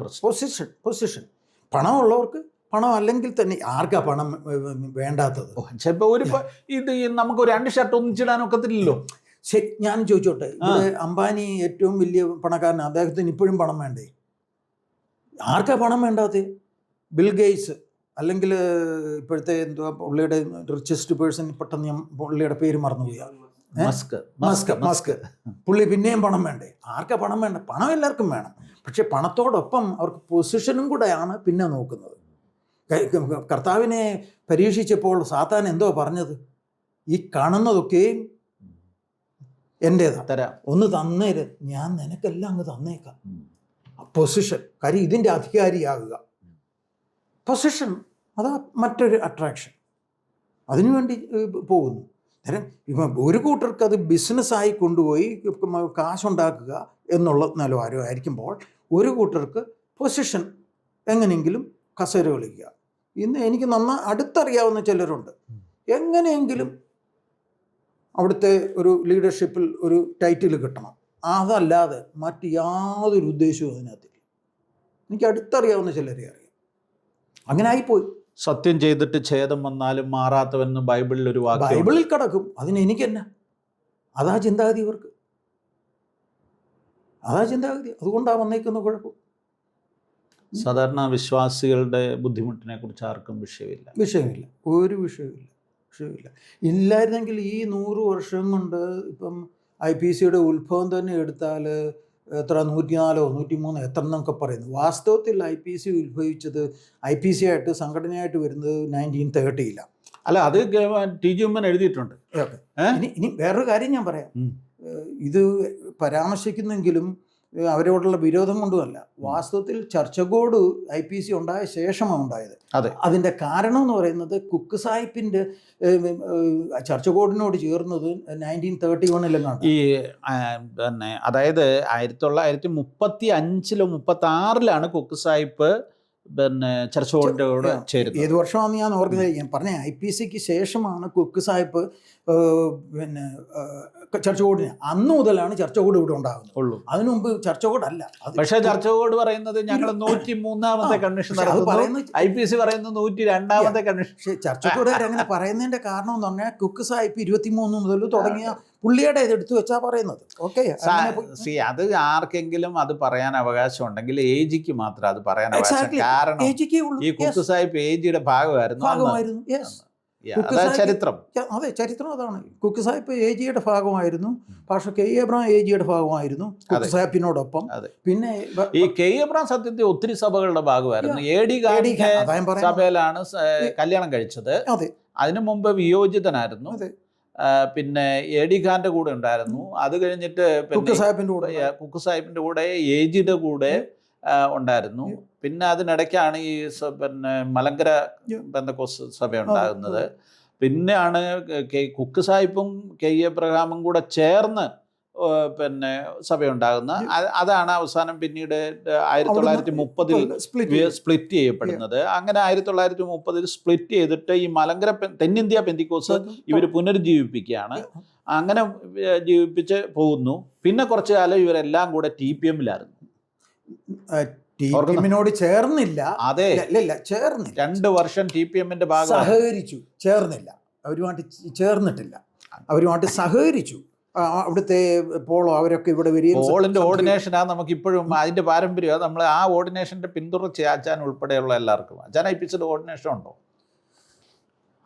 പൊസിഷൻ. പണമുള്ളവർക്ക് പണം അല്ലെങ്കിൽ തന്നെ ആർക്കാ പണം വേണ്ടാത്തത്? ചിലപ്പോൾ ഇത് നമുക്ക് 2 ഷർട്ട് ഒന്നിച്ചിടാനൊക്കത്തില്ലല്ലോ. ശരി, ഞാൻ ചോദിച്ചോട്ടെ, ഇവിടെ അംബാനി ഏറ്റവും വലിയ പണക്കാരൻ, അദ്ദേഹത്തിന് ഇപ്പോഴും പണം വേണ്ടേ? ആർക്കാ പണം വേണ്ടാത്ത? ബിൽ ഗേറ്റ്സ് അല്ലെങ്കിൽ ഇപ്പോഴത്തെ എന്തുവാ പുള്ളിയുടെ റിച്ചസ്റ്റ് പേഴ്സൺ, പെട്ടെന്ന് ഞാൻ പുള്ളിയുടെ പേര് മറന്നുപോയി, മസ്ക്. പുള്ളി പിന്നെയും പണം വേണ്ടേ? ആർക്കാ പണം വേണ്ട? പണം എല്ലാവർക്കും വേണം. പക്ഷെ പണത്തോടൊപ്പം അവർക്ക് പൊസിഷനും കൂടെയാണ് പിന്നെ നോക്കുന്നത്. കർത്താവിനെ പരീക്ഷിച്ചപ്പോൾ സാത്താൻ എന്തോ പറഞ്ഞത്? ഈ കാണുന്നതൊക്കെയും എൻ്റേതാ, ഒന്ന് തന്നേര്, ഞാൻ നിനക്കെല്ലാം അങ്ങ് തന്നേക്കാം. പൊസിഷൻ, കാര്യം ഇതിൻ്റെ അധികാരിയാകുക. പൊസിഷൻ, അതാ മറ്റൊരു അട്രാക്ഷൻ. അതിനുവേണ്ടി പോകുന്നു. ഇപ്പം ഒരു കൂട്ടർക്ക് അത് ബിസിനസ്സായി കൊണ്ടുപോയി കാശുണ്ടാക്കുക എന്നുള്ള നിലവാരമായിരിക്കുമ്പോൾ, ഒരു കൂട്ടർക്ക് പൊസിഷൻ, എങ്ങനെയെങ്കിലും കസേര കളിക്കുക. ഇന്ന് എനിക്ക് അടുത്തറിയാവുന്ന ചിലരുണ്ട്, എങ്ങനെയെങ്കിലും അവിടുത്തെ ഒരു ലീഡർഷിപ്പിൽ ഒരു ടൈറ്റിൽ കിട്ടണം, അതല്ലാതെ മറ്റ് യാതൊരു ഉദ്ദേശവും അതിനകത്തില്ല. എനിക്ക് അടുത്തറിയാവുന്ന ചിലരെ അറിയാം. അങ്ങനെ ആയിപ്പോയി. സത്യം ചെയ്തിട്ട് ഛേദം വന്നാലും മാറാത്തവെന്ന് ബൈബിളിൽ ഒരു വാക്യം, ബൈബിളിൽ കിടക്കും. അതിന് എനിക്കെന്നാ? അതാ ചിന്താഗതി ഇവർക്ക്, അതാ ചിന്താഗതി. അതുകൊണ്ടാണ് വന്നേക്കുന്ന കുഴപ്പം. സാധാരണ വിശ്വാസികളുടെ ബുദ്ധിമുട്ടിനെ കുറിച്ച് ആർക്കും വിഷയമില്ല. ഒരു വിഷയമില്ല. ഇല്ലായിരുന്നെങ്കിൽ ഈ 100 വർഷം കൊണ്ട് ഇപ്പം IPCയുടെ ഉത്ഭവം തന്നെ എടുത്താൽ എത്ര 104 103 എത്ര എന്നൊക്കെ പറയുന്നു. വാസ്തവത്തിൽ IPC ഉത്ഭവിച്ചത്, IPC ആയിട്ട് സംഘടനയായിട്ട് വരുന്നത് 1930 അല്ല, അത് TG ഉമ്മൻ എഴുതിയിട്ടുണ്ട്. ഇനി വേറൊരു കാര്യം ഞാൻ പറയാം. ഇത് പരാമർശിക്കുന്നെങ്കിലും അവരോടുള്ള വിരോധം കൊണ്ടുമല്ല. വാസ്തവത്തിൽ ചർച്ച കോഡ് IPC ഉണ്ടായ ശേഷമാണ് ഉണ്ടായത്. അതിൻ്റെ കാരണം എന്ന് പറയുന്നത് കുക്ക് സാഹിബിൻ്റെ ചർച്ച കോഡിനോട് ചേർന്നത് 1931 ഈ പിന്നെ അതായത് 1935 36 കുക്ക് സാഹിബ് പിന്നെ ചർച്ച കോഡിൻ്റെ കൂടെ ചേരുന്നത്. ഏത് വർഷമാണെന്ന് ഞാൻ ഓർക്കുന്നത്. ഞാൻ പറഞ്ഞ IPCക്ക് ശേഷമാണ് കുക്ക് സാഹിബ് പിന്നെ ചർച്ച കോഡിന്. അന്ന് മുതലാണ് ചർച്ച കോഡ് ഇവിടെ ഉണ്ടാകുന്നത്. അതിനു മുമ്പ് ചർച്ച കോഡ് അല്ല. പക്ഷേ ചർച്ച കോഡ് പറയുന്നത് ഞങ്ങൾ 103ാമത്തെ കൺവെൻഷൻ പറയുന്നത്, IPC പറയുന്നത് 102ാമത്തെ കൺവെൻഷൻ. പക്ഷേ ചർച്ച കോഡുകാർ അങ്ങനെ പറയുന്നതിന്റെ കാരണം എന്ന് പറഞ്ഞാൽ കുക്ക് സാഹിബ് 23 മുതൽ തുടങ്ങിയ പുള്ളിയുടെ ഇതെടുത്ത് വെച്ചാ പറയുന്നത്. ഓക്കെ, അത് ആർക്കെങ്കിലും അത് പറയാൻ അവകാശം ഉണ്ടെങ്കിൽ AGക്ക് മാത്രം അത് പറയാൻ അവകാശം. കാരണം ഈ കുക്ക് സാഹിബ് AGയുടെ ഭാഗമായിരുന്നു. ചരിത്രം. അതെ, ചരിത്രം അതാണ്. കുക്ക് സാഹിബ് AGയുടെ ഭാഗമായിരുന്നു. പക്ഷേ K. എബ്രഹാം AGയുടെ ഭാഗമായിരുന്നു കുക്ക് സാഹിബിനോടൊപ്പം. പിന്നെ ഈ K. എബ്രഹാം സത്യത്തിൽ ഒത്തിരി സഭകളുടെ ഭാഗമായിരുന്നു. AD സഭയിലാണ് കല്യാണം കഴിച്ചത്. അതിനു മുമ്പ് വിയോജിതനായിരുന്നു. പിന്നെ AD ഖാന്റെ കൂടെ ഉണ്ടായിരുന്നു. അത് കഴിഞ്ഞിട്ട് കുക്ക് സാഹിബിന്റെ കൂടെ AGയുടെ കൂടെ ഉണ്ടായിരുന്നു. പിന്നെ അതിനിടയ്ക്കാണ് ഈ പിന്നെ മലങ്കര പെന്തക്കോസ്ത് സഭ ഉണ്ടാകുന്നത്. പിന്നെയാണ് കുക്ക് സാഹിബും K. എബ്രഹാമും കൂടെ ചേർന്ന് പിന്നെ സഭയുണ്ടാകുന്നത്. അതാണ് അവസാനം പിന്നീട് 1930 സ്പ്ലിറ്റ് ചെയ്യപ്പെടുന്നത്. അങ്ങനെ 1930 സ്പ്ലിറ്റ് ചെയ്തിട്ട് ഈ മലങ്കര തെന്നിന്ത്യ പെന്തിക്കോസ് ഇവർ പുനരുജ്ജീവിപ്പിക്കുകയാണ്. അങ്ങനെ ജീവിപ്പിച്ച് പോകുന്നു. പിന്നെ കുറച്ചു കാലം ഇവരെല്ലാം കൂടെ TPMലായിരുന്നു. TPMനോട് ചേർന്നില്ല. അതെ, ചേർന്നില്ല. 2 വർഷം TPMന്റെ ഭാഗം സഹകരിച്ചു. ചേർന്നില്ല, അവരുമായിട്ട് ചേർന്നിട്ടില്ല. അവരുമായിട്ട് സഹകരിച്ചു. അവിടുത്തെ പോളോ അവരൊക്കെ ഇവിടെ വരികയും പോളിന്റെ ഓർഡിനേഷനാണ് നമുക്ക് ഇപ്പോഴും അതിന്റെ പാരമ്പര്യമാണ്. നമ്മൾ ആ ഓർഡിനേഷന്റെ പിന്തുടർച്ച അച്ചാൻ ഉൾപ്പെടെയുള്ള എല്ലാവർക്കും. അച്ചാൻ IPCയുടെ ഓർഡിനേഷൻ ഉണ്ടോ?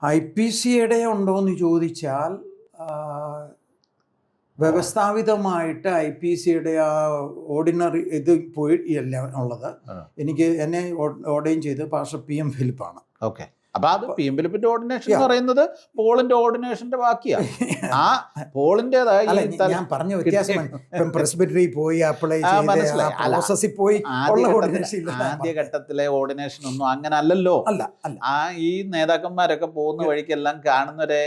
IPCയുടെ ഉണ്ടോ എന്ന് ചോദിച്ചാൽ വ്യവസ്ഥാപിതമായിട്ട് IPCയുടെ ആ ഓർഡിനറി ഇത് പോയി അല്ല ഉള്ളത്. എന്നെ ഓർഡൈൻ ചെയ്ത് പാസ്റ്റർ PM ഫിലിപ്പാണ്. ഓക്കെ, അപ്പൊ അത് PM ഫിലിപ്പിന്റെ ഓർഡിനേഷൻ എന്ന് പറയുന്നത് പോളിന്റെ ഓർഡിനേഷന്റെ ബാക്കിയാണ്. ആ പോളിന്റേതായ ഞാൻ പറഞ്ഞ വ്യത്യാസം പ്രസ്ബിറ്ററി പോയി അപ്ലൈ പോയി ആദ്യഘട്ടത്തിലെ ഓർഡിനേഷൻ ഒന്നും അങ്ങനെ അല്ലല്ലോ. ആ ഈ നേതാക്കന്മാരൊക്കെ പോകുന്ന വഴിക്കെല്ലാം കാണുന്നവരെ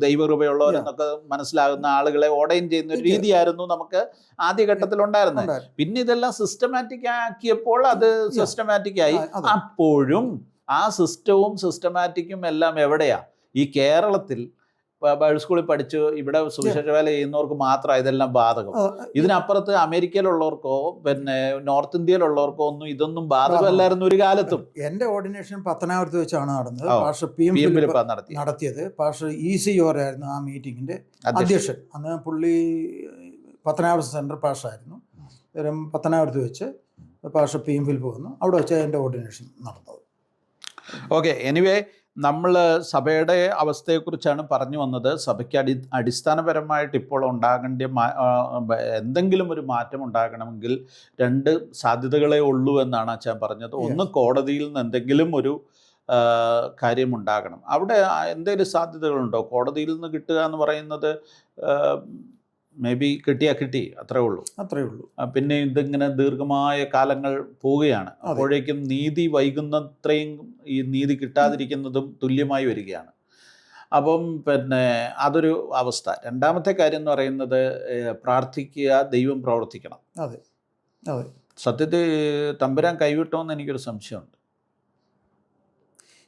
ദൈവകൃപയുള്ളവരെന്നൊക്കെ മനസ്സിലാകുന്ന ആളുകളെ ഓർഡൈൻ ചെയ്യുന്ന ഒരു രീതിയായിരുന്നു നമുക്ക് ആദ്യഘട്ടത്തിൽ ഉണ്ടായിരുന്നത്. പിന്നെ ഇതെല്ലാം സിസ്റ്റമാറ്റിക് ആക്കിയപ്പോൾ അത് സിസ്റ്റമാറ്റിക് ആയി. അപ്പോഴും ആ സിസ്റ്റവും സിസ്റ്റമാറ്റിക്കും എല്ലാം എവിടെയാ? ഈ കേരളത്തിൽ ബൈബിൾ സ്കൂളിൽ പഠിച്ച് ഇവിടെ സുവിശേഷ വേല ചെയ്യുന്നവർക്ക് മാത്രമാണ് ഇതെല്ലാം ബാധകം. ഇതിനപ്പുറത്ത് അമേരിക്കയിലുള്ളവർക്കോ പിന്നെ നോർത്ത് ഇന്ത്യയിലുള്ളവർക്കോ ഒന്നും ഇതൊന്നും ബാധകമല്ലായിരുന്നു ഒരു കാലത്തും. എൻ്റെ ഓർഡിനേഷൻ പത്തനാപുരത്ത് വെച്ചാണ് നടന്നത്. പാസ്റ്റർ പി എം നടത്തിയത്. പാസ്റ്റർ EC ജോർജായിരുന്നു ആ മീറ്റിങ്ങിൻ്റെ അധ്യക്ഷൻ. അന്ന് പുള്ളി പത്തനാപുരം സെൻട്രൽ പാസ്റ്ററായിരുന്നു. പത്തനാപുരത്ത് വെച്ച് പാസ്റ്റർ PM ഫിലിപ്പ് വന്നു. അവിടെ വെച്ച് എൻ്റെ ഓർഡിനേഷൻ നടന്നത്. ഓക്കെ, എനിവേ നമ്മൾ സഭയുടെ അവസ്ഥയെക്കുറിച്ചാണ് പറഞ്ഞു വന്നത്. സഭയ്ക്ക് അടിസ്ഥാനപരമായിട്ട് ഇപ്പോൾ ഉണ്ടാകേണ്ട എന്തെങ്കിലും ഒരു മാറ്റം ഉണ്ടാകണമെങ്കിൽ 2 സാധ്യതകളേ ഉള്ളൂ എന്നാണ് അച്ഛൻ പറഞ്ഞത്. ഒന്ന്, കോടതിയിൽ നിന്ന് എന്തെങ്കിലും ഒരു കാര്യമുണ്ടാകണം. അവിടെ എന്തെങ്കിലും സാധ്യതകളുണ്ടോ? കോടതിയിൽ നിന്ന് കിട്ടുക എന്ന് പറയുന്നത് മേ ബി കിട്ടി, അത്രേ ഉള്ളൂ. പിന്നെ ഇതിങ്ങനെ ദീർഘമായ കാലങ്ങൾ പോവുകയാണ്. അപ്പോഴേക്കും നീതി വൈകുന്നത്രയും ഈ നീതി കിട്ടാതിരിക്കുന്നതും തുല്യമായി വരികയാണ്. അപ്പം പിന്നെ അതൊരു അവസ്ഥ. രണ്ടാമത്തെ കാര്യം എന്ന് പറയുന്നത് പ്രാർത്ഥിക്കുക, ദൈവം പ്രവർത്തിക്കണം. സത്യത്തിൽ തമ്പുരാൻ കൈവിട്ടോ എന്ന് എനിക്കൊരു സംശയമുണ്ട്.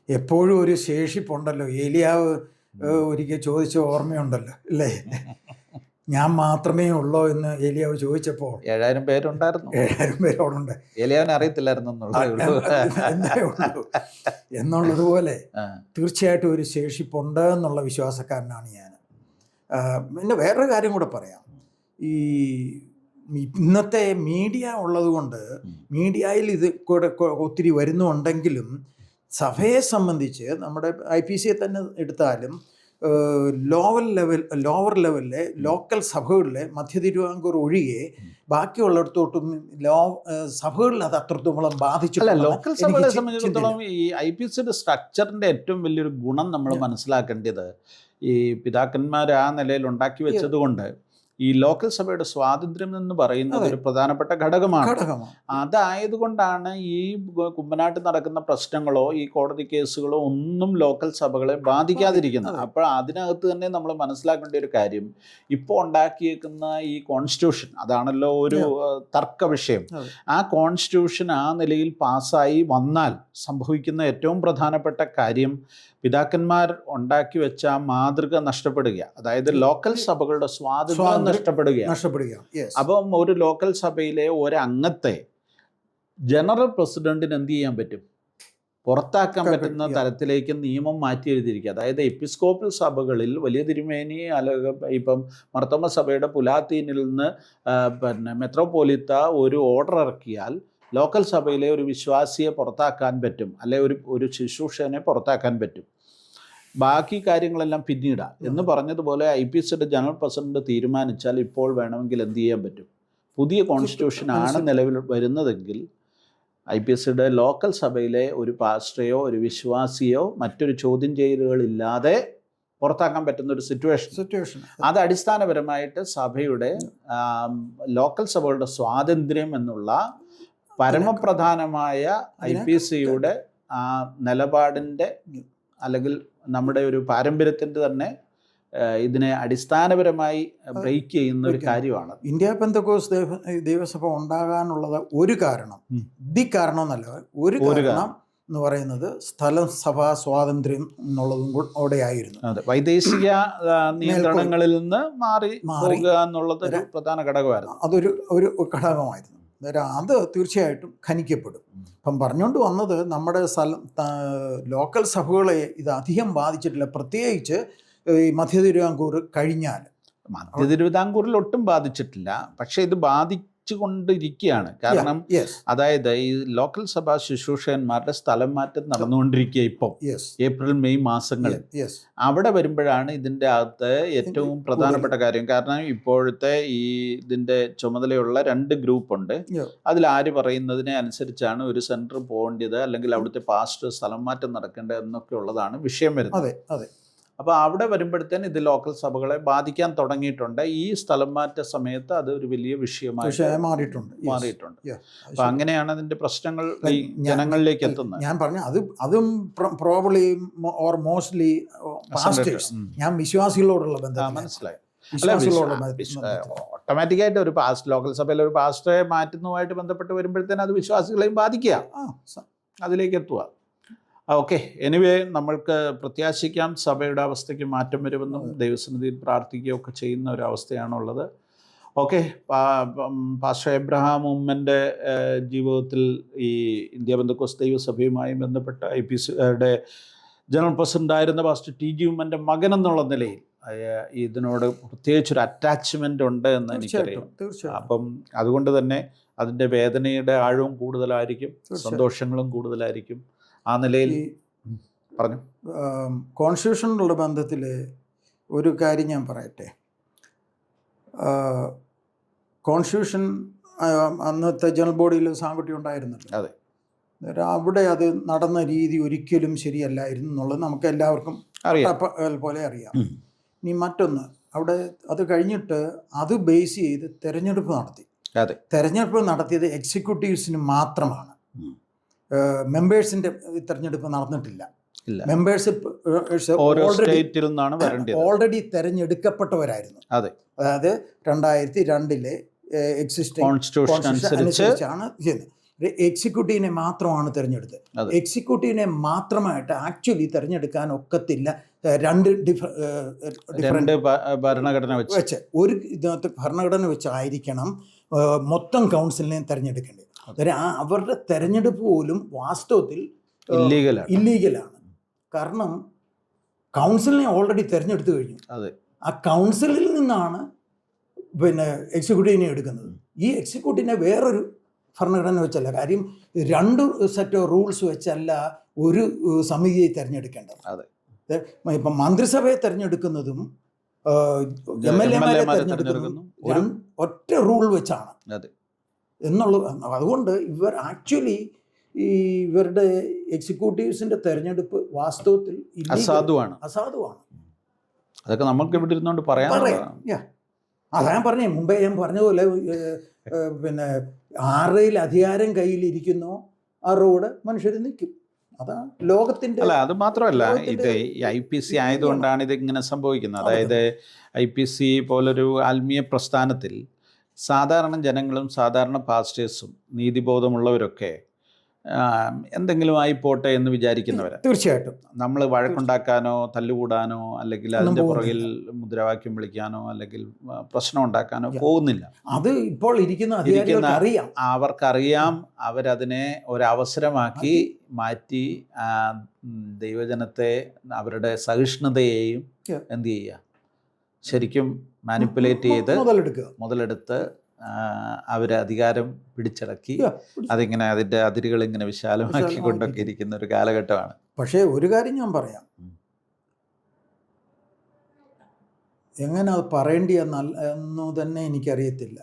എപ്പോഴും ഒരു ശേഷിപ്പുണ്ടല്ലോ. ഏലിയാവ് ഒരിക്കൽ ചോദിച്ച ഓർമ്മയുണ്ടല്ലോ അല്ലേ? ഞാൻ മാത്രമേ ഉള്ളോ എന്ന് ഏലിയാവ് ചോദിച്ചപ്പോൾ 7000 പേരുണ്ടായിരുന്നു. 7000 പേരോടുണ്ട്. ഏലിയാവിനെ അറിയത്തില്ലായിരുന്നു എന്നുള്ളതുപോലെ തീർച്ചയായിട്ടും ഒരു ശേഷിപ്പുണ്ട് എന്നുള്ള വിശ്വാസക്കാരനാണ് ഞാൻ. പിന്നെ വേറൊരു കാര്യം കൂടെ പറയാം. ഈ ഇന്നത്തെ മീഡിയ ഉള്ളതുകൊണ്ട് മീഡിയയിൽ ഇത് കൂടെ ഒത്തിരി വരുന്നുണ്ടെങ്കിലും സഭയെ സംബന്ധിച്ച് നമ്മുടെ IPC തന്നെ എടുത്താലും ലോവർ ലെവലിലെ ലോക്കൽ സഭകളിലെ മധ്യ തിരുവിതാംകൂർ ഒഴികെ ബാക്കിയുള്ളിടത്തോട്ടും സഭകളിൽ അത് അത്രത്തോളം ബാധിച്ചിട്ടില്ല. ലോക്കൽ സഭകളെ സംബന്ധിച്ചിടത്തോളം ഈ IPCയുടെ സ്ട്രക്ചറിൻ്റെ ഏറ്റവും വലിയൊരു ഗുണം നമ്മൾ മനസ്സിലാക്കേണ്ടത് ഈ പിതാക്കന്മാർ ആ നിലയിൽ ഉണ്ടാക്കി വെച്ചത് കൊണ്ട് ഈ ലോക്കൽ സഭയുടെ സ്വാതന്ത്ര്യം എന്ന് പറയുന്നത് ഒരു പ്രധാനപ്പെട്ട ഘടകമാണ്. അതായതുകൊണ്ടാണ് ഈ കുമ്പനാട്ടിൽ നടക്കുന്ന പ്രശ്നങ്ങളോ ഈ കോടതി കേസുകളോ ഒന്നും ലോക്കൽ സഭകളെ ബാധിക്കാതിരിക്കുന്നത്. അപ്പോൾ അതിനകത്ത് തന്നെ നമ്മൾ മനസ്സിലാക്കേണ്ട ഒരു കാര്യം, ഇപ്പോൾ ഉണ്ടാക്കിയേക്കുന്ന ഈ കോൺസ്റ്റിറ്റ്യൂഷൻ, അതാണല്ലോ ഒരു തർക്ക വിഷയം. ആ കോൺസ്റ്റിറ്റ്യൂഷൻ ആ നിലയിൽ പാസ്സായി വന്നാൽ സംഭവിക്കുന്ന ഏറ്റവും പ്രധാനപ്പെട്ട കാര്യം പിതാക്കന്മാർ ഉണ്ടാക്കി വെച്ച മാതൃക നഷ്ടപ്പെടുക, അതായത് ലോക്കൽ സഭകളുടെ സ്വാതന്ത്ര്യം നഷ്ടപ്പെടുക. അപ്പം ഒരു ലോക്കൽ സഭയിലെ ഒരംഗത്തെ ജനറൽ പ്രസിഡന്റിന് എന്ത് ചെയ്യാൻ പറ്റും? പുറത്താക്കാൻ പറ്റുന്ന തരത്തിലേക്ക് നിയമം മാറ്റി എഴുതിയിരിക്കുക. അതായത് എപ്പിസ്കോപ്പൽ സഭകളിൽ വലിയ തിരുമേനി ഇപ്പം മർത്തോമ സഭയുടെ പുലാത്തീനിൽ നിന്ന് പിന്നെ മെത്രോപോലിത്ത ഒരു ഓർഡർ ഇറക്കിയാൽ ലോക്കൽ സഭയിലെ ഒരു വിശ്വാസിയെ പുറത്താക്കാൻ പറ്റും, അല്ലെ ഒരു ശുശ്രൂഷനെ പുറത്താക്കാൻ പറ്റും. ബാക്കി കാര്യങ്ങളെല്ലാം പിന്നീടാണ് എന്ന് പറഞ്ഞതുപോലെ IPCയുടെ ജനറൽ പ്രസിഡന്റ് തീരുമാനിച്ചാൽ ഇപ്പോൾ വേണമെങ്കിൽ എന്ത് ചെയ്യാൻ പറ്റും? പുതിയ കോൺസ്റ്റിറ്റ്യൂഷനാണ് നിലവിൽ വരുന്നതെങ്കിൽ IPCയുടെ ലോക്കൽ സഭയിലെ ഒരു പാസ്റ്ററെയോ ഒരു വിശ്വാസിയോ മറ്റൊരു ചോദ്യം ചെയ്യലുകളില്ലാതെ പുറത്താക്കാൻ പറ്റുന്ന ഒരു സിറ്റുവേഷൻ. അത് അടിസ്ഥാനപരമായിട്ട് സഭയുടെ ലോക്കൽ സഭകളുടെ സ്വാതന്ത്ര്യം എന്നുള്ള പരമപ്രധാനമായ IPCയുടെ ആ നിലപാടിൻ്റെ അല്ലെങ്കിൽ നമ്മുടെ ഒരു പാരമ്പര്യത്തിൻ്റെ തന്നെ ഇതിനെ അടിസ്ഥാനപരമായി ബ്രേക്ക് ചെയ്യുന്ന ഒരു കാര്യമാണ്. ഇന്ത്യ പെന്തക്കോസ്ത് ദൈവസഭ ഉണ്ടാകാനുള്ളത് ഒരു കാരണം, കാരണം എന്നല്ല, ഒരു കാരണം എന്ന് പറയുന്നത് സ്ഥലം സഭാ സ്വാതന്ത്ര്യം എന്നുള്ളതും കൂടെയായിരുന്നു. അതെ, വൈദേശിക നിയന്ത്രണങ്ങളിൽ നിന്ന് മാറി പോകുക എന്നുള്ളത് ഒരു പ്രധാന ഘടകമായിരുന്നു. ഒരു ഘടകമായിരുന്നു. അത് തീർച്ചയായിട്ടും ഖനിക്കപ്പെടും. അപ്പം പറഞ്ഞുകൊണ്ട് വന്നത് നമ്മുടെ ലോക്കൽ സഭകളെ ഇത് അധികം ബാധിച്ചിട്ടില്ല, പ്രത്യേകിച്ച് ഈ മധ്യ തിരുവിതാംകൂർ കഴിഞ്ഞാൽ. മധ്യ തിരുവിതാംകൂറിൽ ഒട്ടും ബാധിച്ചിട്ടില്ല, പക്ഷേ ഇത് കൊണ്ടിരിക്കുകയാണ്. കാരണം അതായത് ഈ ലോക്കൽ സഭാ ശുശ്രൂഷകന്മാരുടെ സ്ഥലം മാറ്റം നടന്നുകൊണ്ടിരിക്കുക ഇപ്പോൾ ഏപ്രിൽ മെയ് മാസങ്ങളിൽ. അവിടെ വരുമ്പോഴാണ് ഇതിൻ്റെ അകത്ത് ഏറ്റവും പ്രധാനപ്പെട്ട കാര്യം. കാരണം ഇപ്പോഴത്തെ ഇതിൻ്റെ ചുമതലയുള്ള 2 ഗ്രൂപ്പുണ്ട്. അതിൽ ആര് പറയുന്നതിനെ അനുസരിച്ചാണ് ഒരു സെൻറ്റർ പോകേണ്ടത്, അല്ലെങ്കിൽ അവിടുത്തെ പാസ്റ്റർ സ്ഥലം മാറ്റം നടക്കേണ്ടത് എന്നൊക്കെ ഉള്ളതാണ് വിഷയം വരുന്നത്. അപ്പോൾ അവിടെ വരുമ്പോഴത്തേന് ഇത് ലോക്കൽ സഭകളെ ബാധിക്കാൻ തുടങ്ങിയിട്ടുണ്ട്. ഈ സ്ഥലം മാറ്റ സമയത്ത് അത് ഒരു വലിയ വിഷയമായി മാറിയിട്ടുണ്ട്. അപ്പോൾ അങ്ങനെയാണ് അതിൻ്റെ പ്രശ്നങ്ങൾ ജനങ്ങളിലേക്ക് എത്തുന്നത്. ഞാൻ പറഞ്ഞു അതും പ്രോബബ്ലി ഓർ മോസ്റ്റ്ലി പാസ്റ്റേഴ്സ്, ഞാൻ വിശ്വാസികളോടുള്ള ബന്ധം മനസ്സിലായി. ഓട്ടോമാറ്റിക്കായിട്ട് ഒരു ലോക്കൽ സഭയിലെ ഒരു പാസ്റ്ററെ മാറ്റുന്നതുമായിട്ട് ബന്ധപ്പെട്ട് വരുമ്പോഴത്തേന് അത് വിശ്വാസികളെയും ബാധിക്കുക, അതിലേക്ക് എത്തുക. ഓക്കെ, എനിവേ നമ്മൾക്ക് പ്രത്യാശിക്കാം സഭയുടെ അവസ്ഥയ്ക്ക് മാറ്റം വരുമെന്നും ദൈവസന്നിധിയിൽ പ്രാർത്ഥിക്കുകയൊക്കെ ചെയ്യുന്ന ഒരു അവസ്ഥയാണുള്ളത്. ഓക്കെ, പാസ്റ്റർ എബ്രഹാം ഉമ്മൻ്റെ ജീവിതത്തിൽ ഈ ഇന്ത്യ പെന്തക്കോസ്ത് ദൈവസഭയുമായി ബന്ധപ്പെട്ട IPCയുടെ ജനറൽ പ്രസിഡന്റ് ആയിരുന്ന പാസ്റ്റർ TG ഉമ്മൻ്റെ മകൻ എന്നുള്ള നിലയിൽ ഇതിനോട് പ്രത്യേകിച്ചൊരു അറ്റാച്ച്മെൻ്റ് ഉണ്ട് എന്ന് എനിക്കറിയാം. അപ്പം അതുകൊണ്ട് തന്നെ അതിൻ്റെ വേദനയുടെ ആഴവും കൂടുതലായിരിക്കും, സന്തോഷങ്ങളും കൂടുതലായിരിക്കും. ആ നിലയിൽ പറഞ്ഞു. കോൺസ്റ്റിറ്റ്യൂഷനുള്ള ബന്ധത്തിൽ ഒരു കാര്യം ഞാൻ പറയട്ടെ. കോൺസ്റ്റിറ്റ്യൂഷൻ അന്നത്തെ ജനറൽ ബോഡിയിൽ സാങ്കുട്ടി ഉണ്ടായിരുന്നല്ലോ. അതെ. അവിടെ അത് നടന്ന രീതി ഒരിക്കലും ശരിയല്ലായിരുന്നു എന്നുള്ളത് നമുക്ക് എല്ലാവർക്കും പോലെ അറിയാം. ഇനി മറ്റൊന്ന്, അവിടെ അത് കഴിഞ്ഞിട്ട് അത് ബേസ് ചെയ്ത് തെരഞ്ഞെടുപ്പ് നടത്തി. തെരഞ്ഞെടുപ്പ് നടത്തിയത് എക്സിക്യൂട്ടീവ്സിന് മാത്രമാണ്. മെമ്പേഴ്സിന്റെ തെരഞ്ഞെടുപ്പ് നടന്നിട്ടില്ല. മെമ്പേഴ്സ് ഓൾറെഡി തെരഞ്ഞെടുക്കപ്പെട്ടവരായിരുന്നു. അതായത് 2002 എക്സിസ്റ്റിംഗ് കോൺസ്റ്റിറ്റ്യൂഷൻ അനുസരിച്ചാണ് ചെയ്യുന്നത്. എക്സിക്യൂട്ടീവിനെ മാത്രമാണ് തിരഞ്ഞെടുത്തത്. എക്സിക്യൂട്ടീവിനെ മാത്രമായിട്ട് ആക്ച്വലി തിരഞ്ഞെടുക്കാൻ ഒക്കത്തില്ല. രണ്ട് ഭരണഘടന വെച്ച് ഒരു ഇതിനകത്ത് ഭരണഘടന വെച്ചായിരിക്കണം മൊത്തം കൗൺസിലിനെ തിരഞ്ഞെടുക്കേണ്ടത്. അവരുടെ തെരഞ്ഞെടുപ്പ് പോലും വാസ്തവത്തിൽ ഇല്ലീഗലാണ്. കാരണം കൗൺസിലിനെ ഓൾറെഡി തിരഞ്ഞെടുത്തു കഴിഞ്ഞു. ആ കൗൺസിലിൽ നിന്നാണ് പിന്നെ എക്സിക്യൂട്ടീവിനെ എടുക്കുന്നത്. ഈ എക്സിക്യൂട്ടീവിനെ വേറൊരു ഭരണഘടന വെച്ചല്ല, കാര്യം 2 സെറ്റ് റൂൾസ് വെച്ചല്ല ഒരു സമിതിയെ തിരഞ്ഞെടുക്കേണ്ടത്. ഇപ്പം മന്ത്രിസഭയെ തിരഞ്ഞെടുക്കുന്നതും MLA-മാരെ തിരഞ്ഞെടുക്കുന്നതും ഒറ്റ റൂൾ വെച്ചാണ് എന്നുള്ളത്. അതുകൊണ്ട് ഇവർ ആക്ച്വലി ഇവരുടെ എക്സിക്യൂട്ടീവ്സിന്റെ തെരഞ്ഞെടുപ്പ് വാസ്തവത്തിൽ അസാധുവാണ്. അതൊക്കെ നമുക്ക് ഇവിടെ ഇരുന്നുകൊണ്ട് പറയാം. അതാ ഞാൻ പറഞ്ഞേ, മുമ്പേ ഞാൻ പറഞ്ഞ പോലെ പിന്നെ ആരുടെയിൽ അധികാരം കയ്യിലിരിക്കുന്നോ ആ റോഡ് മനുഷ്യർ നിൽക്കും. അതാണ് ലോകത്തിന്റെ. അല്ല, അത് മാത്രമല്ല, ഇത് IPC ആയതുകൊണ്ടാണ് ഇതിങ്ങനെ സംഭവിക്കുന്നത്. അതായത് IPC പോലൊരു ആത്മീയ പ്രസ്ഥാനത്തിൽ സാധാരണ ജനങ്ങളും സാധാരണ പാസ്റ്റേഴ്സും നീതിബോധമുള്ളവരൊക്കെ എന്തെങ്കിലും ആയിപ്പോട്ടെ എന്ന് വിചാരിക്കുന്നവരാണ്. തീർച്ചയായിട്ടും. നമ്മൾ വഴക്കുണ്ടാക്കാനോ തല്ലുകൂടാനോ അല്ലെങ്കിൽ അതിൻ്റെ പുറകിൽ മുദ്രാവാക്യം വിളിക്കാനോ അല്ലെങ്കിൽ പ്രശ്നം ഉണ്ടാക്കാനോ പോകുന്നില്ല. അത് ഇപ്പോൾ ഇരിക്കുന്ന അവർക്കറിയാം. അവരതിനെ ഒരവസരമാക്കി മാറ്റി ദൈവജനത്തെ അവരുടെ സഹിഷ്ണുതയെയും എന്ത് ചെയ്യുക, ശരിക്കും മാനിപ്പുലേറ്റ് ചെയ്ത് മുതലെടുത്ത് അവർ അധികാരം പിടിച്ചടക്കി അതിങ്ങനെ അതിൻ്റെ അതിരുകൾ ഇങ്ങനെ വിശാലമാക്കിക്കൊണ്ടൊക്കെ ഇരിക്കുന്ന ഒരു കാലഘട്ടമാണ്. പക്ഷേ ഒരു കാര്യം ഞാൻ പറയാം, എങ്ങനെ അത് പറയേണ്ടി എന്ന് തന്നെ എനിക്കറിയത്തില്ല.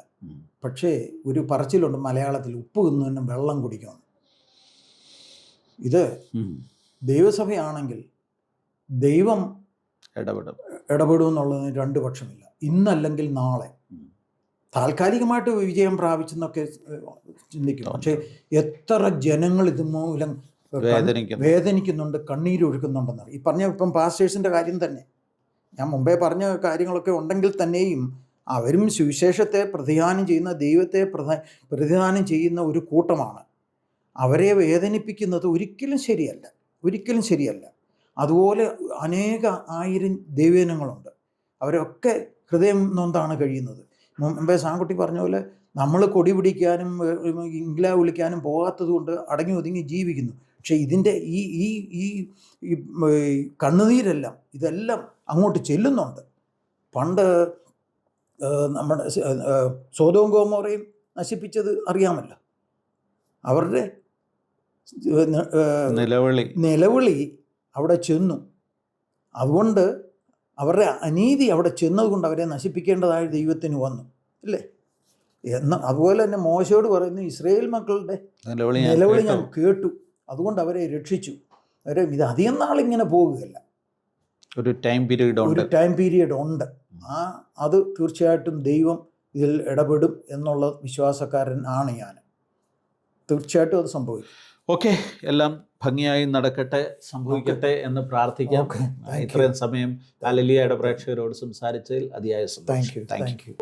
പക്ഷേ ഒരു പറച്ചിലുണ്ട് മലയാളത്തിൽ, ഉപ്പ് തിന്നുവെന്നും വെള്ളം കുടിക്കണം. ഇത് ദൈവസഭയാണെങ്കിൽ ദൈവം ഇടപെടും എന്നുള്ളതിന് 2 പക്ഷമില്ല. ഇന്നല്ലെങ്കിൽ നാളെ താൽക്കാലികമായിട്ട് വിജയം പ്രാപിച്ചെന്നൊക്കെ ചിന്തിക്കും. പക്ഷേ എത്ര ജനങ്ങൾ ഇത് മൂലം വേദനിക്കുന്നുണ്ട്, കണ്ണീരൊഴുക്കുന്നുണ്ടെന്ന്. ഈ പറഞ്ഞ ഇപ്പം പാസ്റ്റേഴ്സിൻ്റെ കാര്യം തന്നെ, ഞാൻ മുമ്പേ പറഞ്ഞ കാര്യങ്ങളൊക്കെ ഉണ്ടെങ്കിൽ തന്നെയും അവരും സുവിശേഷത്തെ പ്രതിദാനം ചെയ്യുന്ന, ദൈവത്തെ പ്രതിദാനം ചെയ്യുന്ന ഒരു കൂട്ടമാണ്. അവരെ വേദനിപ്പിക്കുന്നത് ഒരിക്കലും ശരിയല്ല. അതുപോലെ അനേക ആയിരം ദൈവജനങ്ങളുണ്ട്, അവരൊക്കെ ഹൃദയം നൊന്താണ് കഴിയുന്നത്. മുമ്പേ സാങ്കുട്ടി പറഞ്ഞ പോലെ നമ്മൾ കൊടി പിടിക്കാനും ഇംഗ്ലാ വിളിക്കാനും പോകാത്തത് കൊണ്ട് അടങ്ങി ഒതുങ്ങി ജീവിക്കുന്നു. പക്ഷേ ഇതിൻ്റെ ഈ കണ്ണുനീരെല്ലാം ഇതെല്ലാം അങ്ങോട്ട് ചെല്ലുന്നുണ്ട്. പണ്ട് നമ്മുടെ സോദോം ഗോമോറയും നശിപ്പിച്ചത് അറിയാമല്ലോ. അവരുടെ നിലവിളി അവിടെ ചെന്നു. അതുകൊണ്ട് അവരുടെ അനീതി അവിടെ ചെന്നതുകൊണ്ട് അവരെ നശിപ്പിക്കേണ്ടതായ ദൈവത്തിന് വന്നു, അല്ലേ? അതുപോലെ തന്നെ മോശയോട് പറയുന്നു, ഇസ്രായേൽ മക്കളുടെ നിലവിളി ഞാൻ കേട്ടു, അതുകൊണ്ട് അവരെ രക്ഷിച്ചു. ഇത് അധികം നാളിങ്ങനെ പോകുകയല്ല, ഒരു ടൈം പീരീഡ് ഉണ്ട്. അത് തീർച്ചയായിട്ടും ദൈവം ഇതിൽ ഇടപെടും എന്നുള്ള വിശ്വാസക്കാരൻ ആണ് ഞാൻ. തീർച്ചയായിട്ടും അത് സംഭവിക്കും. ഓക്കെ, എല്ലാം ഭംഗിയായി നടക്കട്ടെ, സംഭവിക്കട്ടെ എന്ന് പ്രാർത്ഥിക്കാം. ഇത്രയും സമയം ഹല്ലേലൂയയുടെ പ്രേക്ഷകരോട് സംസാരിച്ചതിൽ അതിയായ സന്തോഷം. Thank you.